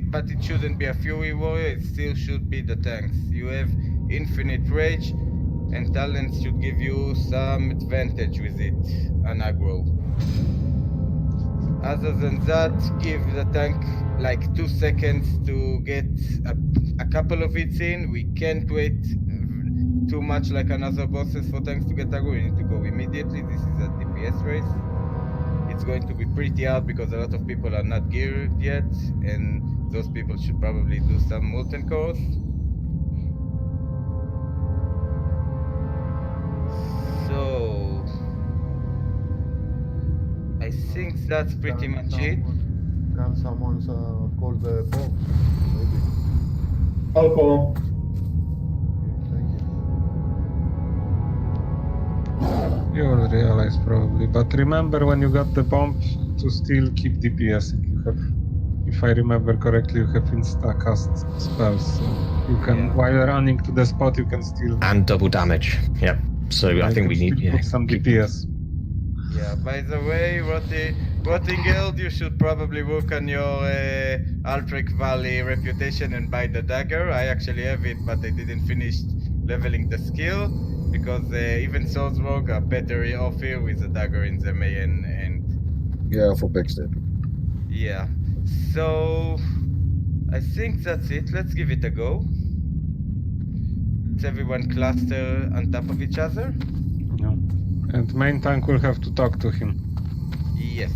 but it shouldn't be a Fury Warrior, it still should be the tanks. You have infinite rage, and talents should give you some advantage with it on aggro. Other than that, give the tank like 2 seconds to get a couple of hits in. We can't wait too much like another bosses for tanks to get aggro. We need to go immediately. This is a DPS race. It's going to be pretty hard because a lot of people are not geared yet, and those people should probably do some molten cores. So I think that's pretty much it.
Can someone call the bomb? Maybe.
I'll call him.
You will realize probably, but remember when you got the bomb to still keep DPSing. You have, if I remember correctly, you have insta-cast spells, so you can, while running to the spot, you can still...
And double damage, yep. So I think we need
put some DPS.
Yeah, by the way, Rottingeld, you should probably work on your Altrek Valley reputation and buy the dagger. I actually have it, but I didn't finish leveling the skill, because even Swordsrogue are better off here with the dagger in the main end.
Yeah, for backstab.
Yeah, so I think that's it. Let's give it a go. Let's everyone cluster on top of each other.
Yeah. And main tank will have to talk to him.
Yes.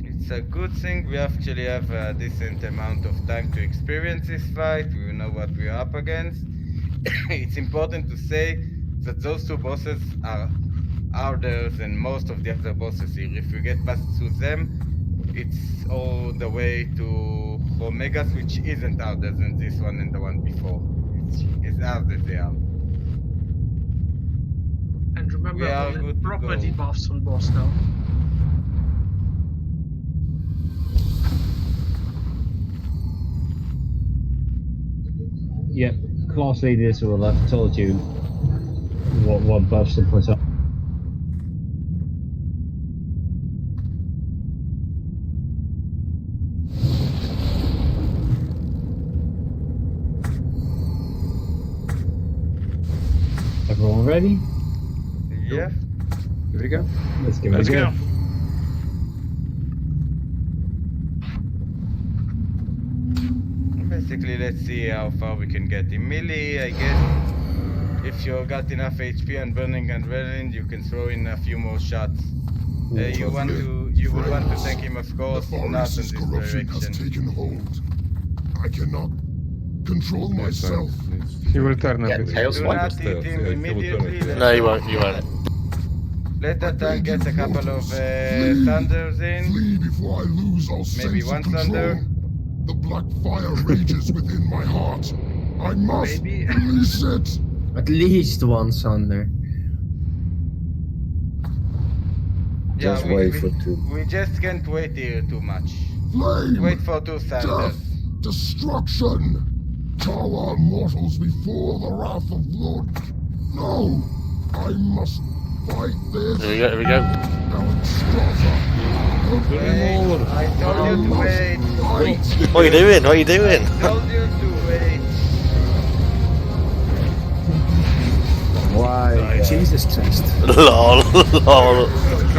It's a good thing we actually have a decent amount of time to experience this fight. We know what we're up against. it's important to say that those two bosses are harder than most of the other bosses here. If you get past through them, it's all the way to Omegas, which isn't harder than this one and the one before. It's hard as they are.
And remember,
We are
only
good to
proper
go.
debuffs on boss now.
Yep, class leaders will have told you what buffs to put up. Everyone ready?
Yeah.
Here we go.
Let's give it a go.
Basically, let's see how far we can get. In melee, I guess, if you got enough HP and burning adrenaline, you can throw in a few more shots. You would want to tank him, of course, not in this
corruption has
direction.
taken hold. I cannot control myself.
He will turn a
Yeah,
bit.
Tails
Do
won't.
not hit him immediately.
No, you won't. You won't.
Let the tank get a couple of thunders in.
Flee before I lose all
Maybe
sense
one
of control.
thunder.
The black fire rages within my heart. I must
Maybe.
release it.
At least one Thunder.
Just wait for two.
We just can't wait here too much.
Flame,
Wait for two thunders.
death, destruction. Tower mortals before the wrath of Lord. No, I must fight this.
Here we go.
I told you to wait.
What are you doing? What are you doing?
I told you to wait.
Why?
Jesus Christ.
Lol, lol.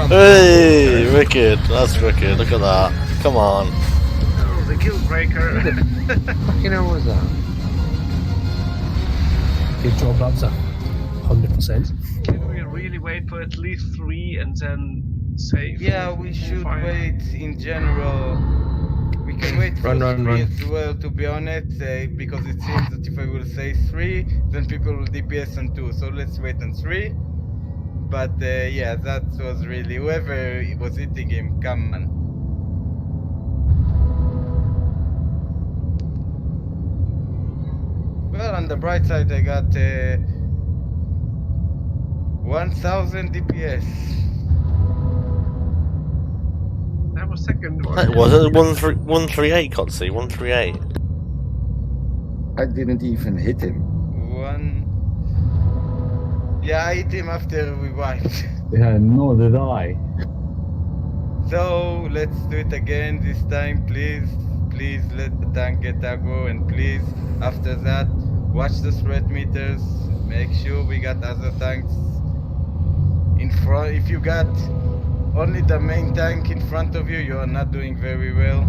Hey, wicked. That's wicked. Look at that. Come on.
Oh, the guild breaker.
Fucking hell was that?
Good job, Babza. 100%.
Can we really wait for at least 3 and then say?
Yeah, we should
fire?
wait in general. We can wait for 3 as well, to be honest, because it seems that if I will say 3, then people will DPS on 2, so let's wait on 3. But yeah, that was really, whoever was hitting him, come on. Well, on the bright side, I got 1000 DPS.
That was second.
Was it 138, Kotzi? 138.
I didn't even hit him.
Yeah, I hit him after we wiped.
Yeah, nor did I.
So, let's do it again this time, please. Please let the tank get aggro, and please, after that, watch the threat meters. Make sure we got other tanks in front. If you got only the main tank in front of you, you are not doing very well.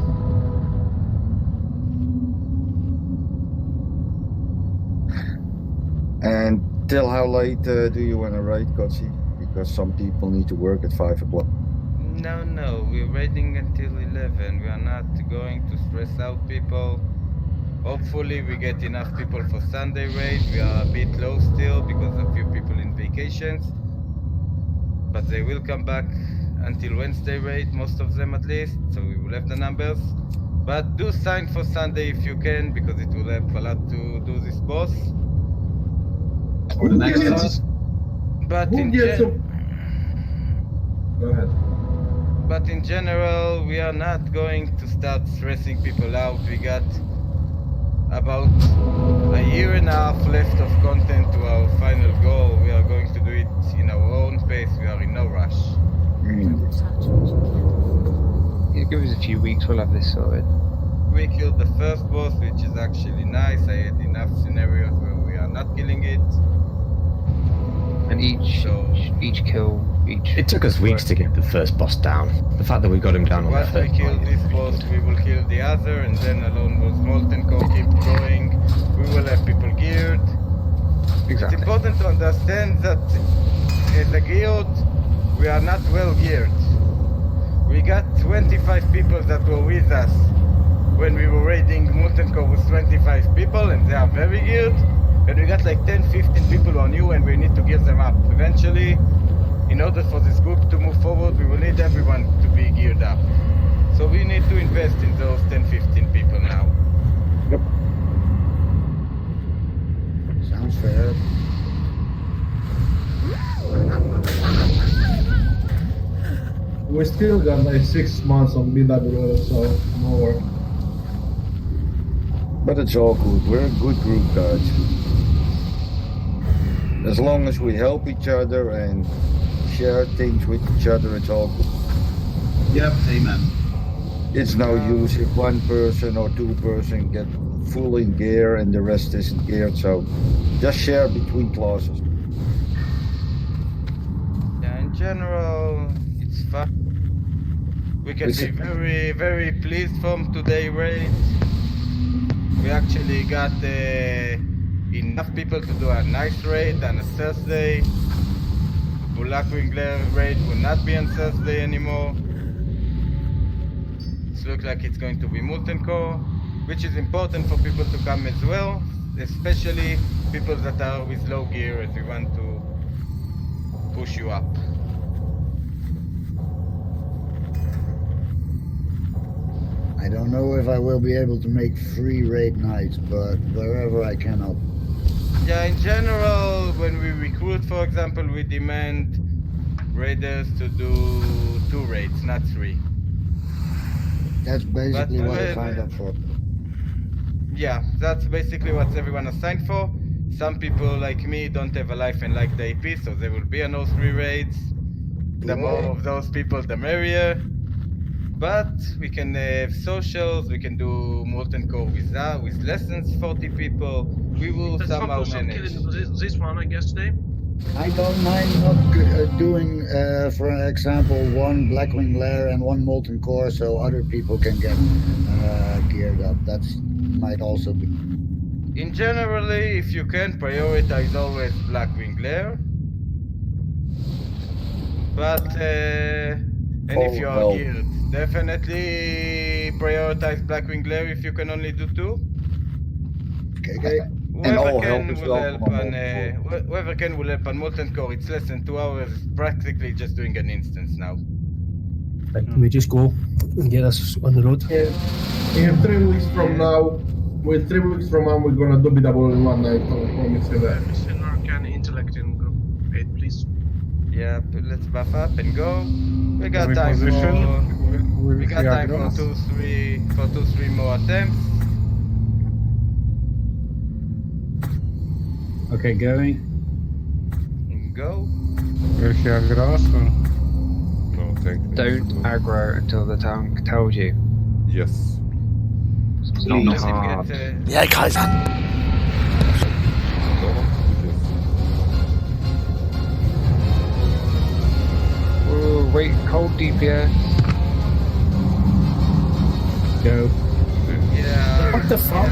And till how late do you want to raid, Kotzi? Because some people need to work at 5 o'clock.
No, we're raiding until 11. We are not going to stress out people. Hopefully we get enough people for Sunday raid. We are a bit low still because a few people in vacations. But they will come back until Wednesday raid, most of them at least, so we will have the numbers. But do sign for Sunday if you can, because it will help a lot to do this boss.
For the next class?
But
Who
in
gets Go ahead.
But in general, we are not going to start stressing people out. We got about a year and a half left of content to our final goal. We are going to do it in our own pace. We are in no rush.
Yeah, give us a few weeks, we'll have this sorted.
We killed the first boss, which is actually nice. I had enough scenarios where we are not killing it.
And each kill,
It took us weeks to get the first boss down. The fact that we got him down on the
Once we
first
kill this boss, we will kill the other, and then alone with Molten Core keep going. We will have people geared.
Exactly.
It's important to understand that as a guild, we are not well geared. We got 25 people that were with us when we were raiding Molten Core with 25 people, and they are very geared. and we got like 10, 15 people on you, and we need to gear them up. Eventually, in order for this group to move forward, we will need everyone to be geared up. So we need to invest in those 10, 15 people now.
Sounds fair.
We still got like 6 months on BWO, so no worry.
But it's all good. We're a good group, guys. As long as we help each other and share things with each other, it's all good.
Yep, amen.
It's no use if one person or two person get full in gear and the rest isn't geared, so just share between classes.
Yeah, in general, it's fun. We can be very, very pleased from today's raid. We actually got enough people to do a nice raid on a Thursday. Blackwing Lair raid will not be on Thursday anymore. It looks like it's going to be Molten Core, which is important for people to come as well, especially people that are with low gear, as we want to push you up.
I don't know if I will be able to make free raid nights, but wherever I can help.
Yeah, in general, when we recruit, for example, we demand raiders to do 2 raids, not 3.
That's basically what I signed up for.
Yeah, that's basically what everyone is signed for. Some people like me don't have a life and like the AP, so there will be on those 3 raids. The more of those people, the merrier. But we can have socials, we can do Molten Core with less than 40 people. We will
Let's
somehow
focus on
manage.
killing this one, I guess, today.
I don't mind not doing, for example, 1 Blackwing Lair and 1 Molten Core so other people can get geared up. That might also be.
In generally, if you can, prioritize always Blackwing Lair. But, and if you are geared, definitely prioritize Blackwing Lair if you can only do 2.
Okay.
Whoever can will help on whoever can will help on Molten Core. It's less than 2 hours, practically just doing an instance now.
Can we just go and get us on the road?
In 3 weeks from now, we're gonna do BW in one night. I promise you that.
Sinner can intellect in group 8, please.
Yeah, let's buff up and go. We got
Every
time
position
for we got time for
grass.
2-3 more attempts.
Okay, going.
Go.
Will he aggro us or?
No, thank you.
Don't aggro until the tank tells you.
Yes.
It's not hard.
Yeah, guys.
Oh, wait, hold DPS.
Go.
Yeah.
What the fuck?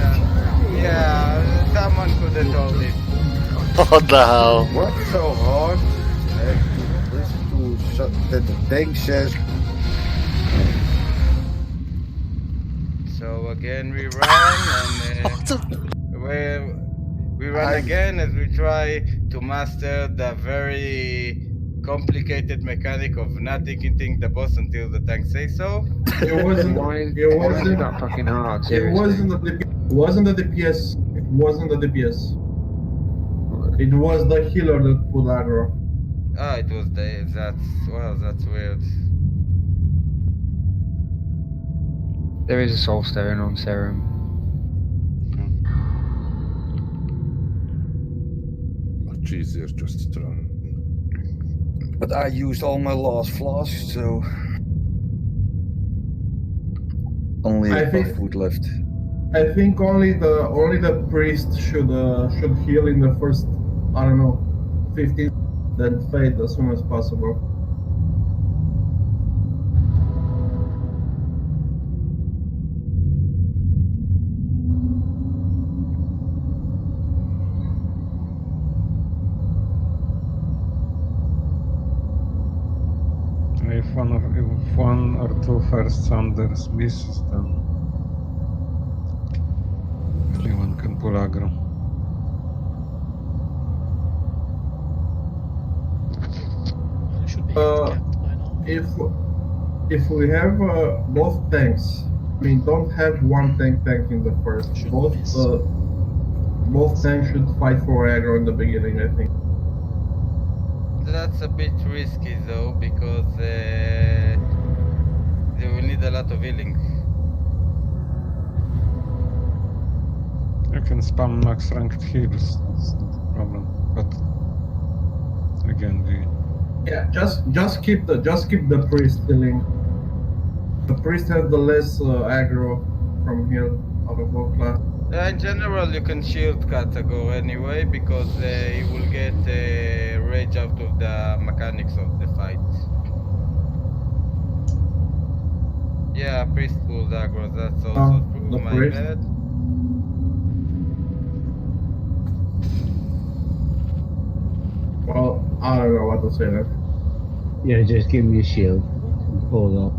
Yeah, someone could have told it.
What the hell?
What's so hard? Listen to that the tank says.
So again we run and we run again as we try to master the very complicated mechanic of not hitting the boss until the tank says so.
It wasn't
that fucking hard.
It
Seriously.
wasn't the DPS. It wasn't the DPS. It was the healer that put aggro.
Ah, it was that's weird.
There is a soul stone on Serum.
Much easier just to run.
But I used all my last flasks, so only a foot left.
I think only the priest should heal in the first, I don't know, 15, then fade as soon as possible.
If one or two first sounders misses, then anyone can pull aggro.
If we have both tanks, I mean, don't have one tank tanking the first. Both tanks should fight for aggro in the beginning, I think.
That's a bit risky though, because they will need a lot of healing.
You can spam max ranked heals, that's not a problem. But again,
Yeah, just keep the priest healing. The priest has the less aggro from here out of all class.
In general, you can shield Katago anyway, because he will get rage out of the mechanics of the fight. Yeah, priest pulls aggro, that's also true,
the
my
priest.
bad.
Well, I don't know what to say then.
Yeah, just give me a shield. Hold up.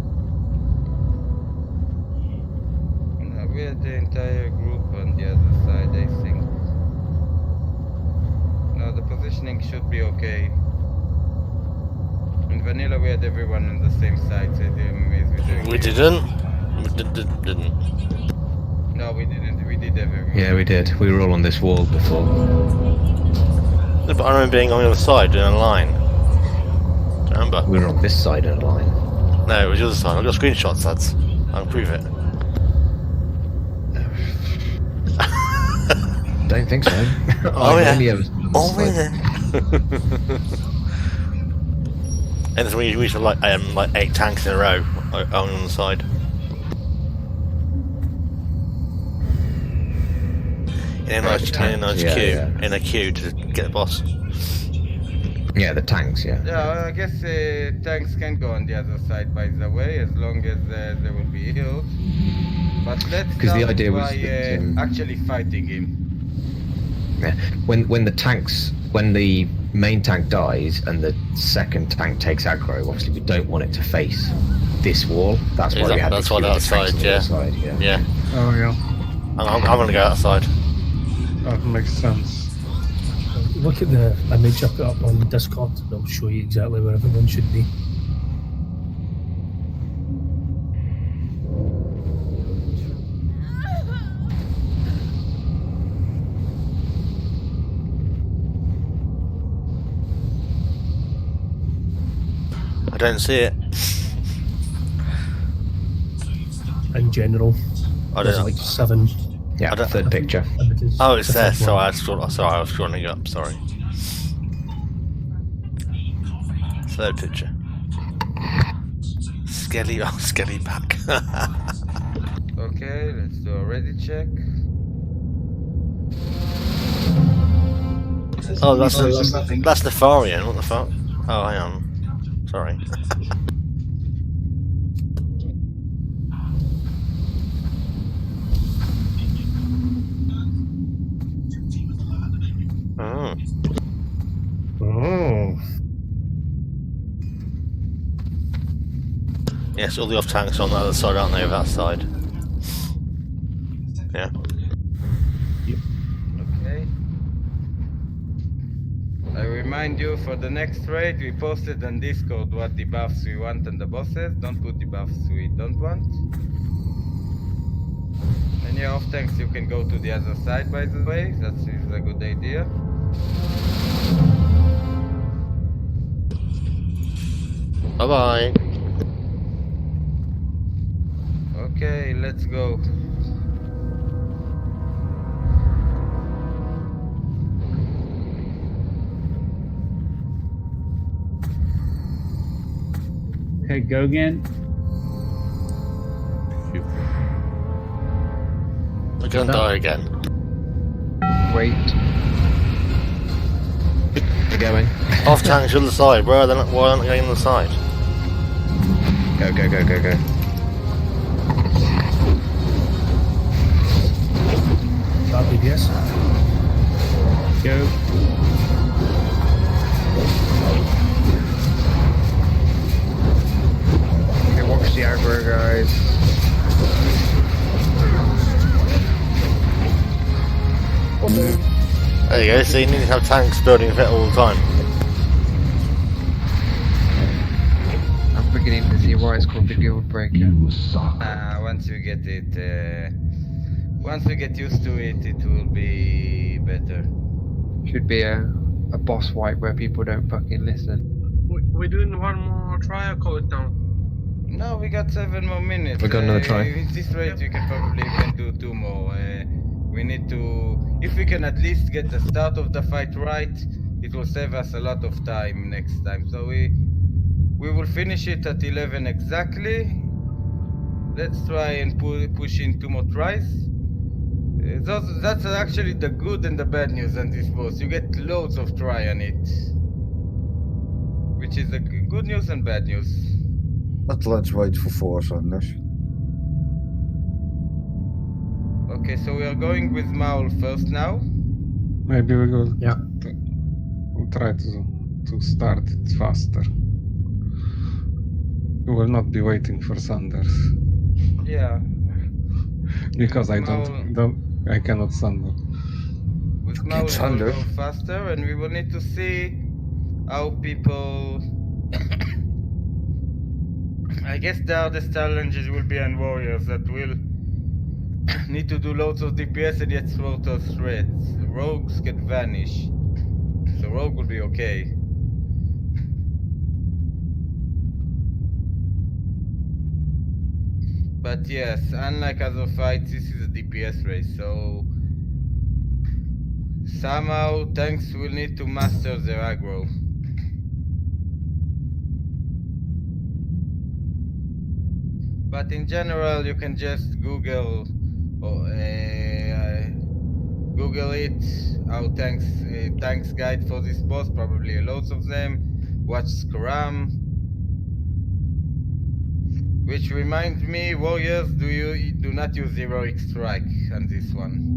We had the entire group on the other side, I think. No, the positioning should be okay. In vanilla, we had everyone on the same side, so
we didn't. Didn't.
No, we didn't. We did everyone.
Yeah, we did. We were all on this wall before.
But I remember being on the other side in a line. Do you remember?
We were on this side of the line.
No, it was the other side. I've got screenshots, lads. I can prove it.
Don't think so.
Oh yeah.
Oh
yeah. And so we used to like 8 tanks in a row, on the side. In a queue to get the boss.
Yeah, the tanks. Yeah.
Yeah, I guess tanks can go on the other side, by the way, as long as they will be healed. But let's start
the idea was
by
that,
actually fighting him.
Yeah. When the main tank dies and the second tank takes aggro, obviously we don't want it to face this wall. That's why we had
that's why the outside, yeah. Yeah.
Oh yeah.
I'm gonna go outside.
That makes sense.
Look at the image I put up on Discord. It'll show you exactly where everyone should be.
I don't see it.
In general,
I
there's
don't
like 7.
Yeah, third picture.
Oh, it's there. Sorry, I was scrolling up. Sorry. Third picture. Skelly back.
Okay, let's do a ready check.
Oh, that's Nefarian. What the fuck? Oh, hang on. Sorry.
Oh.
Yes, all the off tanks on the other side, aren't they, of that side? Yeah.
Okay. I remind you, for the next raid, we posted on Discord what debuffs we want on the bosses. Don't put debuffs we don't want. And yeah, off tanks you can go to the other side, by the way. That is a good idea.
Bye-bye.
Okay, let's go.
Okay, go again.
We're gonna die again.
Wait.
We're going.
Off tanks to the side. Why aren't they going on the side?
Go.
Start BBS.
Go.
Okay, watch the aggro, guys.
There you go. So you need to have tanks building it all the time.
why it's called the Guild Breaker.
You suck.
Once you get it, once we get used to it, it will be better.
Should be a boss fight where people don't fucking listen.
We're doing one more try or call it down?
No, we got 7 more minutes.
We got another try.
At this rate, we can probably even do 2 more. We need to... If we can at least get the start of the fight right, it will save us a lot of time next time. So we will finish it at 11 exactly. Let's try and push in 2 more tries. That's actually the good and the bad news on this boss. You get loads of try on it. Which is the good news and bad news.
But let's wait for 4 Sanders.
Okay, so we are going with Maul first now.
Maybe we will. Yeah. We'll try to start it faster. We will not be waiting for Sanders.
Yeah.
Because I cannot Sander.
With Maul we will go faster, and we will need to see how people. I guess the hardest challenges will be on warriors that will need to do loads of DPS and yet throw those threats. Rogues can vanish, so rogue will be okay. But yes, unlike other fights, this is a DPS race, so somehow tanks will need to master their aggro. But in general, you can just Google it, how tanks guide for this boss, probably loads of them. Watch Scrum. Which reminds me, warriors, do not use heroic strike on this one.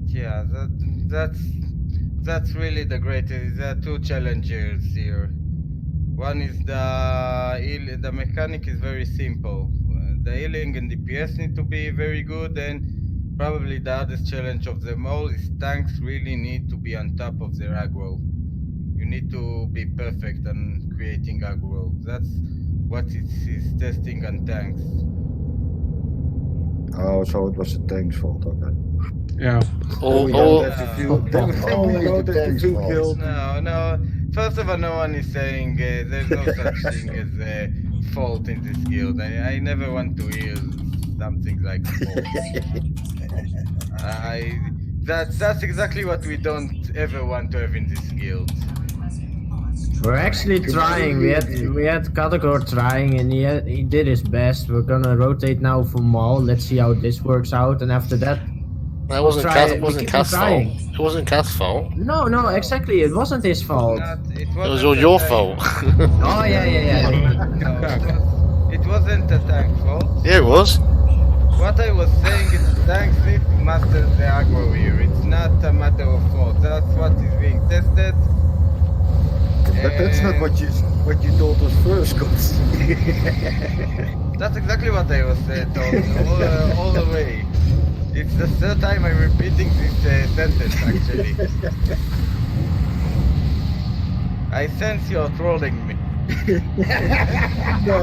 Yeah, that's really the greatest. There are 2 challengers here. One is the mechanic is very simple. The healing and DPS need to be very good, and probably the hardest challenge of them all is tanks really need to be on top of their aggro. You need to be perfect on creating aggro. That's what it is testing on tanks.
Oh, so it was the tank's fault, okay.
Yeah.
No. First of all, no one is saying there's no such thing as a fault in this guild. I never want to hear something like fault. That's exactly what we don't ever want to have in this guild.
We're actually trying. We had Kadagor trying, and he did his best. We're gonna rotate now for Maul. Let's see how this works out, and after that.
That wasn't Cath's fault. It wasn't Cath's fault.
No, exactly. It wasn't his fault.
It was all your fault.
Oh yeah.
No, it wasn't a tank fault.
Yeah, it was.
What I was saying is tanks need to master the aggro here. It's not a matter of fault. That's what is being tested.
But that's not what you told us first, Scott.
That's exactly what I was told all the way. It's the 3rd time I'm repeating this sentence, actually. I sense you're trolling me.
No.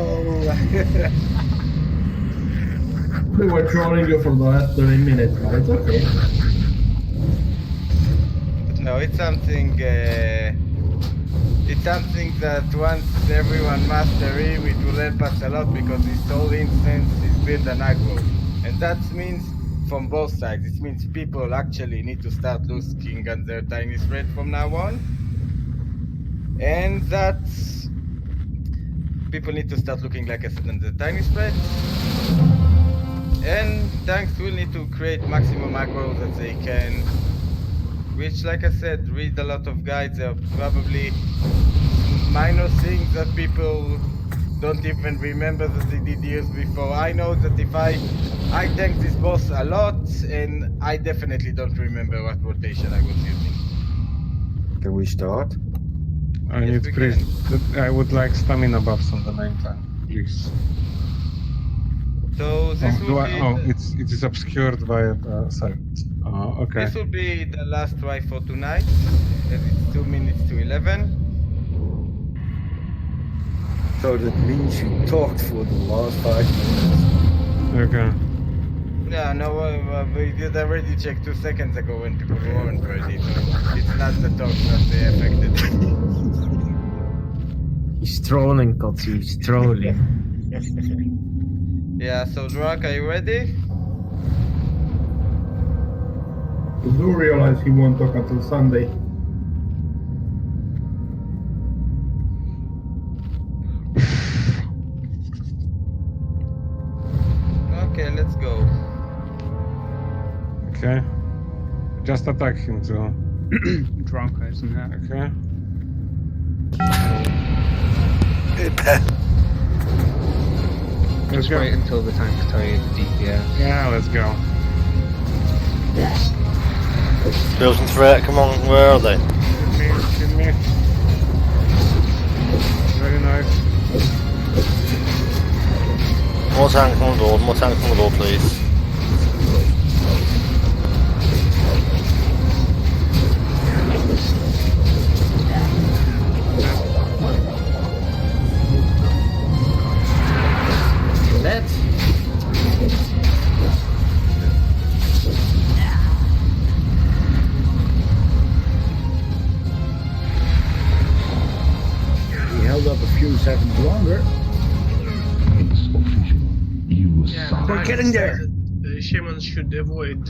We were trolling you for the last 30 minutes, but it's okay.
No, it's something that once everyone master him, it will help us a lot because this whole instance is built on aggro. And that means from both sides. It means people actually need to start looking at their tiny threat from now on. And that people need to start looking, like I said, at the tiny threat. And tanks will need to create maximum aggro that they can Which, like I said, read a lot of guides. There are probably minor things that people don't even remember that they did years before. I know that if I tanked this boss a lot, and I definitely don't remember what rotation I was using.
Can we start?
I
Yes,
need
we
priest.
can.
I would like stamina buffs on the main tank, please.
So this will be.
It is obscured by silence. Okay.
This will be the last try for tonight, as it's 2 minutes to 11.
So that means we talked for the last 5 minutes.
Okay.
Yeah, no, we did already check 2 seconds ago when people weren't ready, so it's not the talk that they affected.
He's trolling, Kotzi. He's trolling.
Yeah, so Drak, are you ready?
I do realize he won't talk until Sunday.
Okay, let's go.
Okay. Just attack him too.
Drunk, isn't it?
Okay.
Just wait until the tank tell you the DPS.
Yeah, let's go.
Skills and threat, come on, where are they?
Give me. Very nice.
More tanks on the door, please.
Let's.
He held up a few seconds longer.
We're getting there. Shamans should avoid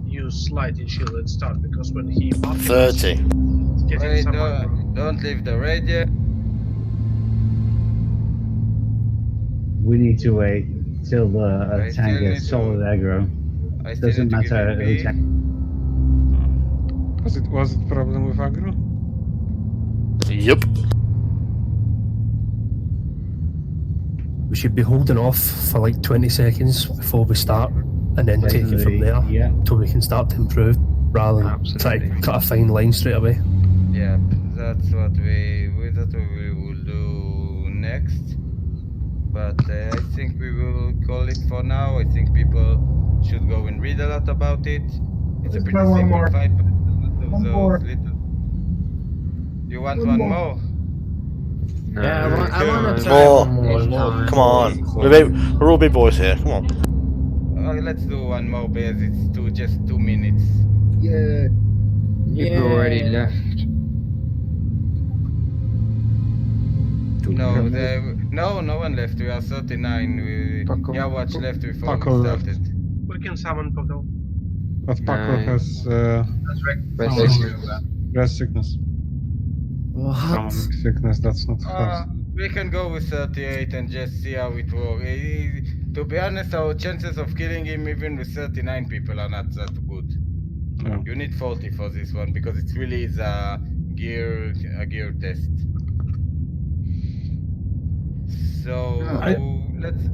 use lighting shield at start because when he
30.
Wait, don't leave the radio.
We need to wait till the tank gets solid aggro. Doesn't matter who tank.
Was it problem with aggro?
Yep.
We should be holding off for like 20 seconds before we start, and then take it from there till we can start to improve, rather than try to cut a fine line straight away.
Yeah, that's what we will do next. But I think we will call it for now. I think people should go and read a lot about it. It's a pretty simple fight, but
One more.
You want one more?
Yeah, I want to try
More.
one more time.
Come on. We're all big boys here, come on.
Let's do one more, because it's just 2 minutes.
Yeah.
You've already left.
No one left. We are 39. Watch left before
Puckle
we
left.
started.
We can summon Puckle.
But Puckle has rest sickness.
What?
Stomach sickness, that's not fast.
We can go with 38 and just see how it works. To be honest, our chances of killing him even with 39 people are not that good.
No.
You need 40 for this one because it really is a gear test. So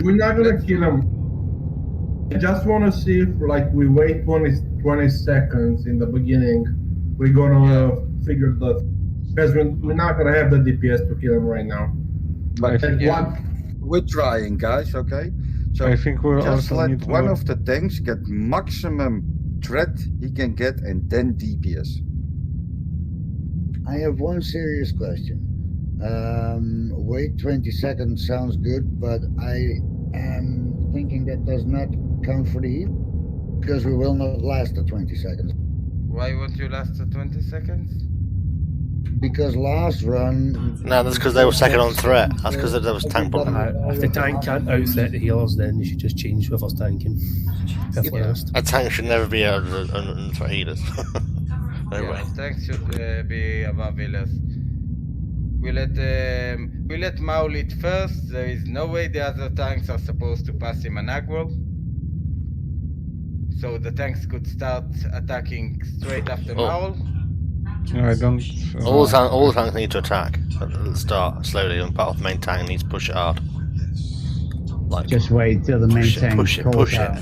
we're not gonna kill him. I just want to see if, like, we wait 20 seconds in the beginning, we're gonna figure that, because we're not gonna have the DPS to kill him right now.
But we're trying, guys. Okay. So
I think we'll
just
also
let
need
one
more.
of the tanks get maximum threat he can get, and then DPS.
I have one serious question. Wait 20 seconds sounds good, but I am thinking that does not count for the heat, because we will not last the 20 seconds.
Why won't you last the 20 seconds?
Because last run...
No, that's because they were second on threat. That's because there was tank problem.
If the tank can't out-threat the healers, then you should just change whoever's tanking. Perfectly honest.
A tank should never be out on threat healers. No way.
Tanks should be above healers. We let Mao lead first. There is no way the other tanks are supposed to pass him an aggro. so the tanks could start attacking straight after Maul.
I don't.
All the tanks need to attack at the start slowly, and part of the main tank needs to push it hard. Like
just wait till the main tank calls out.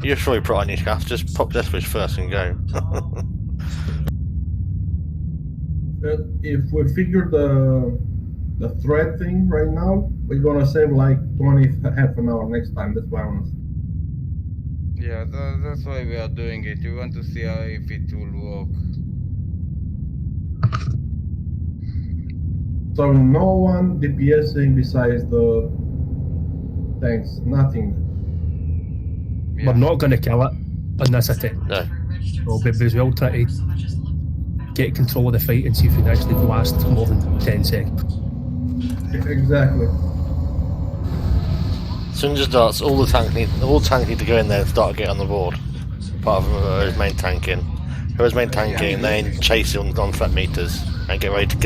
You're sure you put on your cast, just pop Death Wish first and go.
If we figure the thread thing right now, we're gonna save like half an hour next time. That's why I want to.
Yeah, that's why we are doing it. We want to see if it will work.
So no one DPSing besides the tanks, nothing.
We're not going to kill it in this attempt.
No.
So we'll try to get control of the fight and see if it actually lasts more than 10 seconds.
Exactly.
As soon as it starts, all the tanks need to go in there and start getting on the board. Apart from whoever's main tank in. Whoever's main tank in, then chase him on threat meters and get ready to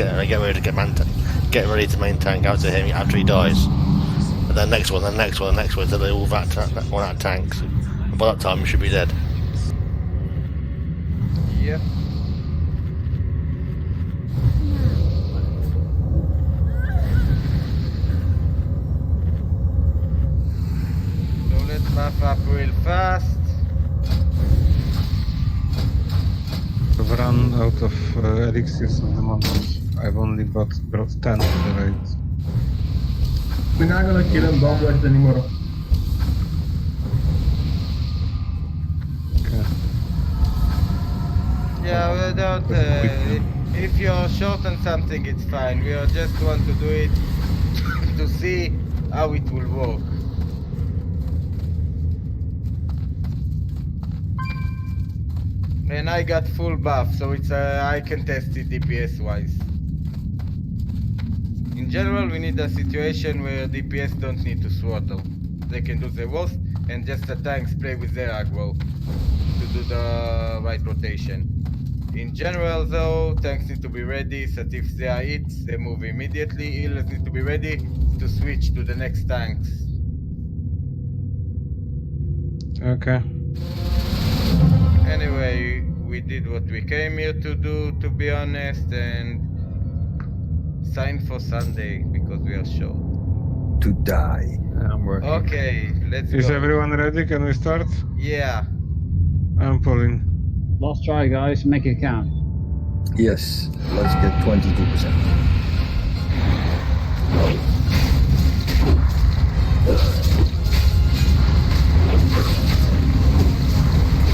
main tank out to him after he dies. And then next one, until they all run out of tanks. And by that time, you should be dead.
Yep. So let's buff up real fast.
I've run out of elixirs at the moment. I've only brought 10 to the raid.
We're not gonna kill him bombless anymore.
Okay.
Yeah, we don't. If you're short on something, it's fine. We just want to do it to see how it will work. And I got full buff, so it's I can test it DPS wise. In general, we need a situation where DPS don't need to throttle. They can do the worst, and just the tanks play with their aggro to do the right rotation. In general, though, tanks need to be ready, so if they are hit, they move immediately. Healers need to be ready to switch to the next tanks.
Okay.
Anyway, we did what we came here to do, to be honest, and sign for Sunday because we are short.
To die.
I'm working.
Okay, let's go.
Is everyone ready? Can we start?
Yeah.
I'm pulling.
Last try, guys. Make it count.
Yes, let's get 22%.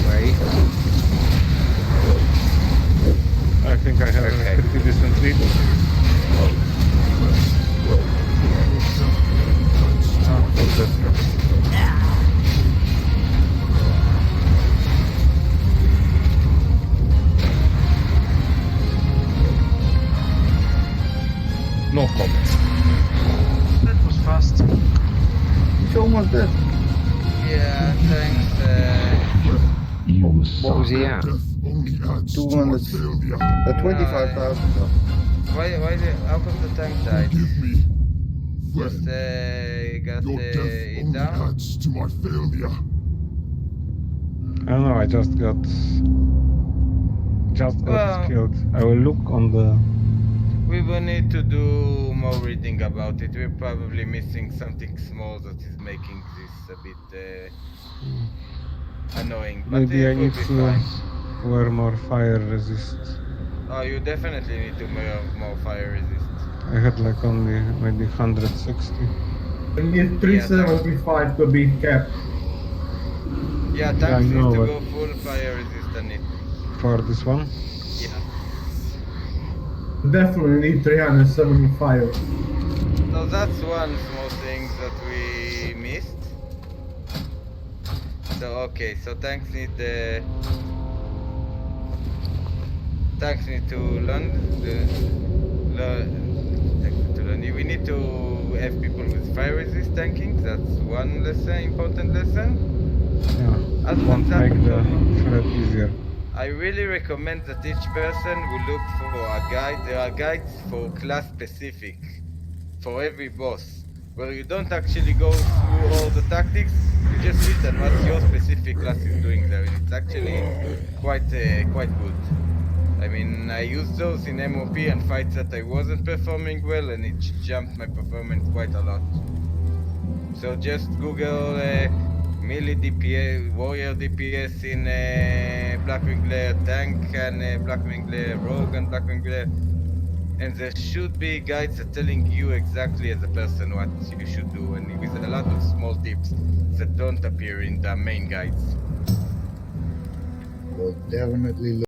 Wait.
I think I have a pretty decent lead.
No comments.
That was fast.
It's almost dead.
Yeah, thanks.
What was he at?
200. 25,000.
Why how come the tank died? Just got it down?
To my failure.
I don't know, I just got killed. I will look on the...
We will need to do more reading about it. We're probably missing something small that is making this a bit annoying. But
Maybe I
it will
need
be
to
fine.
wear more fire resist.
Oh, you definitely need to wear more fire resist.
I had like only maybe 160.
We need 375 to be capped.
Yeah,
I
tanks
know,
need to
but-
go full fire resist on it.
For this one?
Yeah.
Definitely need 375.
So that's one small thing that we missed. So okay, so tanks need to learn we need to have people with fire resist tanking. That's one important lesson.
Yeah,
Other
won't
than
make
that,
the threat easier.
I really recommend that each person will look for a guide. There are guides for class specific, for every boss. where you don't actually go through all the tactics. You just listen what your specific class is doing there, and it's actually quite good. I mean, I used those in MOP and fights that I wasn't performing well, and it jumped my performance quite a lot. So just Google melee DPS, warrior DPS in Blackwing Lair, tank and Blackwing Lair, rogue and Blackwing Lair, and there should be guides that telling you exactly as a person what you should do, and with a lot of small tips that don't appear in the main guides.
We'll definitely look